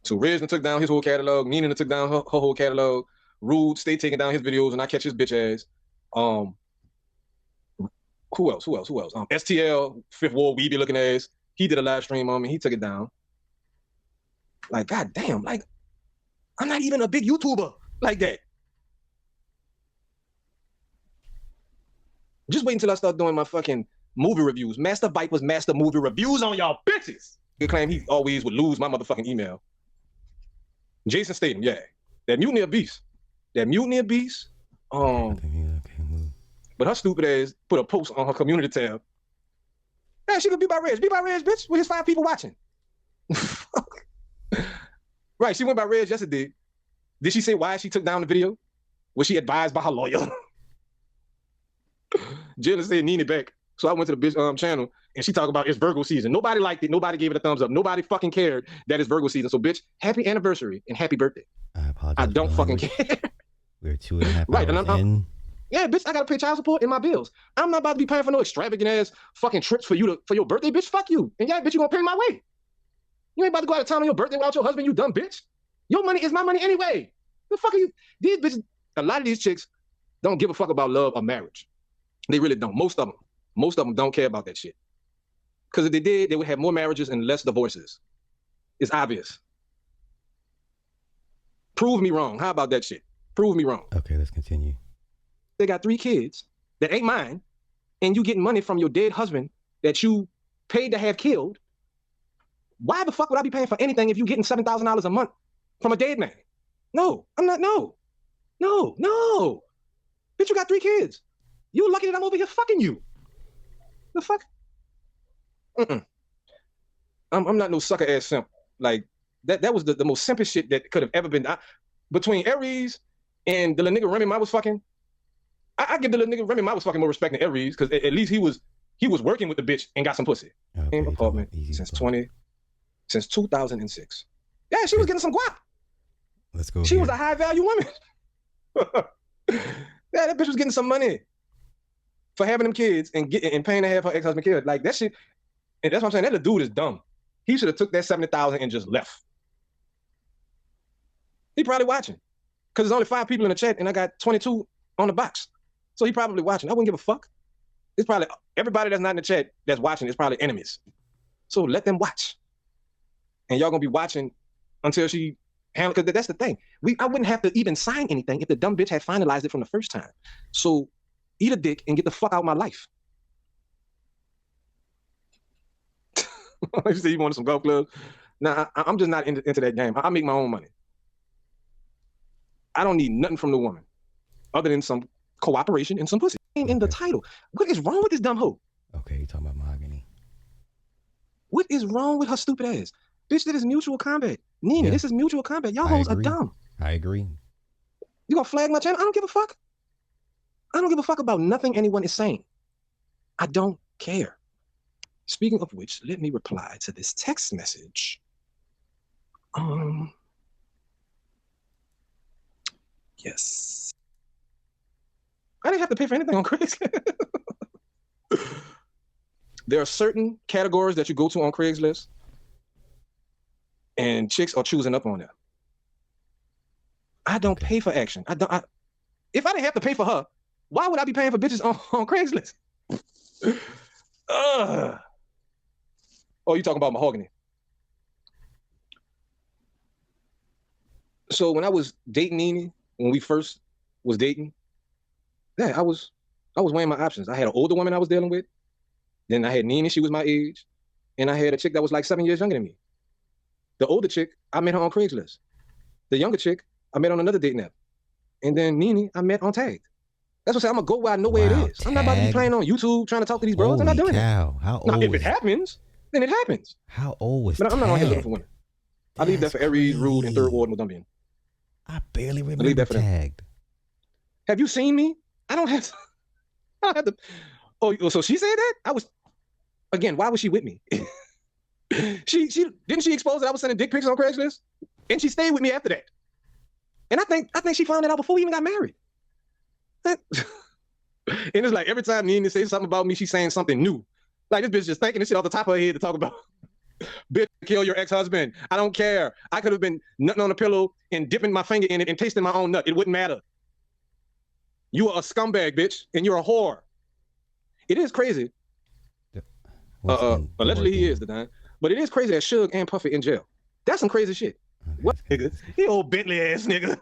Speaker 4: So Reg took down his whole catalog. Nina took down her whole catalog. Rude stayed taking down his videos, and I catch his bitch ass. Who else? STL, Fifth Ward, weeby looking ass. He did a live stream on me. He took it down. Like, goddamn, like, I'm not even a big YouTuber like that. Just wait until I start doing my fucking movie reviews. Master Viper's Master Movie Reviews on y'all bitches. He claim he always would lose my motherfucking email. Jason Statham, yeah. That Mutiny of Beast. But her stupid ass put a post on her community tab. Hey, she could be by Reg. Be by Reg, bitch, with his 5 people watching. Right, she went by Reg yesterday. Did she say why she took down the video? Was she advised by her lawyer? Jalen said Nene back. So I went to the bitch channel and she talked about it's Virgo season. Nobody liked it. Nobody gave it a thumbs up. Nobody fucking cared that it's Virgo season. So bitch, happy anniversary and happy birthday.
Speaker 1: I apologize.
Speaker 4: I don't fucking care.
Speaker 1: We're 2.5
Speaker 4: right,
Speaker 1: hours in.
Speaker 4: Yeah, bitch, I gotta pay child support in my bills. I'm not about to be paying for no extravagant ass fucking trips for your birthday, bitch. Fuck you. And yeah, bitch, you gonna pay my way. You ain't about to go out of town on your birthday without your husband, you dumb bitch. Your money is my money anyway. The fuck are you? These bitches, a lot of these chicks don't give a fuck about love or marriage. They really don't. Most of them don't care about that shit. Because if they did, they would have more marriages and less divorces. It's obvious. Prove me wrong. How about that shit? Prove me wrong.
Speaker 1: Okay, let's continue.
Speaker 4: They got 3 kids that ain't mine, and you getting money from your dead husband that you paid to have killed. Why the fuck would I be paying for anything if you getting $7,000 a month from a dead man? No, I'm not. No. Bitch, you got 3 kids. You lucky that I'm over here fucking you. The fuck? I'm not no sucker ass simp. Like that was the most simplest shit that could have ever been. Between Aries and the little nigga Remy Ma was fucking. I give the little nigga Remy Ma was fucking more respect than Aries because at least he was working with the bitch and got some pussy.
Speaker 1: Okay,
Speaker 4: in apartment since 2006. Yeah, she was getting some guap.
Speaker 1: Let's go.
Speaker 4: She was a high value woman. Yeah, that bitch was getting some money for having them kids and paying to have her ex-husband killed. Like that shit, and that's what I'm saying. That little dude is dumb. He should have took that $70,000 and just left. He probably watching. Because there's only 5 people in the chat and I got 22 on the box. So he probably watching. I wouldn't give a fuck. It's probably everybody that's not in the chat that's watching is probably enemies. So let them watch. And y'all gonna be watching until she handle, because that's the thing. I wouldn't have to even sign anything if the dumb bitch had finalized it from the first time. So eat a dick and get the fuck out of my life. You say you wanted some golf clubs? Nah, I'm just not into that game. I make my own money. I don't need nothing from the woman other than some cooperation and some pussy. In the title. What is wrong with this dumb hoe?
Speaker 1: Okay, you're talking about mahogany.
Speaker 4: What is wrong with her stupid ass? Bitch, that is mutual combat. Nina, This is mutual combat. Y'all hoes are dumb.
Speaker 1: I agree.
Speaker 4: You gonna flag my channel? I don't give a fuck. I don't give a fuck about nothing anyone is saying. I don't care. Speaking of which, let me reply to this text message. Yes. I didn't have to pay for anything on Craigslist. There are certain categories that you go to on Craigslist and chicks are choosing up on them. I don't pay for action. If I didn't have to pay for her, why would I be paying for bitches on Craigslist? Oh, you talking about mahogany. So when I was dating Nene, when we first was dating, yeah, I was weighing my options. I had an older woman I was dealing with. Then I had Nene, she was my age. And I had a chick that was like 7 years younger than me. The older chick, I met her on Craigslist. The younger chick, I met on another dating app. And then Nene, I met on Tagged. That's what I'm saying. I'm going to go where I know where it is. I'm not about to be playing on YouTube trying to talk to these bros. I'm not doing that.
Speaker 1: How old?
Speaker 4: Now, if it happens, then it happens.
Speaker 1: How old was
Speaker 4: But I'm not on here looking for women. I leave that for Aries, Rude, and Third Ward, Mozambian.
Speaker 1: I barely remember Tagged.
Speaker 4: Have you seen me? I don't have to. Oh, so she said that? Again, why was she with me? She didn't she expose that I was sending dick pics on Craigslist? And she stayed with me after that. And I think she found that out before we even got married. And it's like every time Nene says something about me, she's saying something new. Like this bitch just thinking this shit off the top of her head to talk about. Bitch, kill your ex-husband. I don't care. I could have been nutting on a pillow and dipping my finger in it and tasting my own nut. It wouldn't matter. You are a scumbag, bitch, and you're a whore. It is crazy. Allegedly he is the time. But it is crazy that Suge and Puffy in jail. That's some crazy shit.
Speaker 1: Okay,
Speaker 4: what nigga? He old Bentley ass nigga.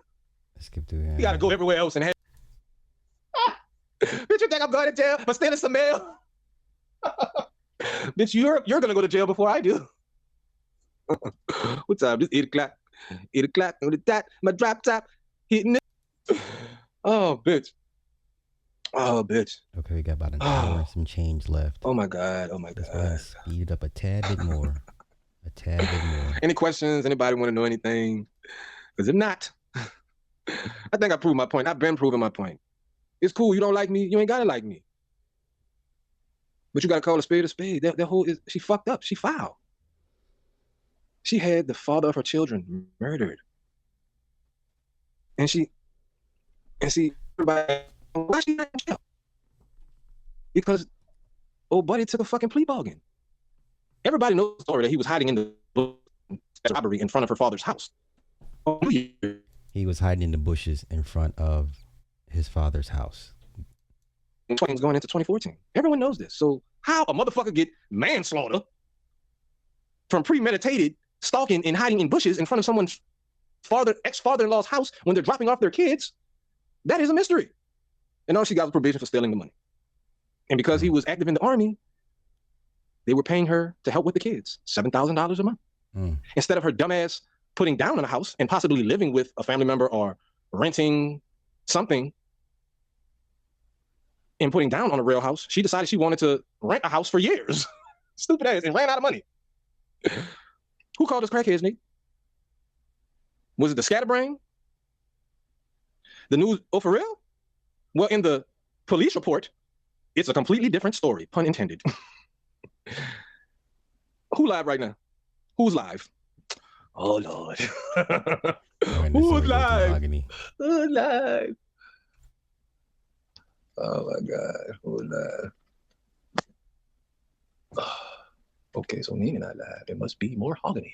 Speaker 1: Skip through.
Speaker 4: You gotta go everywhere else and have. Bitch, you think I'm going to jail for stealing some mail? Bitch, you're gonna go to jail before I do. What time? It's 8 o'clock. 8 o'clock. On the dot. My drop top hitting it. Oh, bitch. Oh, bitch.
Speaker 1: Okay, we got about an hour and some change left.
Speaker 4: Oh my God. Oh my God.
Speaker 1: Let's speed it up a tad bit more. A tad bit more.
Speaker 4: Any questions? Anybody want to know anything? Because if not, I think I proved my point. I've been proving my point. It's cool. You don't like me. You ain't gotta like me. But you gotta call a spade a spade. That whole she fucked up. She foul. She had the father of her children murdered. And everybody, why she not in jail? Because old buddy took a fucking plea bargain. Everybody knows the story that he was hiding in the robbery in front of her father's house.
Speaker 1: He was hiding in the bushes in front of his father's house.
Speaker 4: Was going into 2014. Everyone knows this. So how a motherfucker get manslaughter from premeditated stalking and hiding in bushes in front of someone's ex-father-in-law's house when they're dropping off their kids? That is a mystery. And all she got was probation for stealing the money. And because he was active in the army, they were paying her to help with the kids, $7,000 a month. Instead of her dumbass putting down on a house and possibly living with a family member or renting something and putting down on a real house, she decided she wanted to rent a house for years. Stupid ass, and ran out of money. Who called us crackheads, Nate? Was it the scatterbrain? The news? Oh, for real? Well, in the police report, it's a completely different story, pun intended. Who live right now? Who's live? Oh, Lord. Who's live? Who's live? Oh, my God. Who's live? Okay, so Nina not live. It must be more Mahogany.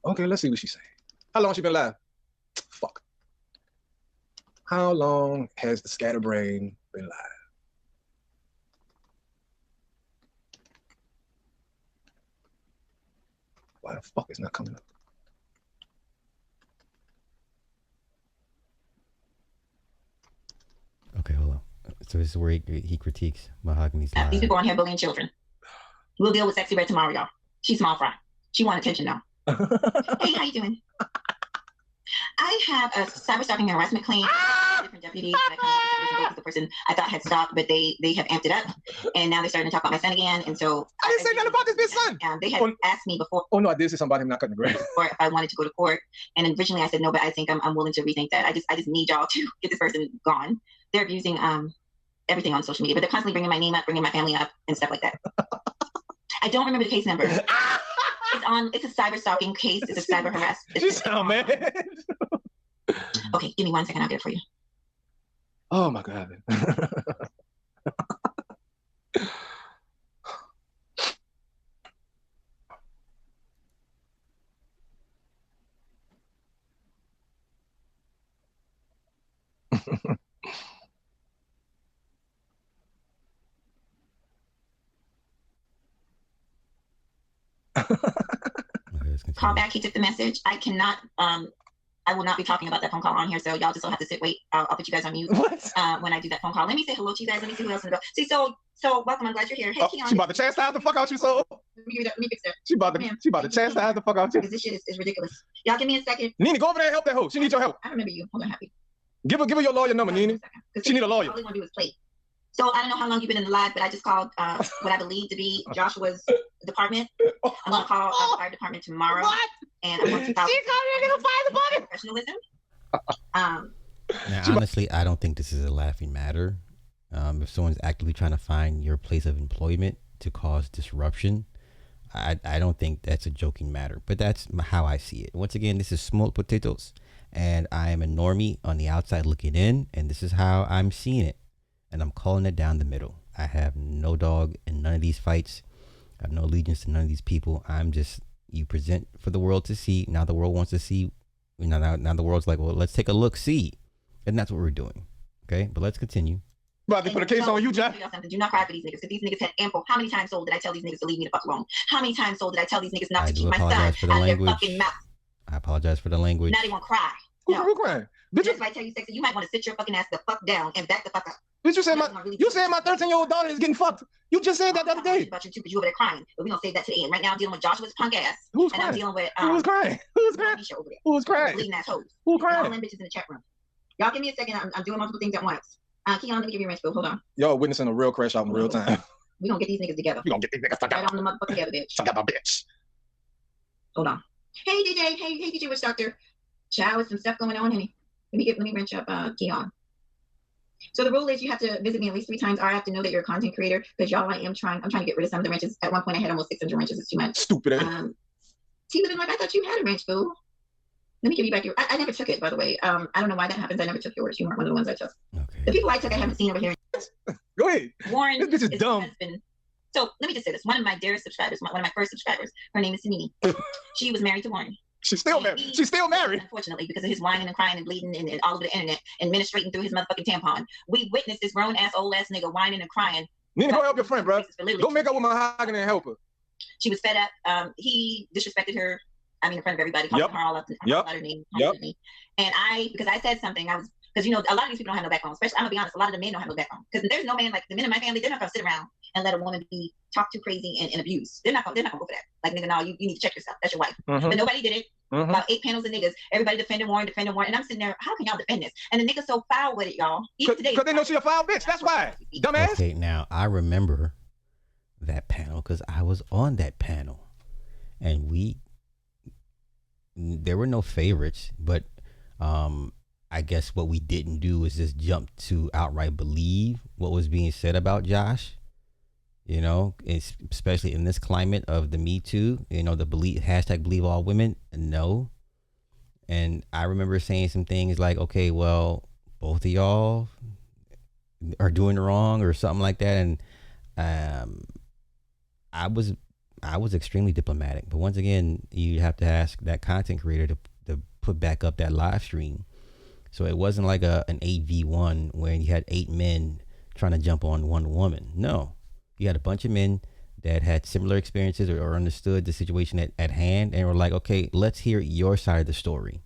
Speaker 4: Okay, let's see what she's saying. How long she been live? Fuck. How long has the scatterbrain been live? Why the fuck is not coming up?
Speaker 1: Okay, hold on. So this is where he critiques Mahogany's live.
Speaker 2: These people on here bullying children. We'll deal with Sexy Red tomorrow, y'all. She's small fry. She want attention now. Hey, how you doing? I have a cyber stalking and harassment claim. Different deputies that come up the person I thought had stalked, but they have amped it up, and now they're starting to talk about my son again. And so
Speaker 4: I didn't say nothing about this bitch son.
Speaker 2: They had asked me before.
Speaker 4: Oh no, I did say something about him not cutting the grass.
Speaker 2: Or if I wanted to go to court, and originally I said no, but I think I'm willing to rethink that. I just need y'all to get this person gone. They're abusing everything on social media, but they're constantly bringing my name up, bringing my family up, and stuff like that. I don't remember the case number. It's a cyber stalking case. It's a cyber harassment.
Speaker 4: You sound mad.
Speaker 2: Okay, give me 1 second. I'll get it for you.
Speaker 4: Oh my God.
Speaker 2: Call back. He took the message. I cannot. I will not be talking about that phone call on here, so y'all just will have to sit. Wait, I'll put you guys on mute when I do that phone call. Let me say hello to you guys. Let me see who else in the door. See, so welcome. I'm glad you're here. Hey, Keon.
Speaker 4: She about to chastise the fuck out you, so.
Speaker 2: Let me fix that.
Speaker 4: She about to chastise the fuck out you.
Speaker 2: Because this shit is ridiculous. Y'all give me a second.
Speaker 4: Nina, go over there and help that hoe. She needs your help.
Speaker 2: I remember you. Hold on, Happy.
Speaker 4: Give her your lawyer number, Nina. She need a lawyer.
Speaker 2: All they want to do is play. So I don't know how long you've been in the live, but I just called what I believe to be Joshua's department. I'm going to call the fire department tomorrow. What? And I'm going to file professionalism.
Speaker 1: Now, honestly, I don't think this is a laughing matter. If someone's actively trying to find your place of employment to cause disruption, I don't think that's a joking matter. But that's how I see it. Once again, this is Smoked Potatoes, and I am a normie on the outside looking in, and this is how I'm seeing it. And I'm calling it down the middle. I have no dog in none of these fights. I have no allegiance to none of these people. I'm just, you present for the world to see. Now the world wants to see. Now the world's like, well, let's take a look, see. And that's what we're doing. Okay, but let's continue.
Speaker 4: About to put a case on you, Josh.
Speaker 2: Do not cry for these niggas, because these niggas had ample. How many times told did I tell these niggas to leave me the fuck alone? How many times told did I tell these niggas not to keep my son out of their fucking mouth?
Speaker 1: I apologize for the language.
Speaker 2: Now they won't cry.
Speaker 4: Who crying? Bitch,
Speaker 2: that's why I tell you, sexy, you might want to sit your fucking ass the fuck down and back the fuck up.
Speaker 4: Bitch, you said my 13-year-old daughter is getting fucked. You just said that the other day.
Speaker 2: About you too, because you over there crying. But we gonna save that to the end. Right now, I'm dealing with Joshua's punk ass.
Speaker 4: Who's
Speaker 2: and
Speaker 4: crying?
Speaker 2: I'm dealing with
Speaker 4: Who's crying? Who's crying? Who's crying?
Speaker 2: Bleeding assholes.
Speaker 4: Who's crying?
Speaker 2: All them bitches in the chat room. Y'all give me a second. I'm doing multiple things at once. Keon, let me give you a wrench, Bill. Hold on.
Speaker 4: Y'all witnessing a real crash out in real time.
Speaker 2: We gonna get these niggas together.
Speaker 4: We gonna get these niggas together.
Speaker 2: Right on the motherfucker together, bitch.
Speaker 4: Together, bitch.
Speaker 2: Hold on. Hey DJ. Hey DJ Witch Doctor. Child, with some stuff going on, honey. Let me wrench up Keon. So the rule is you have to visit me at least 3 times, or I have to know that you're a content creator, because y'all, I'm trying to get rid of some of the wrenches. At one point I had almost 600 wrenches. It's too much.
Speaker 4: Stupid.
Speaker 2: See, living like I thought you had a wrench, boo. Let me give you back your. I never took it, by the way. I don't know why that happens. I never took yours. You weren't one of the ones I took. Okay. The people I took, I haven't seen over here.
Speaker 4: Go ahead.
Speaker 2: Warren,
Speaker 4: this bitch is dumb.
Speaker 2: So let me just say this: one of my dearest subscribers, one of my first subscribers, her name is Sanini. She was married to Warren.
Speaker 4: She's still married. She's still married.
Speaker 2: Unfortunately, because of his whining and crying and bleeding and all over the internet and ministrating through his motherfucking tampon, we witnessed this grown ass old ass nigga whining and crying.
Speaker 4: Nina, go help your friend, bro. Go make up with Mahogany and help her.
Speaker 2: She was fed up. He disrespected her. I mean, in front of everybody, calling her all up and her name. And because I said something, because you know, a lot of these people don't have no backbone. Especially, I'm gonna be honest, a lot of the men don't have no backbone. Because there's no man, like the men in my family, they're not gonna sit around and let a woman be talked to crazy and abused. They're not gonna go for that. Like, nigga, no, you need to check yourself. That's your wife. But nobody did it. About 8 panels of niggas, everybody defending Warren, and I'm sitting there, how can y'all defend this? And the nigga's so foul with it, y'all. Even today,
Speaker 4: because they know she a foul bitch. That's why, dumbass.
Speaker 1: Okay, now I remember that panel because I was on that panel, and there were no favorites, but I guess what we didn't do was just jump to outright believe what was being said about Josh. You know, especially in this climate of the Me Too, you know, the #believe all women. No. And I remember saying some things like, okay, well, both of y'all are doing wrong or something like that. And I was extremely diplomatic. But once again, you have to ask that content creator to put back up that live stream. So it wasn't like an 8v1 where you had 8 men trying to jump on one woman. No. You had a bunch of men that had similar experiences or understood the situation at hand and were like, okay, let's hear your side of the story.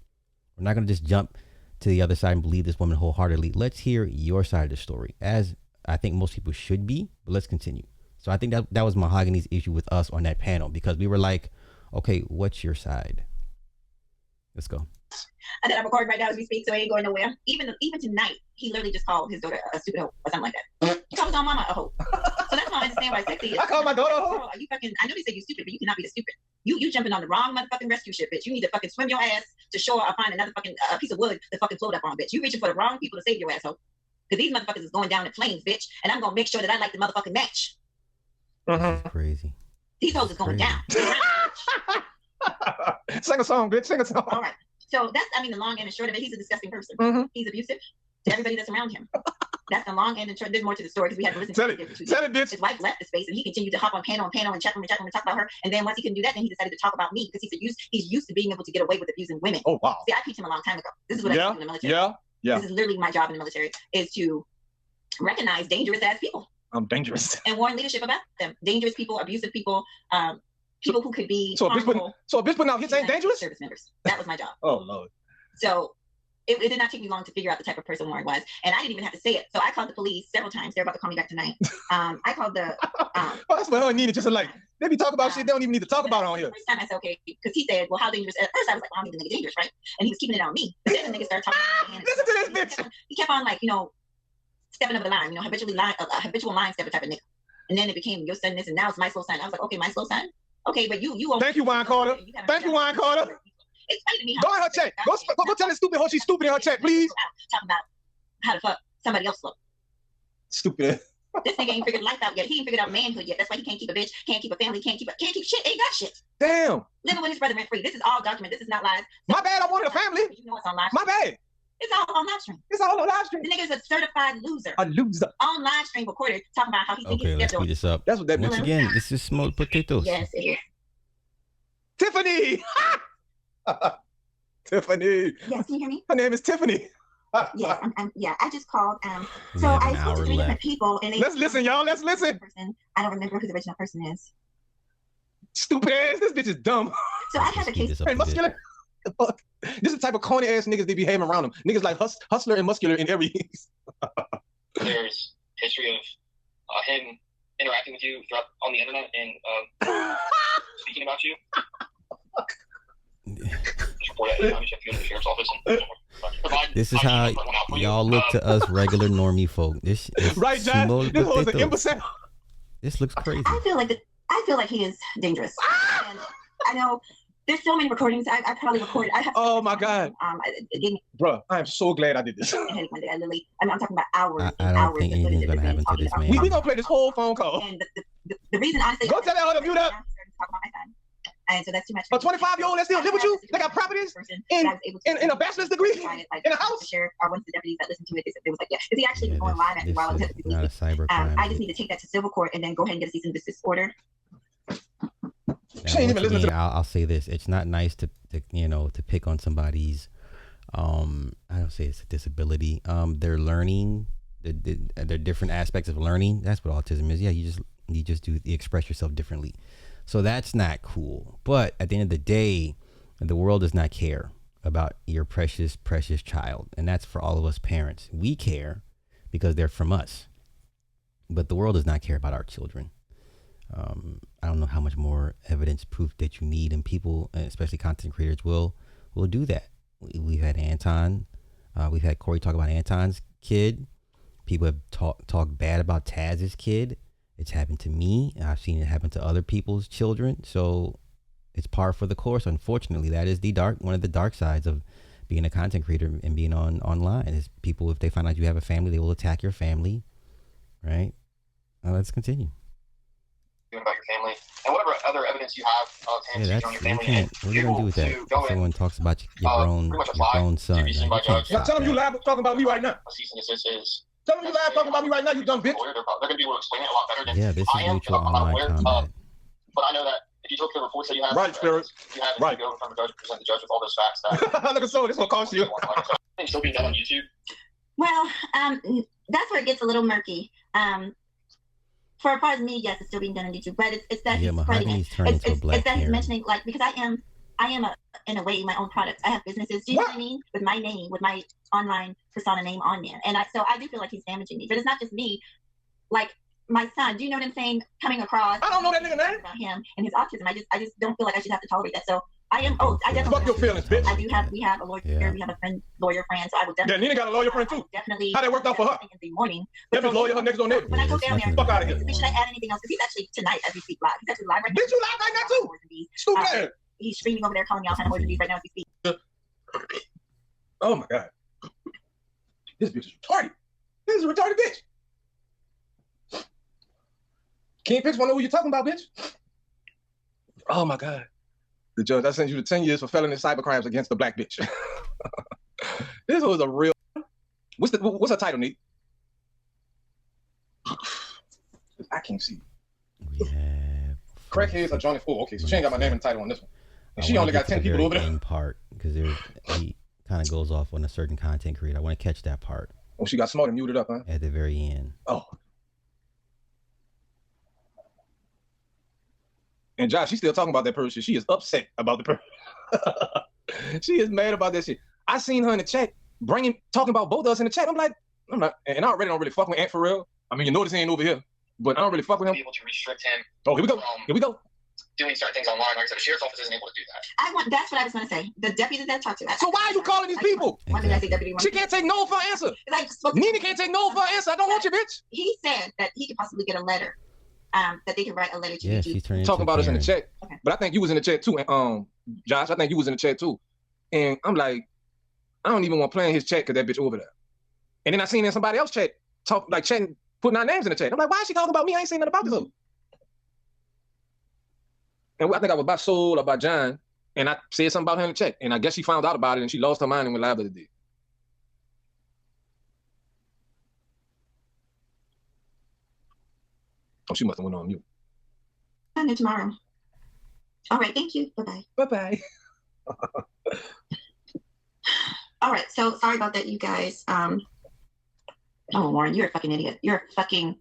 Speaker 1: We're not going to just jump to the other side and believe this woman wholeheartedly. Let's hear your side of the story, as I think most people should be, but let's continue. So I think that was Mahogany's issue with us on that panel, because we were like, okay, what's your side? Let's go.
Speaker 2: I said I'm recording right now as we speak, so I ain't going nowhere. Even tonight, he literally just called his daughter a stupid hoe or something like that. He called his own mama a hoe. So that's why I understand why sexy is.
Speaker 4: I called my daughter a hoe.
Speaker 2: You fucking, I know they say you stupid, but you cannot be the stupid. You jumping on the wrong motherfucking rescue ship, bitch. You need to fucking swim your ass to shore or find another fucking piece of wood to fucking float up on, bitch. You reaching for the wrong people to save your asshole. Because these motherfuckers is going down in flames, bitch. And I'm gonna make sure that I like the motherfucking match.
Speaker 1: That's crazy.
Speaker 2: These hoes is going down.
Speaker 4: Sing a song, bitch. Sing a song.
Speaker 2: All right. So that's, I mean, the long and the short of it. He's a disgusting person. He's abusive to everybody that's around him. That's the long and the short. There's more to the story because we had to listen to it.
Speaker 4: Tell it, bitch.
Speaker 2: His wife left the space and he continued to hop on panel and chat room and talk about her. And then once he couldn't do that, then he decided to talk about me because he's used to being able to get away with abusing women.
Speaker 4: Oh, wow.
Speaker 2: See, I teach him a long time ago. This is what I do in the military.
Speaker 4: Yeah.
Speaker 2: This is literally my job in the military, is to recognize dangerous ass people.
Speaker 4: I'm dangerous.
Speaker 2: And warn leadership about them. Dangerous people, abusive people, people who could be
Speaker 4: so a bitch putting out hits ain't dangerous?
Speaker 2: Service members. That was my job.
Speaker 4: Oh, Lord. So
Speaker 2: it did not take me long to figure out the type of person Warren was. And I didn't even have to say it. So I called the police several times. They're about to call me back tonight. I called the...
Speaker 4: that's what I needed. Just like, they be talking about shit they don't even need to talk about on here.
Speaker 2: First time I said, okay, because he said, well, how dangerous? At first I was like, well, I don't even think it's dangerous, right? And he was keeping it on me. But then the nigga started talking.
Speaker 4: Listen to this bitch.
Speaker 2: He kept on like, stepping over the line, habitual line stepper type of nigga. And then it became your son this, and now it's my slow son. I was like, okay, my slow son? Okay, but you
Speaker 4: Thank you, Wine Carter. Thank you, Wine Carter.
Speaker 2: Explain to me
Speaker 4: go in her chat. Go tell this stupid hoe she's stupid in her chat, please.
Speaker 2: Talk about how to fuck somebody else look.
Speaker 4: Stupid.
Speaker 2: This nigga ain't figured life out yet. He ain't figured out manhood yet. That's why he can't keep a bitch, can't keep a family, can't keep shit. Ain't got shit.
Speaker 4: Damn.
Speaker 2: Living with his brother rent free. This is all documented. This is not lies.
Speaker 4: My bad. I wanted a family.
Speaker 2: You know it's on live.
Speaker 4: My bad.
Speaker 2: It's all on live stream.
Speaker 4: It's all on live stream.
Speaker 2: The nigga's a certified loser.
Speaker 4: A loser.
Speaker 2: On live stream recorded, talking about how he thinks
Speaker 1: Okay,
Speaker 2: he's
Speaker 1: let's speed this up.
Speaker 4: That's what that
Speaker 1: Once
Speaker 4: means.
Speaker 1: again, this is Smoked Potatoes.
Speaker 2: Yes, it is.
Speaker 4: Tiffany. Tiffany.
Speaker 2: Yes, can you hear me?
Speaker 4: Her name is Tiffany.
Speaker 2: Yes, yeah. I just called.
Speaker 1: We
Speaker 2: So
Speaker 1: have
Speaker 2: I
Speaker 1: an
Speaker 2: spoke to
Speaker 1: hour
Speaker 2: 3 different
Speaker 1: left.
Speaker 2: people, and they
Speaker 4: Let's listen, y'all. Let's listen.
Speaker 2: I don't remember who the original person is.
Speaker 4: Stupid ass. This bitch is dumb.
Speaker 2: So I have a
Speaker 1: Speed
Speaker 2: case.
Speaker 1: this up
Speaker 4: Hey,
Speaker 1: a bit.
Speaker 4: muscular. Fuck. This is the type of corny ass niggas they be having around them. Niggas like hustler and muscular in every.
Speaker 3: There's history of him interacting with you on the internet and speaking about you.
Speaker 1: This is how y'all look to us regular normie folk. This is
Speaker 4: Right, John?
Speaker 1: Smoked
Speaker 4: This was an
Speaker 1: Potatoes.
Speaker 4: imbecile.
Speaker 1: This looks crazy.
Speaker 2: I feel like he is dangerous. And I know there's so many recordings. I probably recorded. I have.
Speaker 4: Oh my God.
Speaker 2: It gave me
Speaker 4: Bruh, I am so glad I did this.
Speaker 2: a headache one day. I'm talking about hours.
Speaker 1: I
Speaker 2: and
Speaker 1: don't
Speaker 2: hours
Speaker 1: think
Speaker 2: of footage
Speaker 1: anything's
Speaker 2: that
Speaker 1: gonna
Speaker 2: they've been
Speaker 1: happen to
Speaker 2: talking
Speaker 1: this
Speaker 2: about.
Speaker 1: man.
Speaker 4: We gonna play this whole phone call.
Speaker 2: And the reason, honestly,
Speaker 4: Go tell that other mute up.
Speaker 2: I'm starting to talk about my son. And so that's too much.
Speaker 4: A 25-year-old that still live with you? They got properties in a bachelor's degree in a house.
Speaker 2: The sheriff or one of the deputies that listened to it, they was like, yeah, because he actually was going live at me while I was at the
Speaker 1: This is not a cyber crime.
Speaker 2: I just need to take that to civil court and then go ahead and get a cease and desist order.
Speaker 1: Now,
Speaker 4: She ain't even
Speaker 1: once
Speaker 4: listening to
Speaker 1: again, I'll say this: it's not nice to pick on somebody's. I don't say it's a disability. They're learning. They're different aspects of learning. That's what autism is. Yeah, you express yourself differently. So that's not cool. But at the end of the day, the world does not care about your precious, precious child, and that's for all of us parents. We care because they're from us, but the world does not care about our children. I don't know how much more evidence, proof that you need, and people, especially content creators, will do that. We've had Anton, we've had Corey talk about Anton's kid. People have talked bad about Taz's kid. It's happened to me. I've seen it happen to other people's children. So it's par for the course. Unfortunately, that is one of the dark sides of being a content creator and being online. Is people, if they find out you have a family, they will attack your family. Right? Now let's continue.
Speaker 3: About your family and whatever other evidence you have of him
Speaker 1: Yeah,
Speaker 3: speaking on
Speaker 1: that's
Speaker 3: your
Speaker 1: you
Speaker 3: family.
Speaker 1: can't. What are you gonna do with that? If someone talks about your grown son,
Speaker 3: pretty much
Speaker 1: like,
Speaker 3: apply
Speaker 1: you can't
Speaker 3: to
Speaker 4: Now
Speaker 1: stop
Speaker 4: tell them you
Speaker 1: that.
Speaker 4: live talking about me right now.
Speaker 3: A cease and desist is.
Speaker 4: Tell them you live talking about me right now, you dumb bitch.
Speaker 3: They're going to be able to explain it a lot better than
Speaker 1: Yeah, this
Speaker 3: I
Speaker 1: is
Speaker 3: am.
Speaker 1: mutual
Speaker 3: I'm not
Speaker 1: online
Speaker 3: aware
Speaker 1: combat.
Speaker 3: of, but I know that if you took the reports that you have,
Speaker 4: Right, Spirit.
Speaker 3: you have
Speaker 4: Right.
Speaker 3: to go in front of the judge and present the judge with all those facts. That
Speaker 4: Look at so this will cost you.
Speaker 3: it's still being done on YouTube.
Speaker 2: Well, that's where it gets a little murky. For as far as me, yes, it's still being done on YouTube, but it's that
Speaker 1: Yeah,
Speaker 2: he's spreading it.
Speaker 1: Mahogany's turned into a black
Speaker 2: It's that he's
Speaker 1: Karen.
Speaker 2: mentioning, like, because I am in a way my own product. I have businesses. Do you know what I mean? With my name, with my online persona name on there, and so I do feel like he's damaging me. But it's not just me. Like my son, do you know what I'm saying? Coming across.
Speaker 4: I don't know that nigga name.
Speaker 2: About him and his autism. I just don't feel like I should have to tolerate that. So I am. Oh, I definitely.
Speaker 4: Fuck your feelings, bitch.
Speaker 2: We have a lawyer.
Speaker 1: Yeah.
Speaker 2: We have a lawyer friend. So I would
Speaker 4: Yeah,
Speaker 2: definitely.
Speaker 4: Nina got a lawyer friend
Speaker 2: I
Speaker 4: too.
Speaker 2: would definitely.
Speaker 4: How that worked out for her?
Speaker 2: In the morning.
Speaker 4: That bitch lawyer, her next door neighbor.
Speaker 2: When I go
Speaker 1: Yeah,
Speaker 2: down
Speaker 1: there's
Speaker 2: there,
Speaker 4: Fuck out of here.
Speaker 2: should I add anything else? Because he's actually tonight as we speak live. He's actually live right now.
Speaker 4: Bitch, you live right now too. Stupid ass.
Speaker 2: He's streaming over there, calling me all kind of words right now as we speak.
Speaker 4: Oh my God. This bitch is retarded. This is a retarded bitch. King Pitch wanna know who you're talking about, bitch? Oh my God. The judge, I sent you to 10 years for felony cyber crimes against the black bitch. This was a real. What's her title, Neat? I can't see.
Speaker 1: We have
Speaker 4: Crackheads are Johnny. Oh, okay. So she ain't got my name and title on this one. And
Speaker 1: I
Speaker 4: she
Speaker 1: wanna
Speaker 4: only
Speaker 1: get
Speaker 4: got
Speaker 1: to
Speaker 4: 10
Speaker 1: the
Speaker 4: people
Speaker 1: very
Speaker 4: over there.
Speaker 1: end part because he kind of goes off on a certain content creator. I want to catch that part
Speaker 4: Oh, she got smart and muted up, huh?
Speaker 1: at the very end.
Speaker 4: Oh. And Josh, she's still talking about that person. She is upset about the person. She is mad about that shit. I seen her in the chat talking about both of us in the chat. I'm not, and I already don't really fuck with Ant for real. I mean, you notice he ain't over here, but I don't really fuck with him.
Speaker 3: Be able to restrict him
Speaker 4: Oh, here we go. Here we go.
Speaker 3: doing certain things online. Like I said, the sheriff's office isn't able to do that.
Speaker 2: That's what I was going to say. The deputy that I talked to.
Speaker 4: So why are you calling these people?
Speaker 2: Why did I say deputy?
Speaker 4: She can't take no for an answer. Nina can't take no for an answer. I don't want you, bitch.
Speaker 2: He said that he could possibly get a letter. That they could write a letter to
Speaker 1: Yeah,
Speaker 2: YouTube.
Speaker 1: she's turning
Speaker 4: Talking
Speaker 1: into
Speaker 4: about us in the
Speaker 1: Karen.
Speaker 4: chat.
Speaker 2: Okay.
Speaker 4: But I think you was in the chat too. And Josh, I think you was in the chat too. And I'm like, I don't even want to play in his chat because that bitch over there. And then I seen in somebody else chat chatting, putting our names in the chat. I'm like, why is she talking about me? I ain't saying nothing about this. Other. And I think I was about Soul or about John, and I said something about her in the chat. And I guess she found out about it and she lost her mind and went live the other day. Oh, she must have went on mute.
Speaker 2: I'll do tomorrow. All right, thank you. Bye-bye.
Speaker 4: Bye-bye.
Speaker 2: All right, so sorry about that, you guys. Oh, Warren, you're a fucking idiot. You're a fucking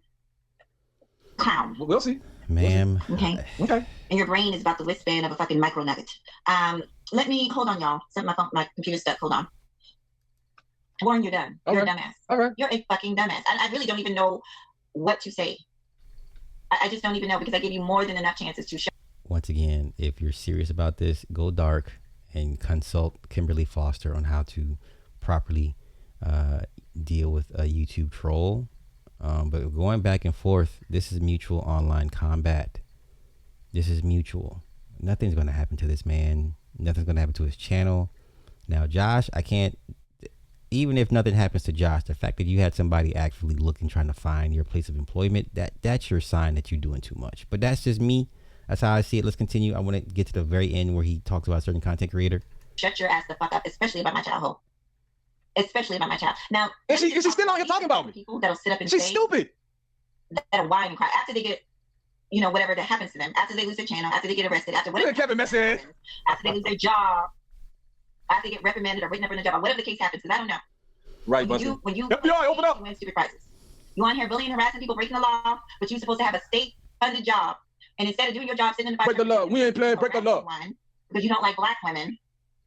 Speaker 2: clown.
Speaker 4: We'll see.
Speaker 1: Ma'am.
Speaker 2: Okay.
Speaker 4: Okay.
Speaker 2: And your brain is about the wingspan of a fucking micro nugget. Let me, hold on, y'all. My computer's stuck. Hold on. Warren, you're done. You're a dumbass.
Speaker 4: All right.
Speaker 2: You're a fucking dumbass. I really don't even know what to say. I just don't even know because I gave you more than enough chances to show.
Speaker 1: Once again, if you're serious about this, go dark and consult Kimberly Foster on how to properly deal with a YouTube troll. But going back and forth, this is mutual online combat. This is mutual. Nothing's going to happen to this man. Nothing's going to happen to his channel. Now, Josh, I can't, even if nothing happens to Josh, the fact that you had somebody actively looking, trying to find your place of employment, that's your sign that you're doing too much. But that's just me. That's how I see it. Let's continue. I want to get to the very end where he talks about a certain content creator.
Speaker 2: Shut your ass the fuck up, especially about my child. Especially about my child. Now,
Speaker 4: is she still out here talking about me?
Speaker 2: People that'll sit up and
Speaker 4: She's
Speaker 2: say,
Speaker 4: stupid.
Speaker 2: That'll whine and cry after they get, whatever that happens to them, after they lose their channel, after they get arrested, after whatever.
Speaker 4: Kevin Messi.
Speaker 2: After they lose their job, after they get reprimanded or written up in the job, or whatever the case happens, because I don't know.
Speaker 4: Right,
Speaker 2: when you FBI,
Speaker 4: open up.
Speaker 2: You win stupid prizes. You on here bullying, harassing people, breaking the law, but you're supposed to have a state-funded job, and instead of doing your job, sitting in the
Speaker 4: break the law. We ain't playing break the law
Speaker 2: because you don't like black women,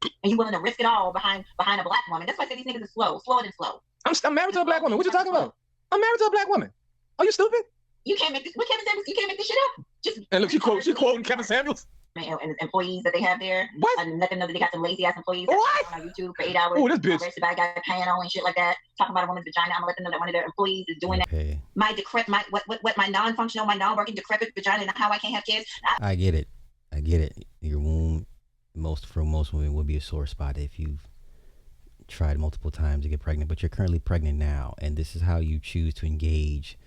Speaker 2: and you're willing to risk it all behind a black woman. That's why I say these niggas are slower than slow.
Speaker 4: I'm married to a black woman. What you talking about? I'm married to a black woman. Are you stupid?
Speaker 2: You can't make this. What Kevin Samuels? You can't make this shit up. Just
Speaker 4: and look, she quoting Kevin Samuels.
Speaker 2: And employees that they have there.
Speaker 4: What?
Speaker 2: And let them know that they got some lazy ass employees
Speaker 4: what?
Speaker 2: on YouTube for 8 hours.
Speaker 4: Oh, this bitch.
Speaker 2: The bad guy panel and shit like that. Talking about a woman's vagina. I'm gonna let them know that one of their employees is doing that. My non-functional, my non-working decrepit vagina, and how I can't have kids.
Speaker 1: I get it. Your womb, for most women, would be a sore spot if you've tried multiple times to get pregnant, but you're currently pregnant now, and this is how you choose to engage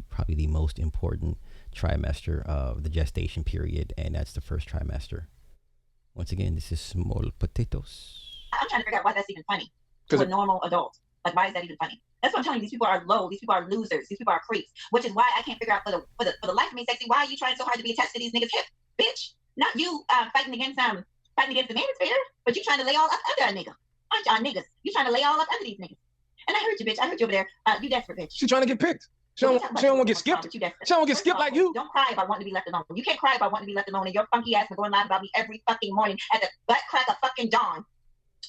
Speaker 1: probably the most important trimester of the gestation period, and that's the first trimester. Once again, this is Small Potatoes.
Speaker 2: I'm trying to figure out why that's even funny to a normal adult. Like, why is that even funny? That's what I'm telling you. These people are low. These people are losers. These people are creeps. Which is why I can't figure out for the life of me, Sexy, why are you trying so hard to be attached to these niggas' hip, bitch? Not you fighting against the manosphere, but you trying to lay all up under a nigga. Aren't y'all niggas? You trying to lay all up under these niggas? And I heard you, bitch. I heard you over there. You desperate, bitch.
Speaker 4: She's trying to get picked. She don't want to get skipped. She don't want to get skipped like you.
Speaker 2: Don't cry about wanting to be left alone. You can't cry about wanting to be left alone, and your funky ass is going live about me every fucking morning at the butt crack of fucking dawn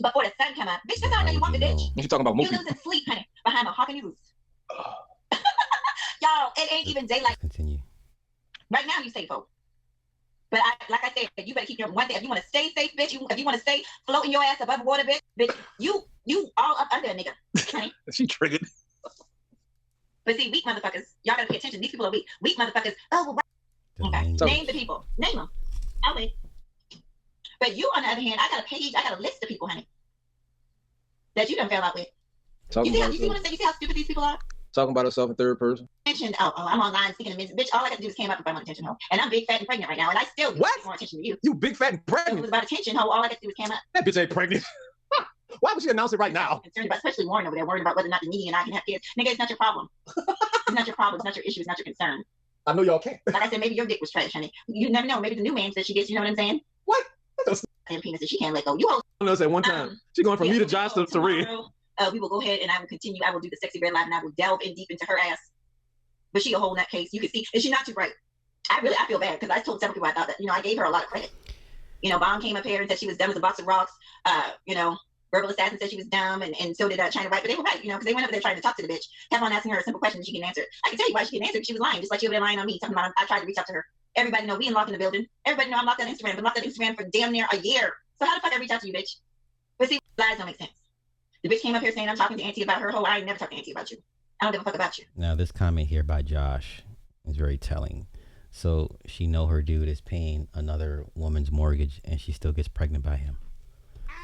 Speaker 2: before the sun come up. Bitch, that's all I know you want, the bitch.
Speaker 4: You talking about
Speaker 2: you losing sleep, honey, behind a hawk and you lose. Y'all, it ain't even daylight.
Speaker 1: Continue.
Speaker 2: Right now, you safe, folks. But like I said, you better keep your one thing. If you want to stay safe, bitch, if you want to stay floating your ass above water, bitch, you all up under a nigga, honey.
Speaker 4: She triggered.
Speaker 2: But see, weak motherfuckers, y'all gotta pay attention. These people are weak. Weak motherfuckers. Oh, well, okay. Name the people. Name them. I'll wait. But you, on the other hand, I got a page. I got a list of people, honey, that you done fell out with. You see how stupid these people are?
Speaker 4: Talking about herself in third person.
Speaker 2: Mentioned, oh, I'm online speaking to men. Bitch, all I got to do is came up if I want attention, ho. And I'm big, fat, and pregnant right now, and I still need more attention to you.
Speaker 4: You big, fat, and pregnant?
Speaker 2: It was about attention, ho. All I got to do is came up.
Speaker 4: That bitch ain't pregnant. Why would she announce it right now?
Speaker 2: Concerned about, especially Warren over there, worried about whether or not the needy and I can have kids. Nigga, it's not your problem. It's not your problem. It's not your issue. It's not your concern.
Speaker 4: I know y'all can't.
Speaker 2: Like I said, maybe your dick was trash, honey. You never know. Maybe the new man that she gets, you know what I'm saying?
Speaker 4: What?
Speaker 2: And penis that she can't let go. You hold.
Speaker 4: I know at one time. She going from me to Josh to Red.
Speaker 2: We will go ahead and I will continue. I will do the Sexy Red Live and I will delve in deep into her ass. But she a whole nut case. You can see, and she's not too bright. I feel bad because I told several people I thought that, I gave her a lot of credit. Bomb came up here and said she was dumb as a box of rocks. Verbal Assassin said she was dumb, and so did China White, but they were right, because they went over there trying to talk to the bitch. Kept on asking her a simple question and she can answer it. I can tell you why she can answer it. She was lying, just like she was lying on me, talking about I tried to reach out to her. Everybody know we unlocked in the building. Everybody know I'm locked on Instagram. Been locked on Instagram for damn near a year. So how the fuck I reach out to you, bitch? But see, lies don't make sense. The bitch came up here saying I'm talking to Auntie about her whole. I ain't never talking to Auntie about you. I don't give a fuck about you.
Speaker 1: Now this comment here by Josh is very telling. So she know her dude is paying another woman's mortgage and she still gets pregnant by him.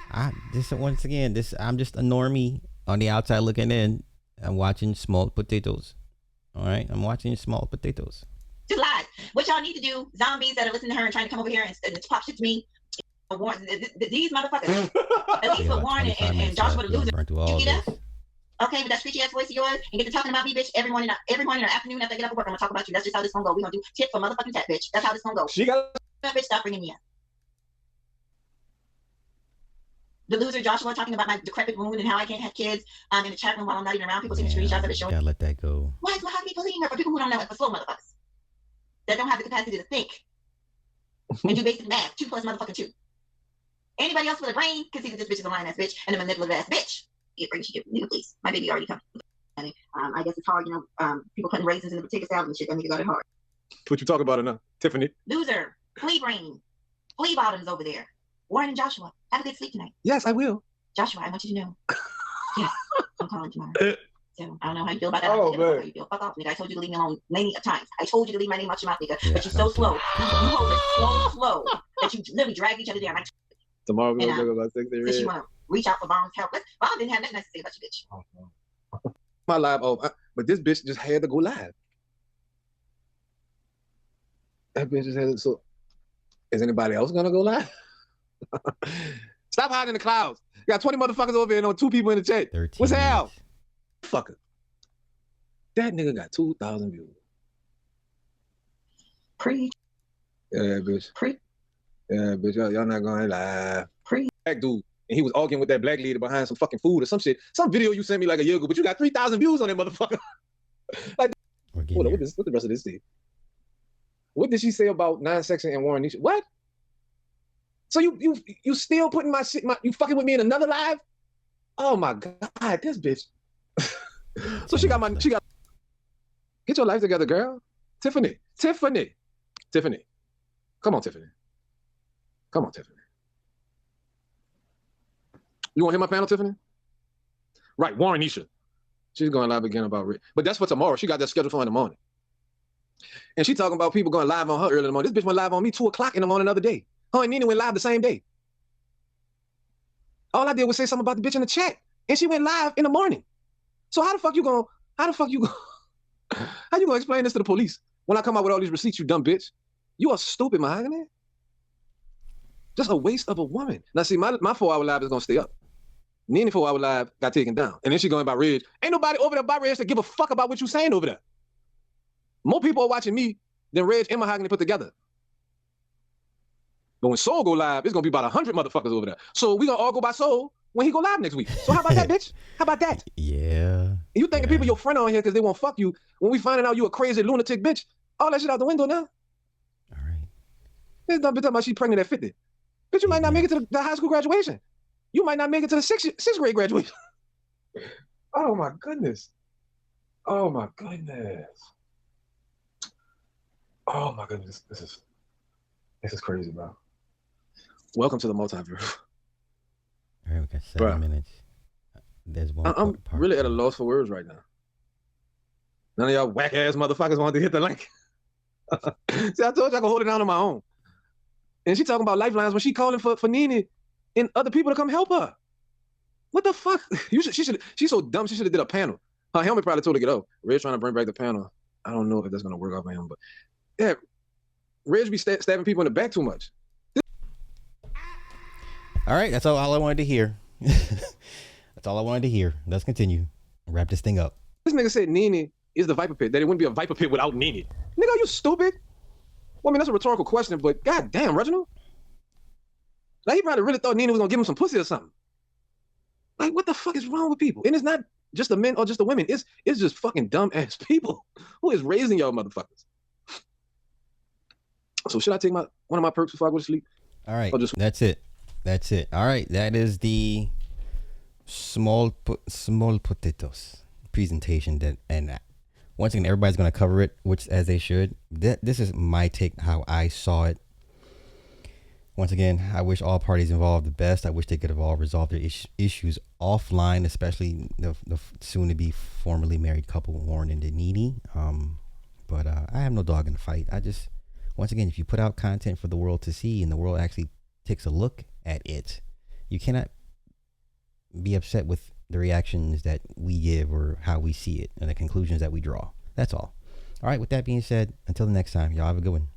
Speaker 1: I'm just a normie on the outside looking in. I'm watching Small Potatoes. All right, I'm watching Small Potatoes.
Speaker 2: Just lies. What y'all need to do, zombies that are listening to her and trying to come over here and pop shit to me. These motherfuckers. At least for Warren and Joshua the loser.
Speaker 1: Burnt through all this.
Speaker 7: Okay, with that screechy ass voice of yours, and get to talking about me, bitch, every morning or afternoon after I get up at work, I'm gonna talk about you. That's just how this gonna go. We gonna do tit for motherfucking tat, bitch. That's how this gonna go.
Speaker 4: She got
Speaker 7: bitch, stop bringing me up. The loser Joshua talking about my decrepit wound and how I can't have kids in the chat room while I'm not even around. People seeing screenshots of it showing.
Speaker 1: Gotta let that go.
Speaker 7: Why do I have to be bullying her for people who don't know it, for slow motherfuckers that don't have the capacity to think and do basic math? 2 plus motherfucking 2. Anybody else with a brain can see that this bitch is a lying ass bitch and a manipulative ass bitch. Get brain shit, nigga, please. My baby already come. I guess it's hard, people putting raisins in the potato salad and shit. That nigga got it hard.
Speaker 4: What you talking about enough, Tiffany?
Speaker 7: Loser, flea brain, flea bottoms over there. Warren and Joshua, have a good sleep tonight.
Speaker 4: Yes, I will.
Speaker 7: Joshua, I want you to know. Yes, I'm calling tomorrow. So I don't know how you feel about that.
Speaker 4: Oh,
Speaker 7: man. How you feel. Fuck off, nigga. I told you to leave me alone many times. I told you to leave my name out your mouth, nigga. But you're so slow. You hold it slow that you literally drag each other down.
Speaker 4: Tomorrow we're gonna go about 6 days.
Speaker 7: Since you want to reach out for Vaughn's help. Vaughn didn't have nothing nice to say about you, bitch.
Speaker 4: Oh, my live, but this bitch just had to go live. That bitch just had to, so is anybody else gonna go live? Stop hiding in the clouds. You got 20 motherfuckers over here and only 2 people in the chat. What's hell? Fucker. That nigga got 2,000 views.
Speaker 7: Preach.
Speaker 4: Yeah, bitch.
Speaker 7: Preach.
Speaker 4: Yeah, bitch. Y'all not going live.
Speaker 7: Preach.
Speaker 4: Black dude. And he was arguing with that black lady behind some fucking food or some shit. Some video you sent me like a year ago, but you got 3,000 views on that motherfucker. Like, hold on, what the rest of this say? What did she say about 9 Section and Warren Nisha? What? So you still putting my shit, you fucking with me in another live? Oh my God, this bitch. So she got, get your life together, girl. Tiffany. Come on, Tiffany. You want to hear my panel, Tiffany? Right, Warren Nisha. She's going live again about Rick. But that's for tomorrow. She got that scheduled for in the morning. And she talking about people going live on her early in the morning. This bitch went live on me 2 o'clock in the morning the other day. Her and Nina went live the same day. All I did was say something about the bitch in the chat. And she went live in the morning. So how you gonna explain this to the police when I come out with all these receipts, you dumb bitch? You are stupid, Mahogany. Just a waste of a woman. Now see, my 4-hour live is gonna stay up. Nina 4-hour live got taken down. And then she going by Reg. Ain't nobody over there by Reg to give a fuck about what you saying over there. More people are watching me than Reg and Mahogany put together. But when Soul go live, it's gonna be about 100 motherfuckers over there. So we gonna all go by Soul when he go live next week. So how about that, bitch? How about that?
Speaker 1: Yeah.
Speaker 4: And you thinking people your friend on here because they won't fuck you. When we finding out you a crazy lunatic bitch, all that shit out the window now.
Speaker 1: All right.
Speaker 4: This dumb bitch talking about she pregnant at 50. Bitch, you might not make it to the high school graduation. You might not make it to the sixth grade graduation. Oh my goodness. Oh my goodness. Oh my goodness. This is crazy, bro. Welcome to the multiverse.
Speaker 1: All right, we got 7 minutes. There's one.
Speaker 4: I'm really at a loss for words right now. None of y'all whack ass motherfuckers wanted to hit the link. See, I told you I could hold it down on my own. And she talking about lifelines when she calling for Nene and other people to come help her. What the fuck? She's so dumb. She should have did a panel. Her helmet probably told her to get out. Red's trying to bring back the panel. I don't know if that's gonna work out for him, but yeah, Red be stabbing people in the back too much.
Speaker 1: All right, that's all I wanted to hear. That's all I wanted to hear. Let's continue. Wrap this thing up.
Speaker 4: This nigga said Nene is the Viper Pit. That it wouldn't be a Viper Pit without Nene. Nigga, are you stupid? Well, I mean, that's a rhetorical question, but goddamn, Reginald. Like, he probably really thought Nene was gonna give him some pussy or something. Like, what the fuck is wrong with people? And it's not just the men or just the women. It's just fucking dumb ass people who is raising y'all motherfuckers. So should I take one of my perks before I go to sleep?
Speaker 1: All right, that's it. All right, that is the small potatoes presentation. And once again, everybody's gonna cover it, which as they should. This is my take, how I saw it. Once again, I wish all parties involved the best. I wish they could have all resolved their issues offline, especially the soon-to-be formerly married couple, Warren and Nene. But I have no dog in the fight. Once again, if you put out content for the world to see and the world actually takes a look at it, you cannot be upset with the reactions that we give or how we see it and the conclusions that we draw. That's all. All right, with that being said, until the next time, y'all have a good one.